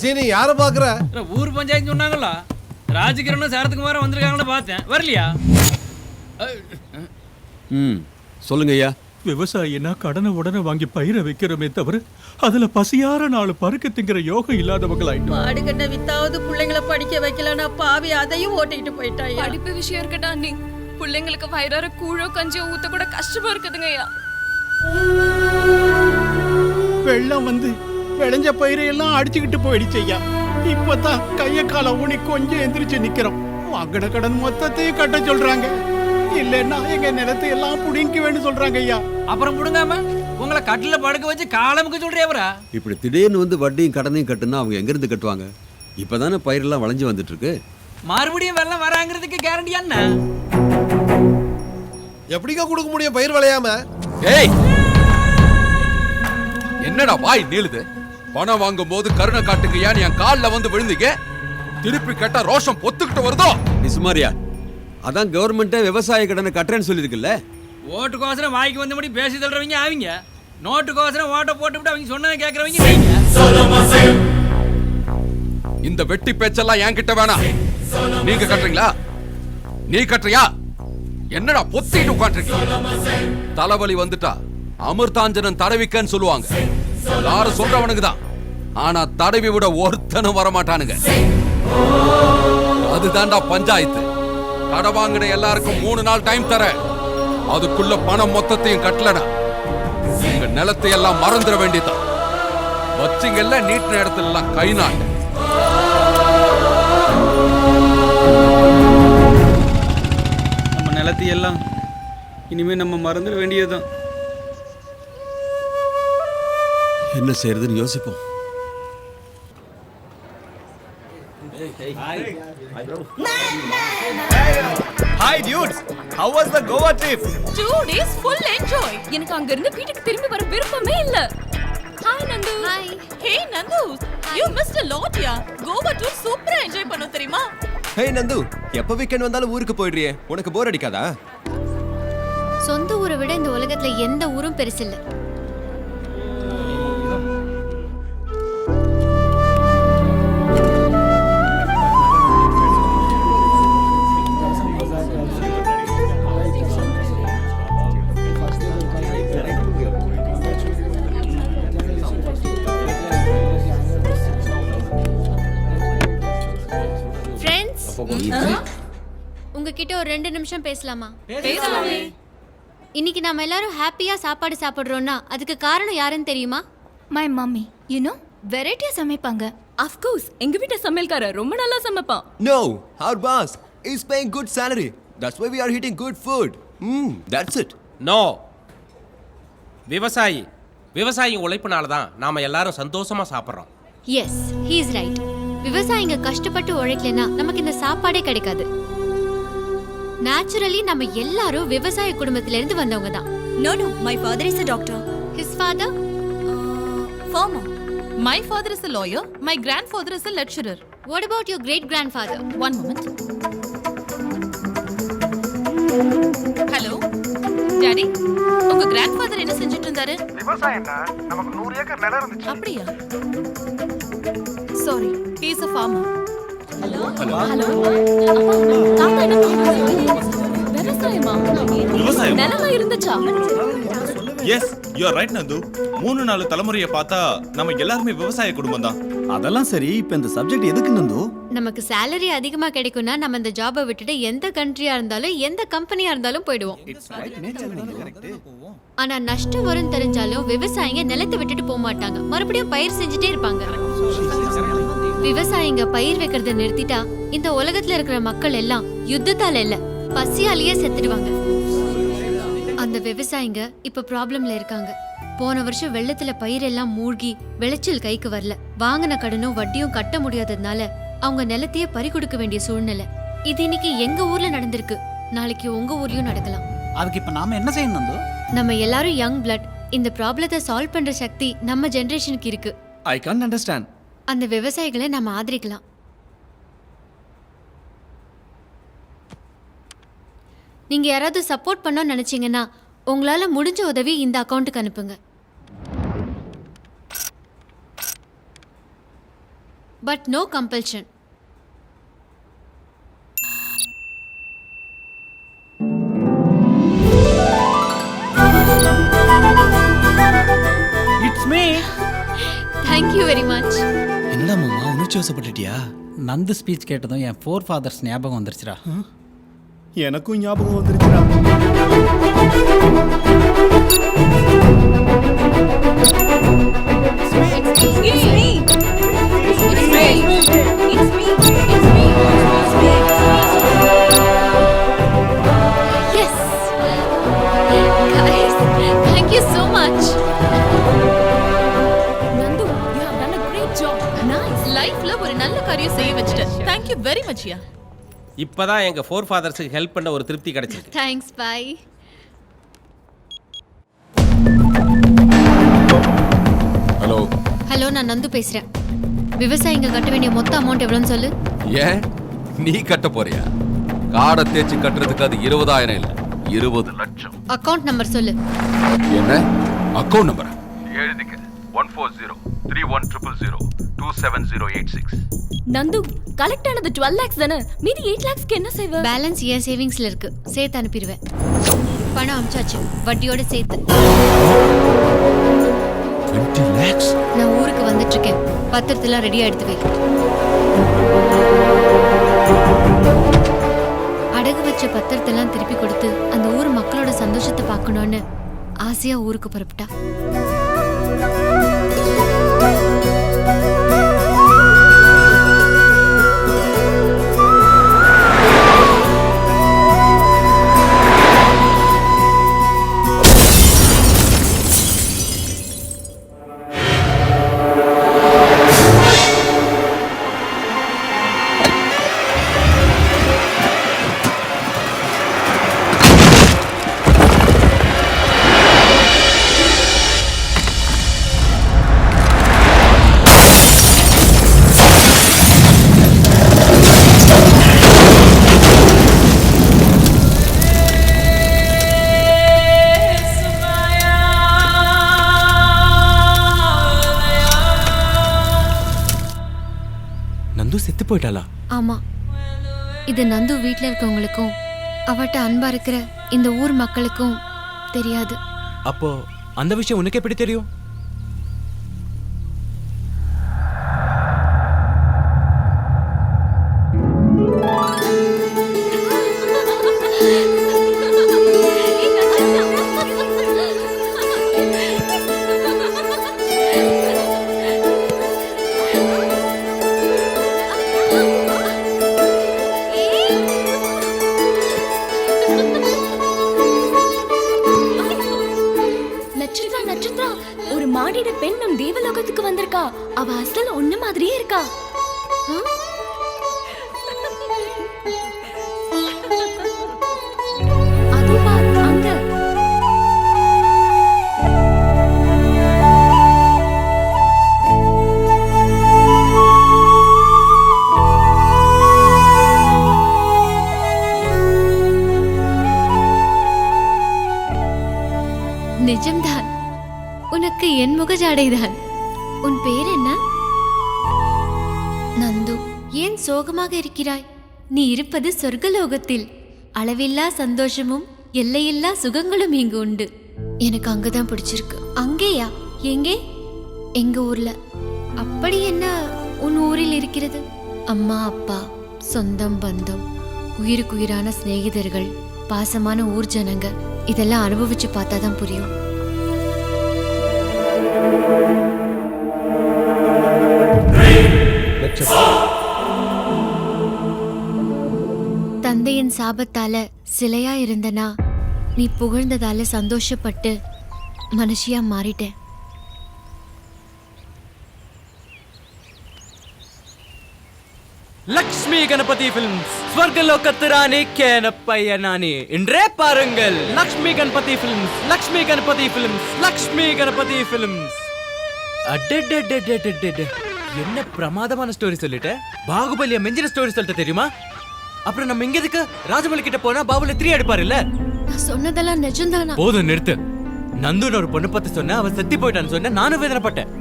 [SPEAKER 14] சீனி யார பாக்குற?
[SPEAKER 9] ஊர் பஞ்சாயத்து சொன்னாங்களா? ராஜகிரனும் சரத்குமாரும் வந்திருக்காங்களா பார்த்தேன். வரலையா?
[SPEAKER 18] சொல்லுங்க ஐயா.
[SPEAKER 21] விவசாயினா கடனை உடனே வாங்கி பயிரை வைக்கிறோமே தவிர அதுல பசியார 4 பருக்க திங்கிற யோகம் இல்லாதவங்களாயிட்டோம்.
[SPEAKER 19] மாடு கண்ண வித்தாவது பிள்ளைங்களை படிக்க வைக்கலன்னா பாவி அதையும் ஓட்டிட்டு போயிட்டாயா.
[SPEAKER 22] படிப்பு விஷயம் இருக்கட்டா அண்ணி, பிள்ளைங்களுக்கு வயிறார கூழோ கஞ்சியோ ஊத்த கூட கஷ்டமா இருக்குதுங்க ஐயா.
[SPEAKER 13] வெள்ளம் வந்து விளைஞ்ச பயிரை எல்லாம் அடிச்சுக்கிட்டு போயிடுச்சு ஐயா. இப்பதான் கைய கால ஊனி கொஞ்சம் எந்திரிச்சு நிக்கிறோம். வாங்கின கடன் மொத்தத்தையும் கட்ட சொல்றாங்க. இல்லன்னா எங்க நிலத்தை எல்லாம் புடிங்க வேணும் சொல்றாங்க ஐயா.
[SPEAKER 9] அப்புறம் புடுங்காம உங்களை கட்டில படுக்க வச்சு காலமுக்கு சொல்றியவரா?
[SPEAKER 18] இப்படி திடீர்னு வந்து வட்டியும் கடனையும் கட்டுனா அவங்க எங்க இருந்து கட்டுவாங்க? இப்பதானே பயிரெல்லாம் வளைஞ்சு வந்துட்டு இருக்கு.
[SPEAKER 9] மறுபடியும் வெள்ளம் வராங்கிறதுக்கு கேரண்டி என்ன?
[SPEAKER 14] எப்படிக்கா கொடுக்க முடியும் பயிர் விளையாம?
[SPEAKER 23] ஏய், என்னடா வாய் நீளுது? பணம் வாங்கும் போது கருணை காட்டுங்க ஏன் என் காலில் வந்து விழுந்தீங்க? திருப்பி கேட்டா ரோஷம் பொத்துக்கிட்டு வருதோ?
[SPEAKER 18] நிசுமாரியா, அதான் கவர்மெண்ட்டே விவசாய கடனை கட்டுறேன்னு சொல்லியிருக்குல்ல.
[SPEAKER 9] ஓட்டுக்கோசரம் வாய்க்கு வந்தபடி பேசி தள்ளுறவங்க அவங்க, நோட்டுக்கோசரம் ஓட்டை போட்டுவிட்டு அவங்க சொன்னதை கேட்கறவங்க.
[SPEAKER 23] இந்த வெட்டி பேச்செல்லாம் என்கிட்ட வேணாம். நீங்க கட்டுறீங்களா? நீ கட்டுறியா? என்னடா பொத்திட்டு உட்காந்துருக்கீங்க? தலைவலி வந்துட்டா அமிர்தாஞ்சனன் தடவிக்கன்னு சொல்லுவாங்க. எல்லாரும் சொல்றவனுக்கு தான். ஆனா தடவி விட ஒருத்தனும் வரமாட்டானுங்க. அதுதான்டா பஞ்சாயத்து. கடை வாங்கின எல்லாருக்கும் 3 நாள் டைம் தர. அதுக்குள்ள பணம் மொத்தத்தையும் கட்டலடா உங்க நிலத்தை எல்லாம் மறந்துட வேண்டியதான். வச்சிங்கல்ல நீட்டின இடத்துல எல்லாம் கை நாட்டு.
[SPEAKER 11] நம்ம நிலத்தை எல்லாம் இனிமே நம்ம மறந்துட வேண்டியதுதான்.
[SPEAKER 18] என்ன செய்யறதுன்னு யோசிப்போம்.
[SPEAKER 16] Hi dudes, how was the Goa trip?
[SPEAKER 22] 2 days full enjoy. எனக்கு அங்க இருந்து வீட்டுக்கு திரும்பி வர விருப்பமே இல்ல. Hi Nandu. Hi. Hey Nandu, you missed a lot yeah. Goa tour சூப்பரா என்ஜாய் பண்ணோம் தெரியுமா?
[SPEAKER 8] ஹே நந்து, எப்ப வீக்கெண்ட் வந்தாலும் ஊருக்கு போயிடுறியே, உனக்கு போர் அடிக்காதா?
[SPEAKER 10] சொந்த ஊரை விட இந்த உலகத்துல எந்த ஊரும் பெருசில்ல. உங்ககிட்ட ஒரு 2 நிமிஷம் பேசலாமா?
[SPEAKER 22] பேசலாமே.
[SPEAKER 10] இன்னைக்கு நாம எல்லாரும் ஹாப்பியா சாப்பாடு சாப்பிடுறோம்னா அதுக்கு காரணம் யாருன்னு தெரியுமா?
[SPEAKER 22] My mummy. யூ நோ, வெரைட்டியா சமைப்பாங்க. ஆஃப் கோர்ஸ் எங்க வீட்டு சமையல்காரர் ரொம்ப நல்லா சமைப்பான்.
[SPEAKER 8] No, our boss is paying good salary. That's why we are eating good food. That's it.
[SPEAKER 24] No. விவசாயி உழைப்புனால தான் நாம எல்லாரும் சந்தோஷமா சாப்பிடுறோம்.
[SPEAKER 10] Yes, he is right. விவசாயிங்க கஷ்டப்பட்டு உழைக்கலனா நமக்கு இந்த சாப்பாடே கிடைக்காது. நேச்சுரலி நம்ம எல்லாரும் விவசாய குடும்பத்தில இருந்து வந்தவங்க தான்.
[SPEAKER 22] No, my father is a doctor.
[SPEAKER 10] His father?
[SPEAKER 22] Farmer. My father is a lawyer. My grandfather is a lecturer.
[SPEAKER 10] What about your great grandfather?
[SPEAKER 22] One moment. Hello, Daddy. உங்க grandfather என்ன செஞ்சிட்டு இருந்தாரு?
[SPEAKER 25] விவசாயம்னா நமக்கு 100 ஏக்கர் நிலம் இருந்துச்சு.
[SPEAKER 22] அப்படியா? Sorry, he is a farmer. Hello. தாத்தா என்ன பண்ணுறாரு? விவசாயமா? நிலமா இருந்துச்சா?
[SPEAKER 5] Yes, you are right Nandu. 3-4 தலைமுறையை பார்த்தா நம்ம எல்லாருமே விவசாய குடும்பம் தான்.
[SPEAKER 8] அதெல்லாம் சரி, இப்போ இந்த சப்ஜெக்ட் எதுக்கு நந்து?
[SPEAKER 10] நமக்கு salary அதிகமா கிடைக்கும்னா நம்ம இந்த ஜாபை விட்டுட்டு எந்த கண்ட்ரியா இருந்தாலும் எந்த கம்பெனியா இருந்தாலும் போயிடுவோம். ஆனா நஷ்டம் வரும் தெரிஞ்சாலும் விவசாயிங்க நிலத்தை விட்டுட்டு போக மாட்டாங்க. மறுபடியும் பயிர் செஞ்சுட்டே இருப்பாங்க. விவசாயிங்க பயிர் வைக்கிறத நிறுத்திட்டா இந்த உலகத்துல இருக்கிற மக்கள் எல்லாம் யுத்தத்தால இல்ல பசியாலேயே செத்துடுவாங்க. அந்த விவசாயிங்க இப்ப ப்ராப்ளம்ல இருக்காங்க. போன வருஷம் வெள்ளத்துல பயிர் எல்லாம் மூழ்கி விளைச்சல் கைக்கு வரல. வாங்கின கடனும் வட்டியும் கட்ட முடியாததுனால அவங்க நிலத்தையே பறி கொடுக்க வேண்டிய சூழ்நிலை. இது இன்னைக்கு எங்க ஊர்ல நடந்திருக்கு, நாளைக்கு உங்க ஊர்லயும் நடக்கலாம்.
[SPEAKER 26] அதுக்கு இப்ப நாம என்ன செய்யணும் நந்து?
[SPEAKER 10] நம்ம எல்லாரும் யங் பிளட். இந்த ப்ராப்ளத்தை சால்வ் பண்ற சக்தி நம்ம ஜெனரேஷனுக்கு இருக்கு.
[SPEAKER 8] I can't understand.
[SPEAKER 10] அந்த விவசாயிகளை நம்ம ஆதரிக்கலாம். நீங்க யாராவது சப்போர்ட் பண்ண நினைச்சீங்கன்னா உங்களால முடிஞ்ச உதவி இந்த அக்கவுண்ட்டுக்கு அனுப்புங்க. But no compulsion.
[SPEAKER 26] It's me.
[SPEAKER 10] Thank you very much.
[SPEAKER 26] என்னடா மாமா உணர்ச்சி வசப்பட்டுட்டியா? நந்து ஸ்பீச் கேட்டதும் என் ஃபோர் ஃபாதர்ஸ் ஞாபகம் வந்துருச்சுடா.
[SPEAKER 8] எனக்கும் ஞாபகம் வந்துருச்சுடா.
[SPEAKER 10] Yes. Guys, thank you so much.
[SPEAKER 22] Nandu, you have done a great job. Nice. லைஃப்ல ஒரு நல்ல காரியம் செய்ய வச்சிட்ட. Thank you very much யா.
[SPEAKER 24] இப்பதான் எங்க ஃபோர் ஃபாதர்ஸுக்கு ஹெல்ப் பண்ண ஒரு திருப்தி கிடைச்சிருக்கு.
[SPEAKER 10] Thanks, bye.
[SPEAKER 23] ஹலோ
[SPEAKER 10] ஹலோ, நான் நந்து பேசுறேன். விவசாயிங்க கட்ட வேண்டிய மொத்த அமௌண்ட் எவ்வளோன்னு சொல்லு.
[SPEAKER 23] ஏன் நீ கட்ட போறியா? காடை தேய்ச்சி கட்டுறதுக்கு அது 20,000 இல்ல 20 லட்சம்.
[SPEAKER 10] அக்கவுண்ட் நம்பர் சொல்லு.
[SPEAKER 23] என்ன அக்கவுண்ட் நம்பர்?
[SPEAKER 1] எழுதிக்க 1403100027086.
[SPEAKER 22] நந்து, கலெக்ட் ஆனது 12 lakhs தானே. மீதி 8 lakhsக்கு என்ன செய்வ?
[SPEAKER 10] பேலன்ஸ் ஏன் சேவிங்ஸ்ல இருக்கு, சேர்த்து அனுப்பிடுவேன். பணம் அனுப்பிச்சாச்சு, வட்டியோட சேர்த்து.
[SPEAKER 23] 20 lakhs.
[SPEAKER 10] நான் ஊருக்கு வந்துட்டு இருக்கேன். பத்திரத்தெல்லாம் ரெடியா எடுத்து வை. அடகு வச்ச பத்திரத்தெல்லாம் திருப்பி கொடுத்து அந்த ஊர் மக்களோட சந்தோஷத்தை பார்க்கணும்னு ஆசையா ஊருக்கு புறப்பட்டா.
[SPEAKER 7] செத்து போயிட்டாளா?
[SPEAKER 10] ஆமா, இது நந்து வீட்ல இருக்கவங்களுக்கும் அவட்ட அன்பா இருக்கிற இந்த ஊர் மக்களுக்கும் தெரியாது.
[SPEAKER 7] அப்போ அந்த விஷயம் உனக்கு எப்படி தெரியும்?
[SPEAKER 22] ஒரு மாடிட பெண் நம் தேவலோகத்துக்கு வந்திருக்கா. அவ அசல் ஒண்ணு மாதிரியே இருக்கா. அதுவா அங்க.
[SPEAKER 10] நிஜம்தான், உனக்கு என் முகஜாடைதான். உன் பேர் என்ன? நந்து. ஏன் சோகமாக இருக்கிறாய்? நீ இருப்பது சொர்க்கலோகத்தில். அளவில்லா சந்தோஷமும் எல்லையில்லா சுகங்களும் இங்கு உண்டு. எனக்கு அங்கதான் பிடிச்சிருக்கு. அங்கேயா? எங்கே? எங்க ஊர்ல. அப்படி என்ன உன் ஊரில் இருக்கிறது? அம்மா, அப்பா, சொந்தம், பந்தம், உயிருக்குயிரான சிநேகிதர்கள், பாசமான ஊர் ஜனங்க, இதெல்லாம் அனுபவிச்சு பார்த்தாதான் புரியும். தந்தையின் சாபத்தால சிலையா இருந்தனா, நீ புகழ்ந்ததால சந்தோஷப்பட்டு மனுஷியா மாறிட்டேன்.
[SPEAKER 7] லக்ஷ்மி கணபதி பிலிம்ஸ், ஸ்வர்கலோகத்து ராணி கேனப்பையனானி. இன்றே பாருங்கள் Lakshmi Ganapathi films, Lakshmi Ganapathi films, Lakshmi Ganapathi films. அடடடடடடட, என்ன பிரமாதமான ஸ்டோரி சொல்லிட்ட. பாகுபலிய மெஞ்சின ஸ்டோரி சொல்லிட்ட தெரியுமா? அப்புறம் நம்ம இங்க எதுக்கு ராஜமௌலி கிட்ட போனா பாகுபலி 3 எடுப்பாரு இல்ல?
[SPEAKER 10] நான் சொன்னதெல்லாம் நிஜம்தானா?
[SPEAKER 7] போதும் நிறுத்து. நந்துன்னு ஒரு பொண்ணு பத்தி சொன்ன, அவன் செத்து போயிட்டான்னு சொன்ன, நானும் வேதனைப்பட்டேன்.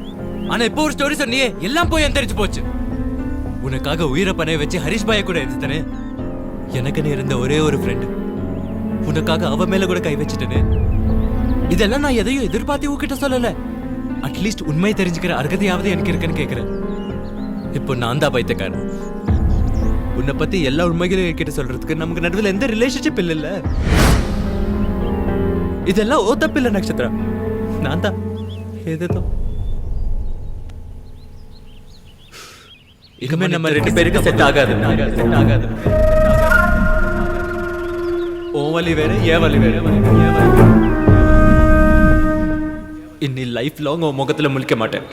[SPEAKER 7] ஆனா இப்போ ஒரு ஸ்டோரி சொன்னியே, எல்லாம் போய் தெரிஞ்சு போச்சு. உனக்காக உயிரை பணைய வச்சு ஹரிஷ் பாய கூட எடுத்தனே. எனக்குன்னு இருந்த ஒரே ஒரு ஃப்ரெண்டு, உனக்காக அவ மேல கூட கை வச்சுட்டேனே. இதெல்லாம் நான் எதையும் எதிர்பார்த்து உங்ககிட்ட சொல்லல. அட்லீஸ்ட் உண்மை தெரிஞ்சுக்கிற அர்ஹதையாவது எனக்கு இருக்குன்னு கேட்கிறேன். இப்போ நான் தான் பைத்தியக்காரன். உன்னை பத்தி எல்லா உண்மைகளையும் என்கிட்ட சொல்றதுக்கு நமக்கு நடுவில் எந்த ரிலேஷன்ஷிப் இல்ல. இதெல்லாம் ஓ தப்பு இல்ல நட்சத்திரா, நான் தான் ஏதோ. இனிமே நம்ம 2 பேருக்கு செட் ஆகாது. ஓ வலி வேற, ஏ வலி வேற. இன்னி லைஃப் லாங் உன் முகத்துல முழிக்க மாட்டேன்.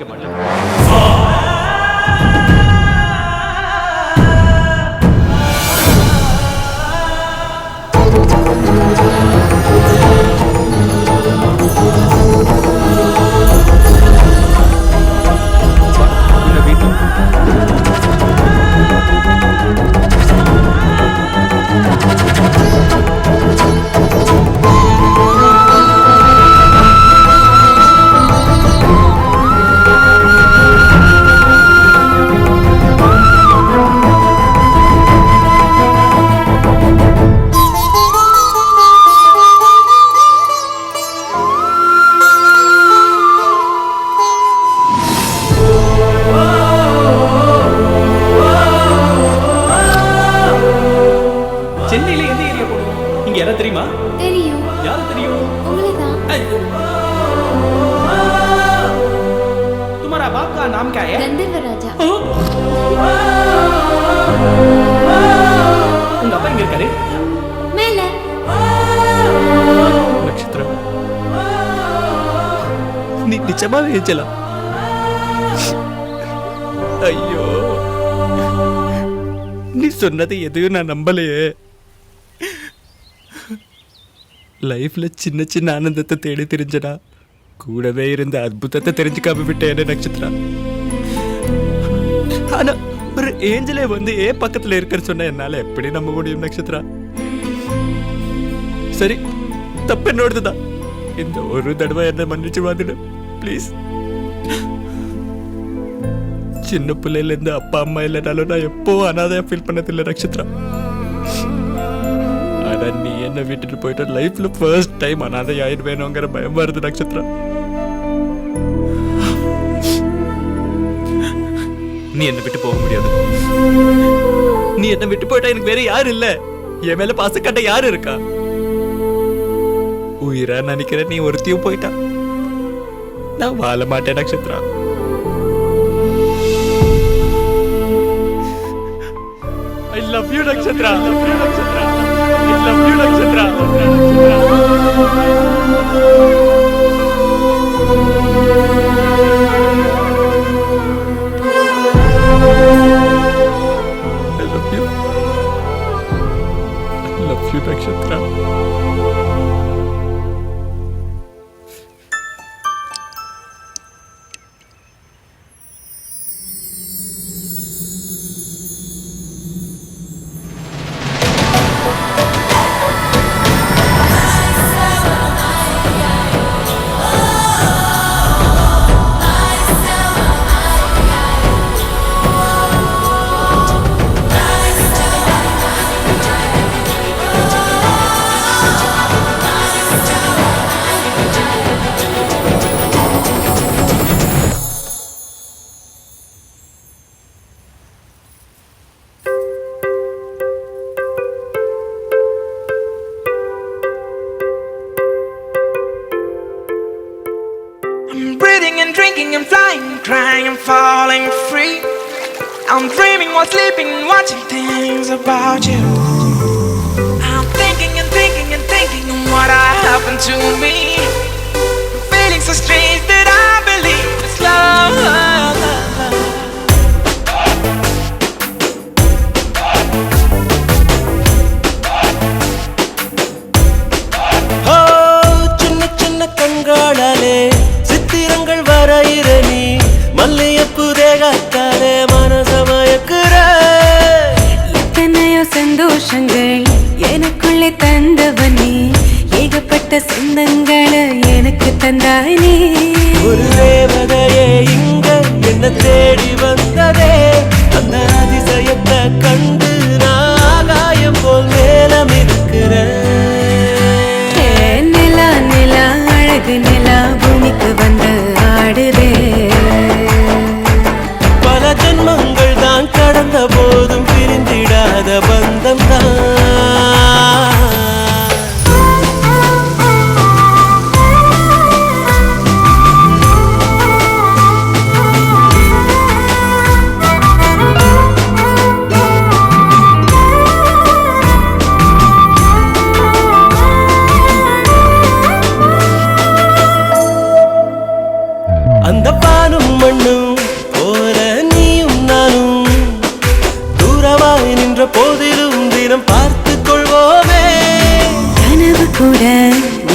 [SPEAKER 7] ஐயோ, நீ சொன்னது எதுவும் நான் நம்பலையே. லைஃப்ல சின்ன சின்ன ஆனந்தத்தை தேடி தெரிஞ்சடா, கூடவே இருந்த அற்புதத்தை தெரிஞ்சுக்காம விட்டேன் நட்சத்திரா. ஆனா ஒரு ஏஞ்சலே வந்து ஏன் பக்கத்துல இருக்கிற சொன்ன என்னால எப்படி நம்ப முடியும் நட்சத்திரா? சரி, தப்பு என்னோடதுதான். இந்த ஒரு தடவை என்ன மன்னிச்சு வாதிடு ப்ளீஸ். சின்ன பிள்ளையில இருந்து அப்பா அம்மா இல்லைனாலும் நான் எப்பவும் அனாதையா ஃபீல் பண்ணதில்லை நட்சத்திரா. ஆனா நீ என்ன விட்டுட்டு போயிட்ட லைஃப்ல ஃபர்ஸ்ட் டைம் அனாதை ஆயிடுவேணுங்கிற பயம் வருது நட்சத்திரா. நீ என்ன விட்டு போக முடியாது. நீ என்ன விட்டு போயிட்டா எனக்கு வேற யாரு இல்ல. என் மேல பாசக்கட்ட யாரு இருக்கா? உயிரா நினைக்கிற நீ ஒருத்தியும் போயிட்டா நான் வாழ மாட்டேன் Nakshatra. I love you Nakshatra. I love you Nakshatra. I love you Nakshatra. I love you. I love you Nakshatra.
[SPEAKER 2] and drinking and flying, crying and falling free. I'm dreaming while sleeping, watching things about you. I'm thinking and thinking and thinking what happened to me. Feeling so strange that I believe it's love.
[SPEAKER 3] கண்காளாலே சித்திரங்கள் வரையிற நீ மல்லியப்பு தேகத்தாலே மனசமயக்குற
[SPEAKER 4] எத்தனையோ சந்தோஷங்கள் எனக்குள்ளே தந்தவன் நீ ஏகப்பட்ட சொந்தங்களை எனக்கு தந்தாய் நீ
[SPEAKER 3] ஒரு தேவதையே இங்க என்ன தேடி வந்ததே அந்த அதிசயம்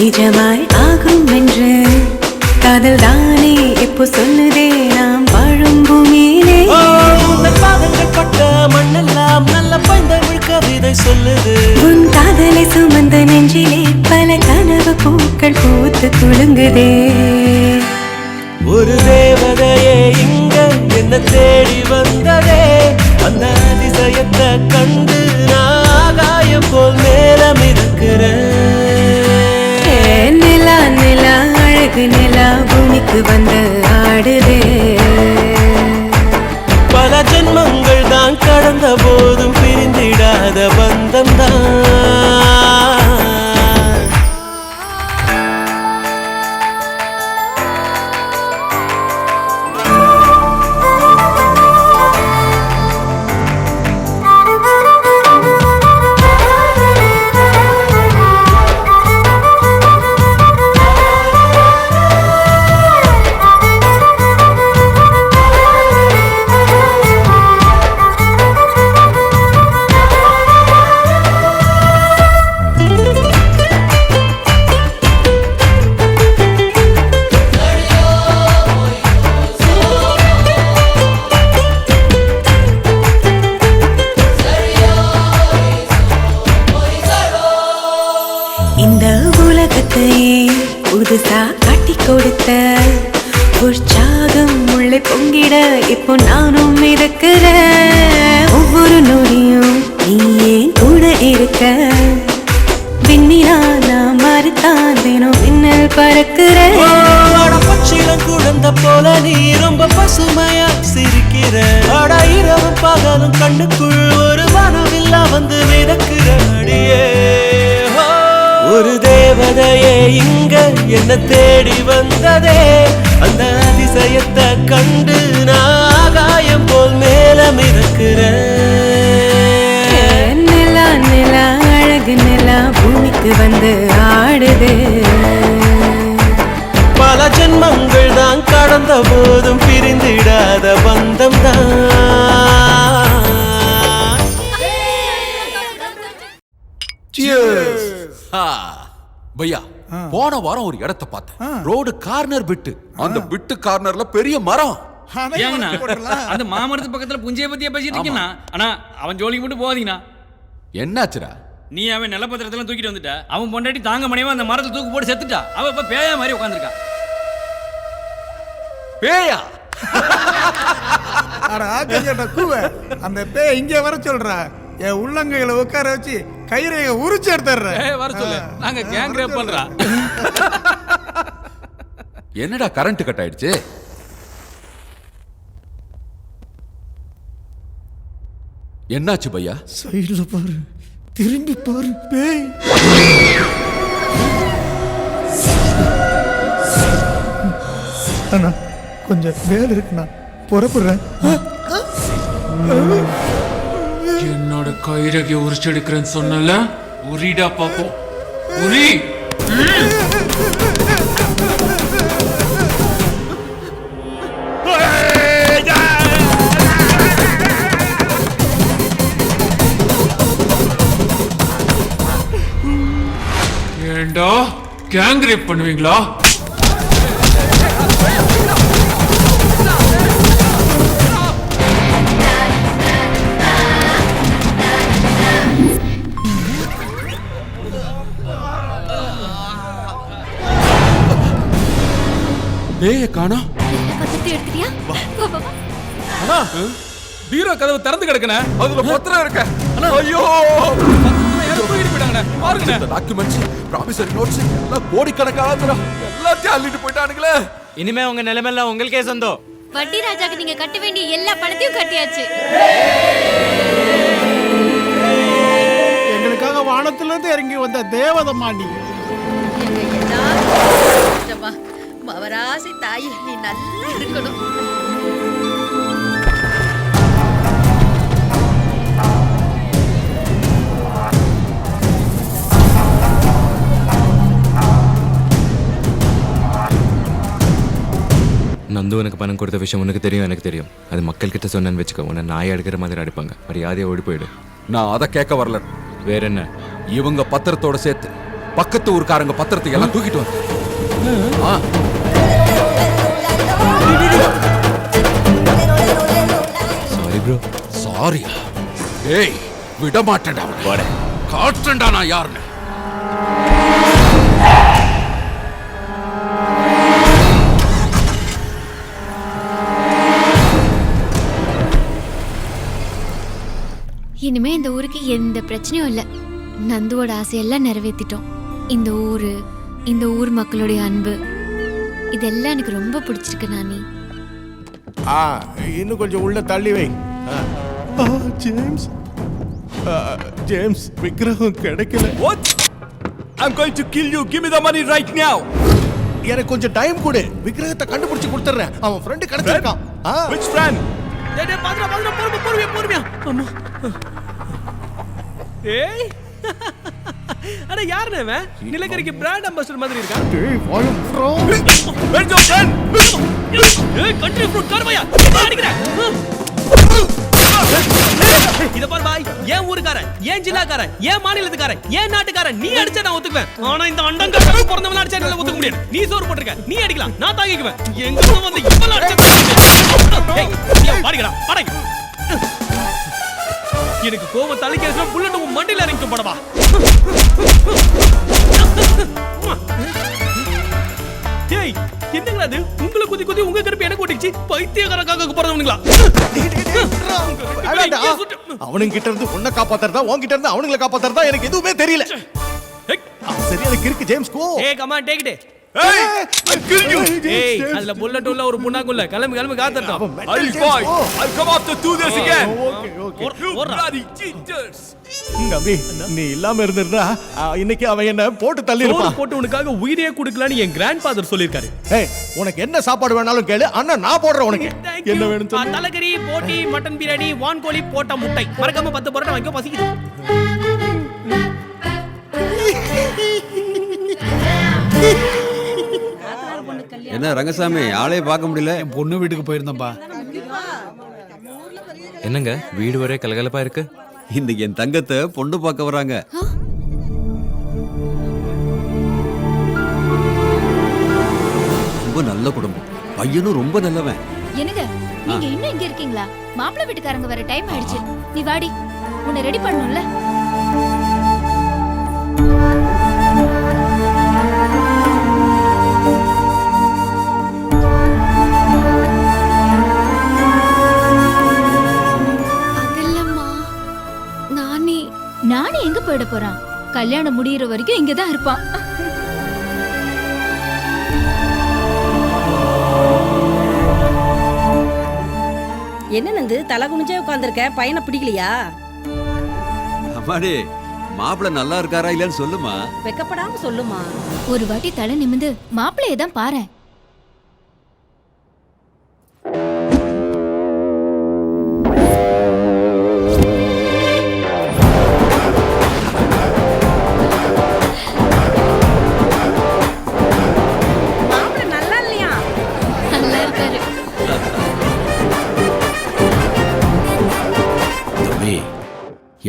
[SPEAKER 4] நிஜமாய் ஆகும் என்று காதல் தானே எப்போ சொல்லுதே நாம் வாழும் பூமியிலே.
[SPEAKER 3] உங்கள் பாதங்கள் பட்ட மண்ணெல்லாம் நல்ல பைந்தமிழ் கவிதை சொல்லுது.
[SPEAKER 4] உன் காதலை சுமந்த நெஞ்சிலே பல கனவு பூக்கள் பூத்து குலுங்குதே.
[SPEAKER 3] ஒரு தேவதையே இங்க என்ன தேடி வந்ததே, அந்த அதிசயத்தை கண்டு நான் ஆகாயம் போல் மேலம் இருக்கிறேன்.
[SPEAKER 4] நிலா நிலா அழகு நிலா பூமிக்கு வந்து ஆடுதே.
[SPEAKER 3] பல ஜென்மங்கள் தான் கடந்த போதும் பிரிந்திடாத பந்தம் தான்.
[SPEAKER 4] இந்த உலகத்தையே புதுசா காட்டி கொடுத்த உற்சாகம் உள்ளே பொங்கிட இப்போ நானும் இருக்கிறேன். ஒவ்வொரு நொடியும் நீ ஏன் கூட இருக்க, விண்ணிலா நான் மாறித்தான் தினம் மின்னல் பறக்கிறேன்.
[SPEAKER 3] பச்சிலம் குழந்த போல நீ ரொம்ப பசுமையா சிரிக்கிற. இரவும் பகலும் கண்ணுக்குள் ஒரு வானவில்லா வந்து மிதக்கிற அடியே. ஒரு தேவதையே இங்க என்ன தேடி வந்ததே, அந்த அதிசயத்தை கண்டு நான் ஆகாயம் போல் மேலம் இருக்கிறேன்.
[SPEAKER 4] நிலா நிலா அழகு நிலா பூமிக்கு வந்து ஆடுதே.
[SPEAKER 3] பல ஜென்மங்கள் தான் கடந்த போதும் பிரிந்திடாத பந்தம் தான்.
[SPEAKER 23] பையா போன வாரம் ஒரு இடத்தை பார்த்தேன். ரோடு கார்னர் பிட்டு, அந்த பிட்டு கார்னர்ல பெரிய மரம்.
[SPEAKER 9] ஏங்கண்ணா அந்த மாமரத்து பக்கத்துல புஞ்சைய பத்தியா பேசிட்டு இருக்கீங்கண்ணா. ஆனா அவன் ஜோலிக்கு மட்டும் போகாதீங்கண்ணா.
[SPEAKER 23] என்னாச்சுடா?
[SPEAKER 9] நீ அவன் நிலப்பத்திரத்தெல்லாம் தூக்கிட்டு வந்துட்ட. அவன் பொண்டாட்டி தாங்க முடியாம அந்த மரத்தை தூக்கு போட்டு செத்துட்டா. அவ இப்ப பேயா மாதிரி உட்காந்துருக்கா.
[SPEAKER 23] பேயா?
[SPEAKER 13] அந்த பேய இங்கே வர சொல்றா. என் உள்ளங்கையில உட்கார வச்சு கயிறைய உரிச்சு எடுத்துறேன்.
[SPEAKER 11] வர சொல்லு, நாங்க கேங் ரேப் பண்றா.
[SPEAKER 23] என்னடா கரண்ட் கட் ஆயிடுச்சு? என்னாச்சு பையா?
[SPEAKER 13] சைடுல பாரு, திரும்பி பாரு, பேய். அண்ணா கொஞ்சம் வேலை இருக்குண்ணா, புறப்படுறேன்.
[SPEAKER 6] என்னோட கயிறகை உரிச்சு எடுக்கிறேன்னு சொன்னல, உரிடா பாப்போம். உரி. ஏண்டா கேங் ரேப் பண்ணுவீங்களா?
[SPEAKER 23] பேய காணா.
[SPEAKER 11] அண்ணா பீரோ கதவு திறந்து கிடக்குனே,
[SPEAKER 23] அதுல பத்திரம் இருக்க. ஐயோ
[SPEAKER 11] பாருங்க,
[SPEAKER 23] டாக்குமெண்ட்ஸ், ப்ராமிசரி நோட்ஸ் எல்லாம் கோடிக்கணக்கான எல்லாத்தையும் அள்ளிட்டு போயிட்டானுங்களே.
[SPEAKER 7] இனிமே உங்க நிலைமையெல்லாம் உங்களுக்கே சொந்தம்.
[SPEAKER 10] வட்டி ராஜாக்கு நீங்க கட்ட வேண்டிய எல்லா பணத்தையும் கட்டியாச்சு.
[SPEAKER 13] எங்களுக்காக வானத்துல இருந்து இறங்கி வந்த தேவதம்மா நீ.
[SPEAKER 19] மவராசி தாய், நீ நல்லா இருக்கணும்.
[SPEAKER 7] நந்து எனக்கு பணம் கொடுத்த விஷயம் உனக்கு தெரியும், எனக்கு தெரியும். அது மக்கள் கிட்ட சொன்னேன்னு வச்சுக்கோ, உன்னை நாயை அடிக்கிற மாதிரி அடிப்பாங்க. மரியாதையை ஓடி போயிடு.
[SPEAKER 23] நான் அதை கேட்க வரல.
[SPEAKER 7] வேற என்ன?
[SPEAKER 23] இவங்க பத்திரத்தோட சேர்த்து பக்கத்து ஊர்க்காரங்க பத்திரத்தை எல்லாம் தூக்கிட்டு வந்து.
[SPEAKER 7] Sorry bro.
[SPEAKER 23] சாரியா? ஏய், விட மாட்டேன்டா அவனை. காட்டுறேன்டா நான் யாருன்னு.
[SPEAKER 10] இனிமே இந்த ஊருக்கு எந்த பிரச்சனையும் இல்லை. நந்துவோட ஆசையெல்லாம் நிறைவேற்றிட்டோம். இந்த ஊர் மக்களுடைய அன்பு இதெல்லாம் எனக்கு ரொம்ப பிடிச்சிருக்கு. நானி
[SPEAKER 12] இன்னும் கொஞ்சம் உள்ள தள்ளி வை. ஜேம்ஸ் ஜேம்ஸ் விக்ரகம் கிடைக்கல.
[SPEAKER 8] What? I'm going to kill you. Give me the money right now.
[SPEAKER 12] எனக்கு கொஞ்சம் டைம் கொடு. விக்ரகத்தை கண்டுபிடிச்சு கொடுத்துறேன். அவன் ஃப்ரெண்ட் கிடைச்சிருக்கான்.
[SPEAKER 8] Which friend? டேய் பாத்ரா பொறுமையா. அம்மா. ஏய். அட யாருனே அவன்? நிலக்கரிக்கு பிராண்ட் அம்பாசிடர் மாதிரி இருக்கான்.
[SPEAKER 12] டேய் வாயம் ப்ரோ.
[SPEAKER 8] Where's your friend? ஏய் கண்ட்ரி ஃப்ரூட் கர்மையா. அடிக்குறேன். இத பாரு பாய், ஏன் ஊருக்காரன், ஏன் ஜில்லாக்காரன், ஏன் மாநிலத்துக்காரன், ஏன் நாட்டுக்காரன் நீ அடிச்சா நான் ஒத்துக்குவேன். ஆனா இந்த அண்டங்காரன் பிறந்தவன அடிச்சா என்னால ஒத்துக்க முடியாது. நீ சோறு போட்டுருக்க, நீ அடிக்கலாம், நான் தாங்கிக்குவேன். எங்க வந்து இவ்வளவு அடிச்சா ஏய் நீ பாடிங்கடா பாடுங்க. எனக்கு கோவம் தலைக்கேசல புல்லட் உன் மண்டையில இறங்கி போடவா. ஏய் என்னங்களா அது? உங்களை குதி குதி உங்க கருப்பு எனக்கு ஓட்டிச்சு. பைத்தியக்காரக்காக போறவனுங்களா?
[SPEAKER 12] அவனுங்க கிட்ட இருந்து உன்னை காப்பாத்துறதா, உன்கிட்ட இருந்து அவனுங்களை காப்பாத்துறதா எனக்கு எதுவுமே தெரியல. சரி அதுக்கு இருக்கு ஜேம்ஸ் கோ.
[SPEAKER 8] ஏய் கம் ஆன் டேக் இட். ஏய் அதுல புல்லட் உள்ள ஒரு புண்ணாக்குள்ள கிளம்பி காத்தறோம்.
[SPEAKER 23] I'll fight. I'll come after do this again.
[SPEAKER 12] Okay.
[SPEAKER 23] You bloody cheaters.
[SPEAKER 12] கம்பி நீ இல்லாம இருந்திருந்தா இன்னைக்கு அவன் என்ன போட்டு தள்ளி இருப்பான்.
[SPEAKER 8] போட்டு உனக்காக உயிரே கொடுக்கலான்னு என் கிராண்ட்ஃபாதர் சொல்லிருக்காரு.
[SPEAKER 12] ஏய் உனக்கு என்ன சாப்பாடு வேணாலும் கேளு, அண்ணா நான் போடுறேன் உனக்கு. என்ன வேணும் சொல்லு.
[SPEAKER 8] தலகரி, போட்டி, மட்டன் பிரியாணி, வான்கோழி, போட்ட முட்டை. மறக்காம 10 பரோட்டா வாங்கிக்கோ, பசிக்குது.
[SPEAKER 18] என்ன ரங்கசாமி ஆளே பார்க்க முடியல?
[SPEAKER 26] பொண்ணு வீட்டுக்கு போயிருந்தோம்பா.
[SPEAKER 7] என்னங்க வீடு வரை கலகலப்பா இருக்கு?
[SPEAKER 18] இன்னைக்கு என் தங்கத்தை பொண்ணு பார்க்க வராங்க. ரொம்ப நல்ல குடும்பம், பையனும் ரொம்ப நல்லவன்.
[SPEAKER 22] என்னங்க நீங்க இன்னும் இங்க இருக்கீங்களா? மாப்பிள்ளை வீட்டுக்காரங்க வர டைம் ஆயிடுச்சு. நீ வாடி, உன்னை ரெடி பண்ணணும்ல. நானே எங்க போயிட போறான்? கல்யாணம் முடியற வரைக்கும் இங்கதான் இருப்பான்.
[SPEAKER 19] என்ன நந்து தலை குனிஞ்சே உட்கார்ந்திருக்க? பையனை பிடிக்கலையா?
[SPEAKER 18] அம்மாடி மாப்பிள்ள நல்லா இருக்காரா இல்லன்னு சொல்லுமா.
[SPEAKER 19] வெக்கப்படாம சொல்லுமா.
[SPEAKER 22] ஒரு வாட்டி தலை நிமிந்து மாப்பிள்ளைய தான் பாரு.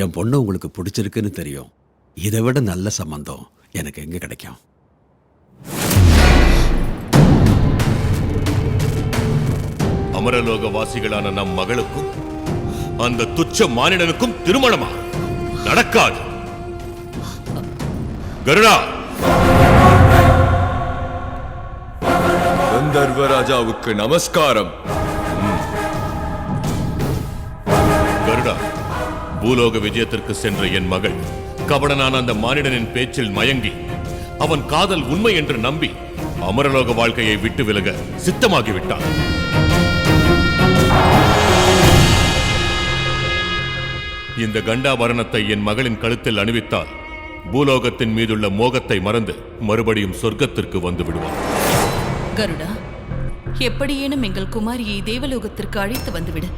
[SPEAKER 18] என் பொண்ணு உங்களுக்கு பிடிச்சிருக்குன்னு தெரியும். இதை விட நல்ல சம்பந்தம் எனக்கு எங்க கிடைக்கும்?
[SPEAKER 14] அமரலோக வாசிகளான நம் மகளுக்கும் அந்த துச்ச மானிடனுக்கும் திருமணமா? நடக்காது. கருடா,
[SPEAKER 15] கந்தர்வராஜாவுக்கு நமஸ்காரம்.
[SPEAKER 14] கருடா, பூலோக விஜயத்திற்கு சென்ற என் மகள் கபடனான அந்த மானிடனின் பேச்சில் மயங்கி அவன் காதல் உண்மை என்று நம்பி அமரலோக வாழ்க்கையை விட்டு விலக சித்தமாகிவிட்டான். இந்த கண்டாபரணத்தை என் மகளின் கழுத்தில் அணிவித்தால் பூலோகத்தின் மீதுள்ள மோகத்தை மறந்து மறுபடியும் சொர்க்கத்திற்கு வந்து விடுவான்.
[SPEAKER 22] கருடா, எப்படியேனும் எங்கள் குமாரியை தேவலோகத்திற்கு அழைத்து வந்துவிடு.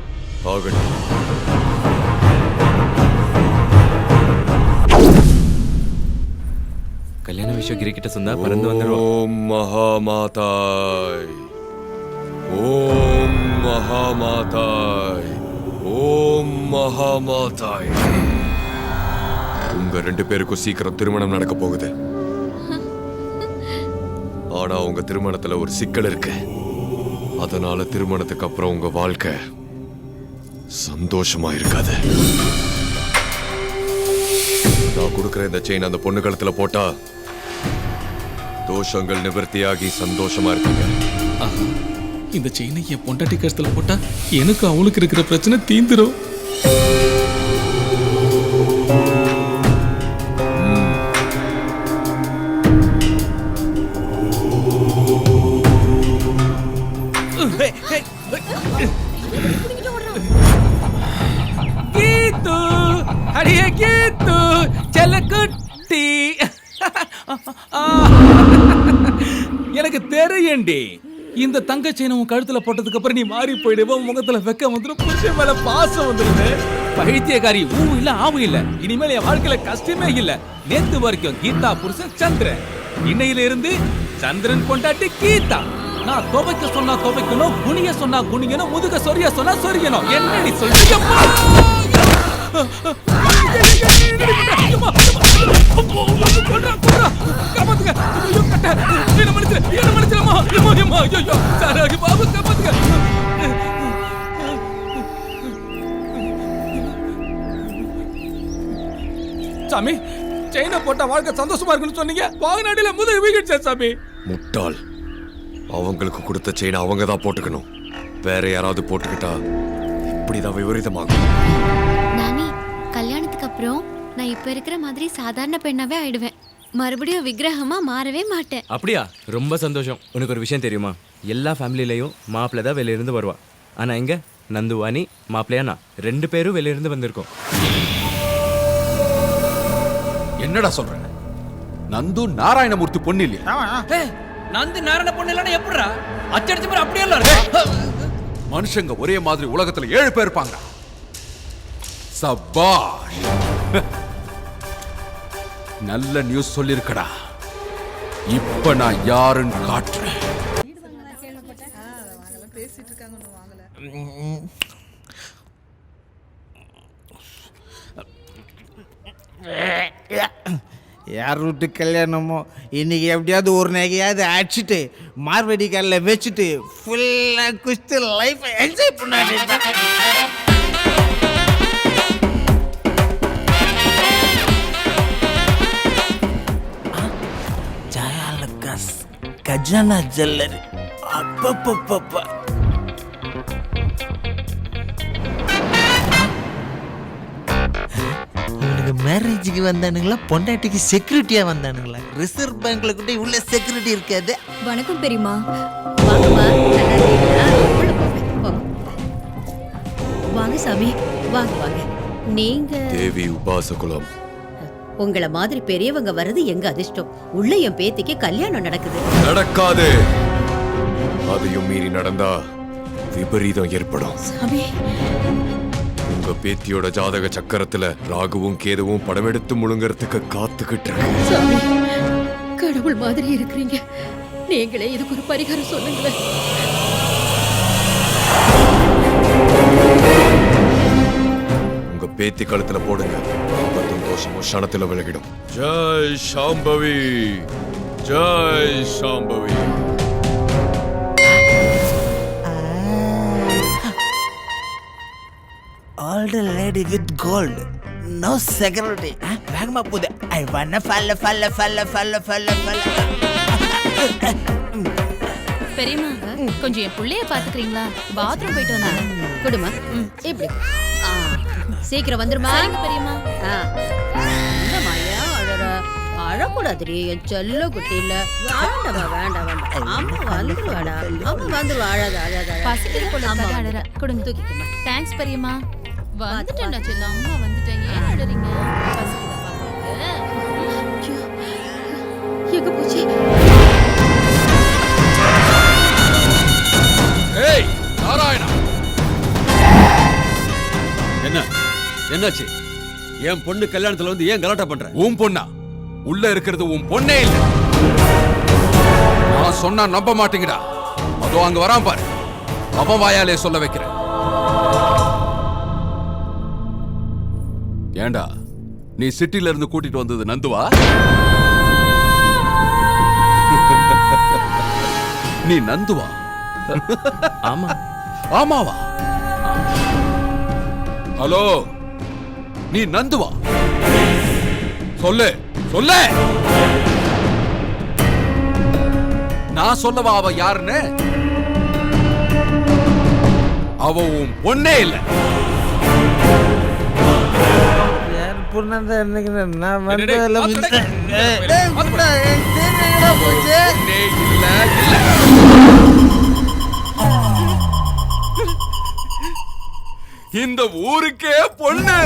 [SPEAKER 7] கல்யாண விஷயம் கிரிக்கிட்ட சொன்னா பறந்து வந்துடும்.
[SPEAKER 15] ஓம் மகாமாதாய், ஓம் மகாமாதாய், ஓம் மகாமாதாய். உங்க 2 பேருக்கும் சீக்கிரம் திருமணம் நடக்க போகுது. ஆனா உங்க திருமணத்துல ஒரு சிக்கல் இருக்கு. அதனால திருமணத்துக்கு அப்புறம் உங்க வாழ்க்கை சந்தோஷமா இருக்காது. நான் கொடுக்கிற இந்த செயின் அந்த பொண்ணு கழுத்துல போட்டா தோஷங்கள் நிவர்த்தியாகி சந்தோஷமா இருப்பீங்க.
[SPEAKER 11] இந்த செயினை என் பொண்டாட்டி கழுத்துல போட்டா எனக்கு அவளுக்கு இருக்கிற பிரச்சனை தீந்துரும்.
[SPEAKER 8] கீத்து அடியே கீத்து செல்லக்குட்டி எனக்கு தெரியும்டி இந்த தங்க செயினை உன் கழுத்துல போட்டதுக்கு அப்புறம் நீ மாறி போயிடுவ. உன் முகத்துல வெக்க வந்துடும், புருஷன் மேல பாசம் வந்துடுது. பைத்தியக்காரி ஊ இல்ல ஆவும் இல்ல. இனிமேல் என் வாழ்க்கையில கஷ்டமே இல்ல. நேத்து வரைக்கும் கீதா புருஷன் சந்திரன், இன்னையில இருந்து சந்திரன் கொண்டாட்டி கீதா. நான் துவைக்க சொன்னா துவைக்கணும், குனிய சொன்னா குனியணும், முதுக சொரிய சொன்னா சொரியணும். என்னடி சொல்றீங்க? சாமி, செயினை போட்டா வாழ்க்கை சந்தோஷமா இருக்குன்னு சொன்னீங்க. வாகனாடியில முதல் வீகிடுச்சா சாமி?
[SPEAKER 15] முட்டாள். அவங்களுக்கு கொடுத்த செயினை அவங்க தான் போட்டுக்கணும். வேற யாராவது போட்டுக்கிட்டா இப்படிதான் விபரீதமாகும்.
[SPEAKER 10] நானி, கல்யாணத்துக்கு அப்புறம் நான் இப்ப இருக்கிற மாதிரி சாதாரண பெண்ணாவே ஆயிடுவேன். மறுபடியும் விக்கிரகமா மாறவே மாட்டேன்.
[SPEAKER 7] அப்படியா? ரொம்ப சந்தோஷம். உனக்கு ஒரு விஷயம் தெரியுமா? எல்லா ஃபேமிலிலையும் மாப்பிள்ளை தான் வெளியிருந்து வருவா. ஆனா இங்க நந்துவானி மாப்பிள்ளையா நான் 2 பேரும் வெளியிருந்து வந்திருக்கோம்.
[SPEAKER 23] என்னடா சொல்ற? நந்து நாராயணமூர்த்தி பொண்ணு இல்லையா?
[SPEAKER 8] நந்து நாராயண பொண்ணு இல்லைன்னா எப்படிடா? அச்சடிச்ச மாதிரி அப்படியே இல்ல.
[SPEAKER 23] மனுஷங்க ஒரே மாதிரி உலகத்துல 7 பேர் இருப்பாங்க. சபாஷ், நல்ல நியூஸ் சொல்லிருக்கடா. இப்ப நான் யாருன்னு காட்டுறேன்.
[SPEAKER 5] யார் வீட்டு கல்யாணமோ இன்னைக்கு எப்படியாவது ஒரு நகையாவது அடிச்சுட்டு மார்வடி கல்ல வச்சுட்டு ஃபுல்லாக குஸ்து லைஃப் என்ஜாய் பண்ணாரு. ஜாயாலகாஸ் கஜானா ஜுவல்லரி அப்பப்பப்பப்பா. மேரேஜுக்கு வந்தானுங்களா பொண்டாட்டிக்கு செக்யூரிட்டியா வந்தானுங்களா? ரிசர்வ் பேங்க்ல கூட உள்ள செக்யூரிட்டி இருக்காது.
[SPEAKER 22] வணக்கம் பெரியமா. வாங்க சாமி, வாங்க வாங்க. நீங்க
[SPEAKER 15] தேவி உபாசகுலம்.
[SPEAKER 22] உங்களை மாதிரி பெரியவங்க வர்றது எங்க அதிர்ஷ்டம். உள்ள என் பேத்திக்கு கல்யாணம் நடக்குது.
[SPEAKER 15] நடக்காது. அதையும் மீறி நடந்தா விபரீதம் ஏற்படும்.
[SPEAKER 22] சாமி,
[SPEAKER 15] உங்க பேத்தியோட ஜாதக சக்கரத்துல ராகுவும் கேதுவும் படமெடுத்து முழுங்கறதுக்கு காத்துக்கிட்டு இருக்கு.
[SPEAKER 22] சாமி, கடவுள் மாதிரி இருக்கிறீங்க. நீங்களே இதுக்கு ஒரு பரிகாரம் சொல்லுங்களேன்.
[SPEAKER 15] உங்க பேத்தி கழுத்துல போடுங்க. ஆபத்தும் தோஷமும் க்ஷணத்துல விலகிடும். Jai Shambhavi, Jai Shambhavi.
[SPEAKER 5] Old lady with gold, no security. வேகமா போகுது. I wanna fall.
[SPEAKER 22] பெரியமா, கொஞ்சம் என் புள்ளைய பாத்துக்கிறீங்களா? பாத்ரூம் போயிட்டு வந்தாங்க. குடுமா, இப்படி சீக்கிரம் வந்துருமா. பெரியமா, என்னம்மா ஏன் அழற? அழக்கூடாதுரி, என் செல்ல குட்டி இல்ல. வேண்டாம். அம்மா வந்துருவாடா. அம்மா வந்துருவா. அழாத. பசிக்கிற போல அழற. கொடுங்க, தூக்கிக்கமா. தேங்க்ஸ் பெரியமா. வந்துட்டேன்டா செல்ல. அம்மா வந்துட்டேன். ஏன் அழறீங்க? பசிக்குதா பாத்துக்கு? எங்க போச்சு?
[SPEAKER 23] ஏய் நாராயணா, என்னாச்சு? என் பொண்ணு கல்யாணத்துல வந்து ஏன் கலாட்டா பண்ற? உன் பொண்ணா? உள்ள இருக்கிறது உன் பொண்ணே இல்ல. நான் சொன்னா நம்ப மாட்டீங்கடா. அதோ அங்க வரான் பாரு. அவன் வாயாலே சொல்ல வைக்கிறேன். ஏண்டா, நீ சிட்டில இருந்து கூட்டிட்டு வந்தது நந்துவா? நீ நந்துவா?
[SPEAKER 7] ஆமா.
[SPEAKER 23] ஆமாவா? ஹலோ, நீ நந்துவா? சொல்லு சொல்லு. நான் சொல்லவா அவ யாருன்னு? அவ உன் பொண்ணே இல்ல. இந்த ஊருக்கே பொண்ணு.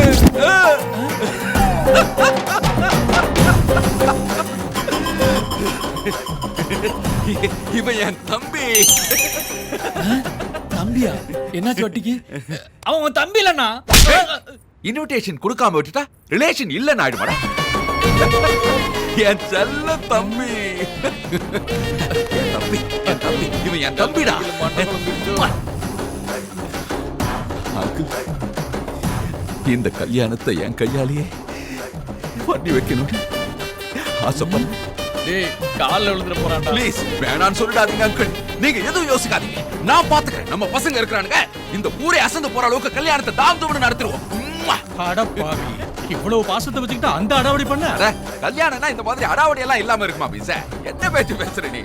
[SPEAKER 23] இவன் என் தம்பி.
[SPEAKER 11] தம்பியா? என்னாச்சு வட்டிக்கு? அவன் உன் தம்பி இல்லண்ணா.
[SPEAKER 23] இன்விடேஷன் கொடுக்காம விட்டுட்டா ரிலேஷன் இல்லன்னு ஆயிடுமாடா. என் செல்ல தம்பி. என் தம்பி, என் தம்பி. இவன் என் தம்பிடா. அங்கிள், இந்த கல்யாணத்தை என் கையாலேயே பண்ணி வைக்கணும் ஆசைப்பட.
[SPEAKER 11] டேய், கால்ல விழுந்துற போறான்டா.
[SPEAKER 23] ப்ளீஸ் வேணான்னு சொல்லிடாதீங்க அங்கிள். நீங்க எதுவும் யோசிக்காதீங்க. நான் பாத்துக்கிறேன். நம்ம பசங்க இருக்கிறானுங்க. இந்த ஊரே அசந்து போற அளவுக்கு கல்யாணத்தை தாம் நடத்துருவோம்.
[SPEAKER 11] அட பாவி, இவ்வளவு பாசத்தை வச்சுக்கிட்டு அந்த அடாவடி பண்ண?
[SPEAKER 23] கல்யாணம்னா இந்த மாதிரி அடாவடி எல்லாம் இல்லாம இருக்குமா பீச? என்ன பேச்சு பேசுற நீ?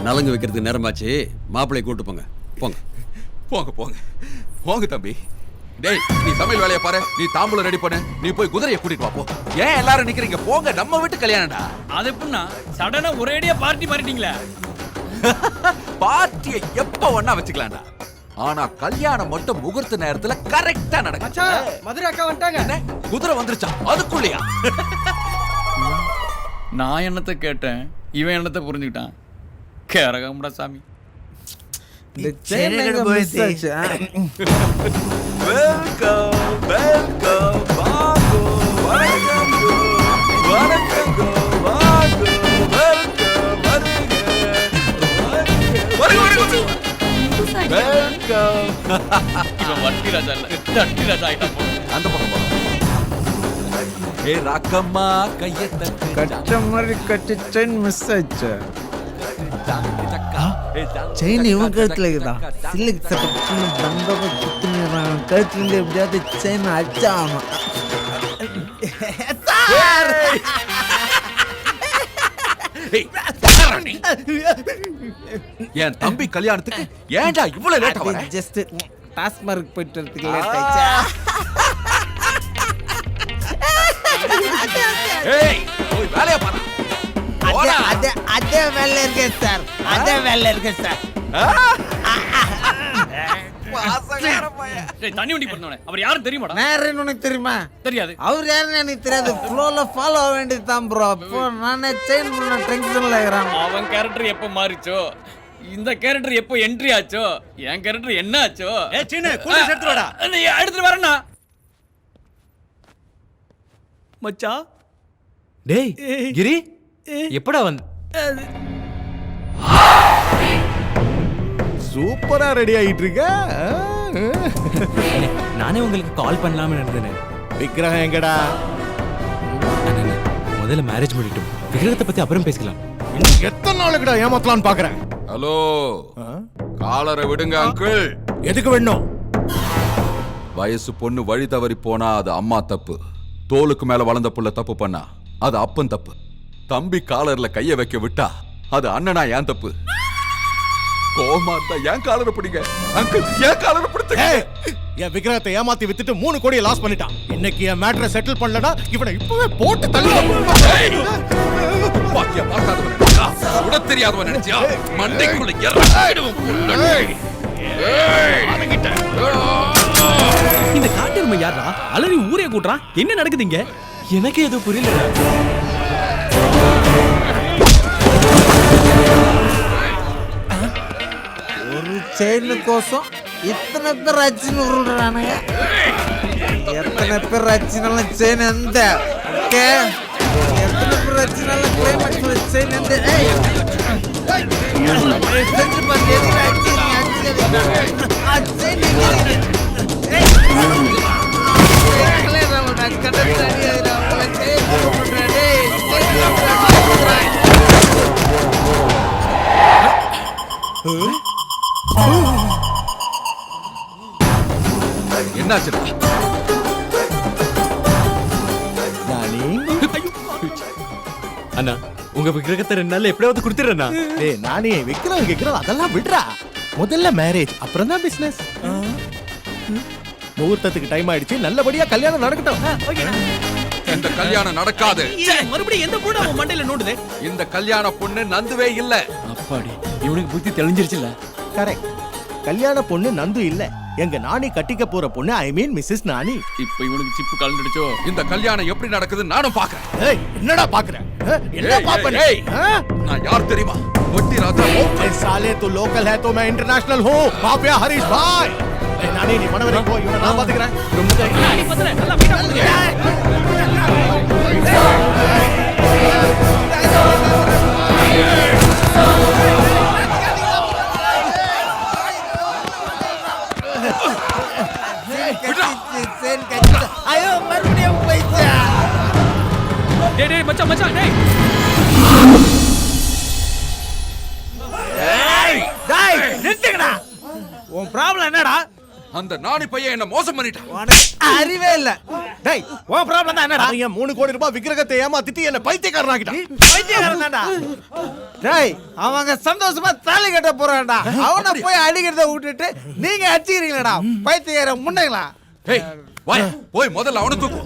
[SPEAKER 18] நலங்கு வைக்கிறதுக்கு நேரமாச்சு. மாப்பிள்ளை கூட்டு போங்க. போங்க
[SPEAKER 23] போங்க போங்க போங்க தம்பி. டேய், நீ சமையல் வேலையை பாரு. நீ தாம்பூலம் ரெடி பண்ணு. நீ போய் குதிரையை கூட்டிட்டு வா போ. ஏன் எல்லாரும் நிக்கிறீங்க? போங்க, நம்ம வீட்டு கல்யாணம்டா.
[SPEAKER 11] அது எப்படின்னா சடனா ஒரேடியா பார்ட்டி மாறிட்டீங்களா?
[SPEAKER 23] பார்ட்டியை எப்ப ஒண்ணா வச்சுக்கலாம்டா. ஆனா கல்யாணம் மட்டும் முகூர்த்த நேரத்துல கரெக்டா நடக்கும்.
[SPEAKER 11] மதுரை அக்கா வந்துட்டாங்க.
[SPEAKER 23] குதிரை வந்துருச்சா? அதுக்குள்ளயா?
[SPEAKER 11] நான் என்னத்தை கேட்டேன், இவன் என்னத்தை புரிஞ்சுக்கிட்டான். கேரகம்டா சாமி.
[SPEAKER 23] வெல்கம் வெல்கம் வாங்கோ. வணக்கம் வணக்கம் வாங்கோ. வெல்கம் வருக. வெல்கம்.
[SPEAKER 11] இவன் வட்டி ராஜா இல்ல, தட்டி ராஜா ஆயிட்டான் போல.
[SPEAKER 23] அந்த பக்கம் போ. ஏ ராக்கம்மா கையை தட்டு.
[SPEAKER 5] கட்ட மாதிரி கட்டி செயின் மிஸ் ஆச்சு. செயின் இவன் கழுத்துல இருக்குதான். சில்லுக்கு சட்டை பந்தவ குத்துறான். கழுத்துல எப்படியாவது செயின் அடிச்சாமா.
[SPEAKER 23] என் தம்பி கல்யாணத்துக்கு ஏன்டா இவ்வளவு லேட்டா வர?
[SPEAKER 5] ஜஸ்ட் டாஸ்மார்க் போயிட்டு வரதுக்கு லேட் ஆயிடுச்சு.
[SPEAKER 23] ஏய், போய் வேலைய பாரு.
[SPEAKER 5] அதே வேலை இருக்கு சார். அதே வேலை இருக்கு சார்.
[SPEAKER 11] தண்ணி வண்டி பண்ணவனே அவர் யாரும் தெரியுமாடா?
[SPEAKER 5] நான் உனக்கு தெரியுமா?
[SPEAKER 11] தெரியாது.
[SPEAKER 5] அவர் யாருன்னு எனக்கு தெரியாது. ஃப்ளோல ஃபாலோ ஆக வேண்டியதுதான் ப்ரோ. அப்போ நானே செயின் பண்ண டென்ஷன்ல இருக்கிறான்.
[SPEAKER 11] அவன் கேரக்டர் எப்ப மாறிச்சோ, இந்த கேரக்டர் எப்போ என்ட்ரி ஆச்சோ, என் கேரக்டர் என்ன ஆச்சோ?
[SPEAKER 12] ஏ சீனு, கூல்ஸ் எடுத்து வாடா.
[SPEAKER 11] நீ எடுத்துட்டு வரேன்னா. மச்சான்.
[SPEAKER 7] டேய் கிரி, எப்படா வந்து?
[SPEAKER 12] சூப்பரா ரெடி ஆயிட்டு இருக்க.
[SPEAKER 7] நானே உங்களுக்கு கால் பண்ணலாம்னு நினைச்சேன்.
[SPEAKER 12] விக்கிரகம் எங்கடா?
[SPEAKER 7] முதல்ல மேரேஜ் பண்ணிட்டோம். விக்கிரகத்தை பத்தி அப்புறம் பேசிக்கலாம்.
[SPEAKER 12] இன்னும் எத்தனை நாளுக்குடா ஏமாத்தலாம்னு பாக்குறேன்.
[SPEAKER 23] ஹலோ, காலரை விடுங்க அங்கிள்.
[SPEAKER 12] எதுக்கு வேணும்?
[SPEAKER 23] வயசு பொண்ணு வழி தவறி போனா அது அம்மா தப்பு. தோலுக்கு மேல வளர்ந்த புள்ள தப்பு பண்ணா அது அப்பன் தப்பு. தம்பி காலர்ல கைய வைக்க விட்டா அது அண்ணனா ஏன் தப்பு. கோமா இருந்தா ஏன் காலரை பிடிங்க அங்கிள், ஏன் காலரை பிடிச்சீங்க?
[SPEAKER 12] என் விக்கிரகத்தை ஏமாத்தி வித்துட்டு 3 கோடியை லாஸ் பண்ணிட்டான். இன்னைக்கு என் மேட்டரை செட்டில் பண்ணலனா இவனை இப்பவே போட்டு தள்ளுவேன்.
[SPEAKER 23] பாக்கியா பார்க்காதவன் சுட தெரியாதவன் நினைச்சியா? மண்டைக்குள்ள இறங்கிடுவோம்.
[SPEAKER 8] இந்த காட்டெருமை யாரா அலறி ஊரே கூட்டுறான்? என்ன நடக்குது இங்க?
[SPEAKER 7] எனக்கு எதுவும் புரியல.
[SPEAKER 5] ஒரு செயின் கோசம் இத்தனை பேர் அச்சின்னு உருள்றானுங்க. எத்தனை பேர் அச்சினாலும் செயின் எந்த? ஓகே, எத்தனை பேர் அச்சினாலும் கிளைமேக்ஸ் செயின் எந்த? செஞ்சு பாருங்க. எதுக்கு அச்சிங்க?
[SPEAKER 23] என்னாச்சு?
[SPEAKER 7] அண்ணா உங்க விக்கிரகத்தை 2 நாள்ல எப்படியாவது கொடுத்துறேண்ணா.
[SPEAKER 12] டேய் நானே விக்கிரம் அதெல்லாம் விடுறா. முதல்ல மேரேஜ், அப்புறம் தான் பிசினஸ். முகூர்த்தத்துக்கு டைம் ஆயிடுச்சு, நல்லபடியா கல்யாணம் நடக்கட்டும்.
[SPEAKER 23] இந்த கல்யாணம் நடக்காது.
[SPEAKER 8] மறுபடியும் எந்த பொண்ணு அவன் மண்டையில நோண்டுது?
[SPEAKER 23] இந்த கல்யாண பொண்ணு நந்துவே இல்ல.
[SPEAKER 11] அப்பாடி இவனுக்கு புத்தி தெளிஞ்சிருச்சுல.
[SPEAKER 12] கரெக்ட். கல்யாண பொண்ணு நந்து இல்ல, எங்க நானி கட்டிக்க போற பொண்ணு, ஐ மீன் மிஸ்ஸஸ் நானி.
[SPEAKER 11] இப்போ இவனுக்கு சிப்பு கலந்துடுச்சோ.
[SPEAKER 23] இந்த கல்யாணம் எப்படி நடக்குது நானும் பாக்குறேன்.
[SPEAKER 12] ஏய் என்னடா பாக்குற? என்ன பாப்ப நீ?
[SPEAKER 23] நான் யார் தெரியுமா? வட்டி ராஜா.
[SPEAKER 12] ए साले तू लोकल है तो मैं इंटरनेशनल हूं. माफिया हरीश भाई. ए नानी நீ மனவரை போ, இவனை நான் பாத்துக்கறேன்.
[SPEAKER 8] நானி பத்தல நல்லா மீட்டா போடுங்க.
[SPEAKER 5] ஐயோ மறுபடியும் போயிச்சா.
[SPEAKER 8] டேய் மச்சான் மச்சான் டேய்.
[SPEAKER 5] டேய் நிறுத்துங்கடா. உன் ப்ராப்ளம் என்னடா?
[SPEAKER 23] அந்த நாணி பையன் என்ன மோசம் பண்ணிட்டான்.
[SPEAKER 5] அறிவே இல்ல. டேய் உன் ப்ராப்ளம் தான் என்னடா?
[SPEAKER 12] அவன் 3 கோடி ரூபாய் விக்கிரகத்தை ஏமாத்திட்டு என்ன பைத்தியக்காரன் ஆக்கிட்டான்.
[SPEAKER 5] பைத்தியக்காரன் தான்டா. டேய் அவங்க சந்தோஷமா தாலி கட்ட போறான்டா. அவனை போய் அடிக்கிறத விட்டுட்டு நீங்க அடிச்சிக்கிறீங்களா? பைத்தியக்காரன் முன்னங்களா?
[SPEAKER 23] ஏய் வா போய் முதல்ல அவனை தூக்கு.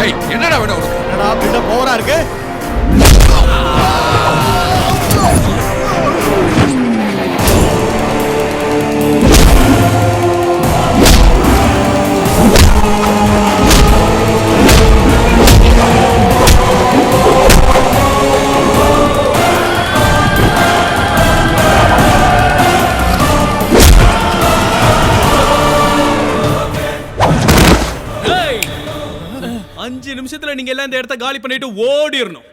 [SPEAKER 23] ஏய் என்னடா வேணும் உனக்கு?
[SPEAKER 12] என்னடா பின்ன போரா இருக்கு?
[SPEAKER 8] நிமிஷத்துல நீங்க எல்லாம் இந்த இடத்தை காலி பண்ணிட்டு ஓடிரணும்.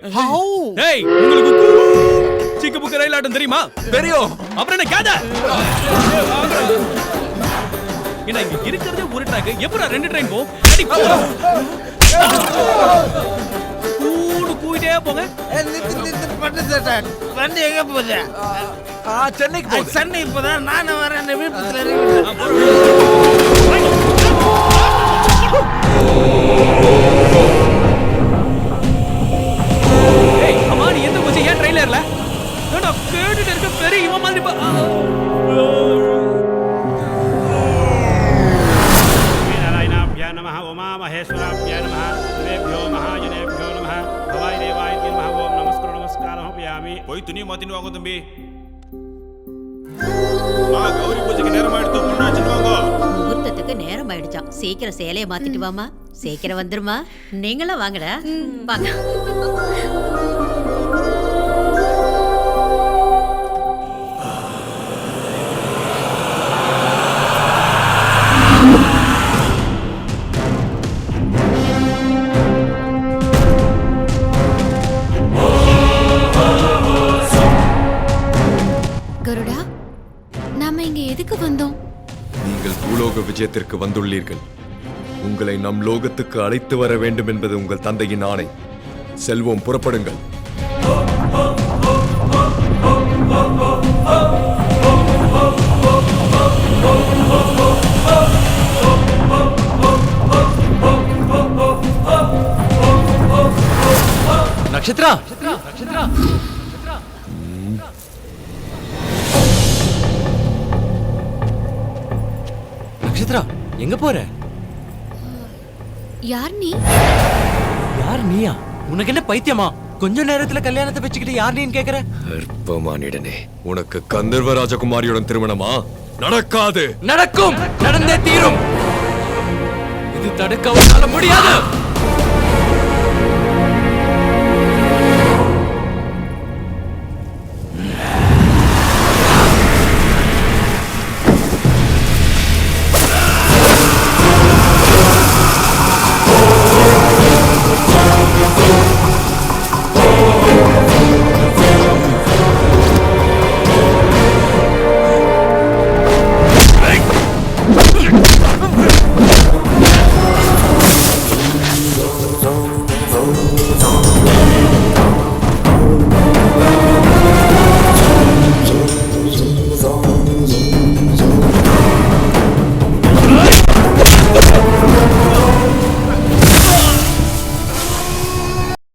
[SPEAKER 8] டேய் உங்களுக்கு சிக்கு புக்கு ரயில் ஆட்டம் தெரியுமா?
[SPEAKER 23] தெரியும்.
[SPEAKER 8] அப்புறம் என்ன கேத? என்ன இங்க இருக்கிறதே ஒரு ட்ராக், எப்பறா 2 ட்ரெயின் போ? அடி போ. கூடே போங்க.
[SPEAKER 5] நித்து பட்டு சேட்டன். வண்டி எங்க போகுது?
[SPEAKER 23] சென்னைக்கு போகுது.
[SPEAKER 5] சென்னை இப்பதான் நானும் வரேன். வீட்டுல இருக்கேன்.
[SPEAKER 8] ஏய் அம்மா நீ எந்த கொஞ்சம் ஏன் ட்ரெயின்ல ஏறல? நான் கேட்டுட்டு இருக்க பெரிய இவன் மாதிரி
[SPEAKER 16] நாராயணாப்யா நமஹ உமா மகேஸ்வராப்யா நமஹ தேவேभ्यो மகாஜனேभ्यो நமஹ பவாய் தேவாய நமஹ ஓம் நமஸ்காரம் பயாமி. போய் துணி மாத்திட்டு வாங்க தம்பி. கௌரி பூஜைக்கு நேரம் ஆயிடுத்து, முன்னாடி வாங்க.
[SPEAKER 22] முகூர்த்தத்துக்கு நேரம் ஆயிடுச்சாம். சீக்கிரம் சேலைய மாத்திட்டு வாமா. சீக்கிரம் வந்துருமா. நீங்களும் வாங்கடா. வாங்க.
[SPEAKER 10] கருடா, நாம இங்க எதுக்கு வந்தோம்?
[SPEAKER 15] நீங்கள் பூலோக விஜயத்திற்கு வந்துள்ளீர்கள். உங்களை நம் லோகத்துக்கு அழைத்து வர வேண்டும் என்பது உங்கள் தந்தையின் ஆணை. செல்வோம், புறப்படுங்கள்.
[SPEAKER 7] நட்சத்திரா நட்சத்திரா எங்க போற?
[SPEAKER 10] யார் நீ?
[SPEAKER 7] யார் நீயா? உனக்கு என்ன பைத்தியமா? கொஞ்ச நேரத்துல கல்யாணத்தை வச்சுக்கிட்டு யார் நீன்னு கேக்குற?
[SPEAKER 15] அற்பமானிடனே, உனக்கு கந்தர்வ ராஜகுமாரியுடன் திருமணமா? நடக்காது.
[SPEAKER 7] நடக்கும், நடந்தே தீரும். இது தடுக்க முடியாது.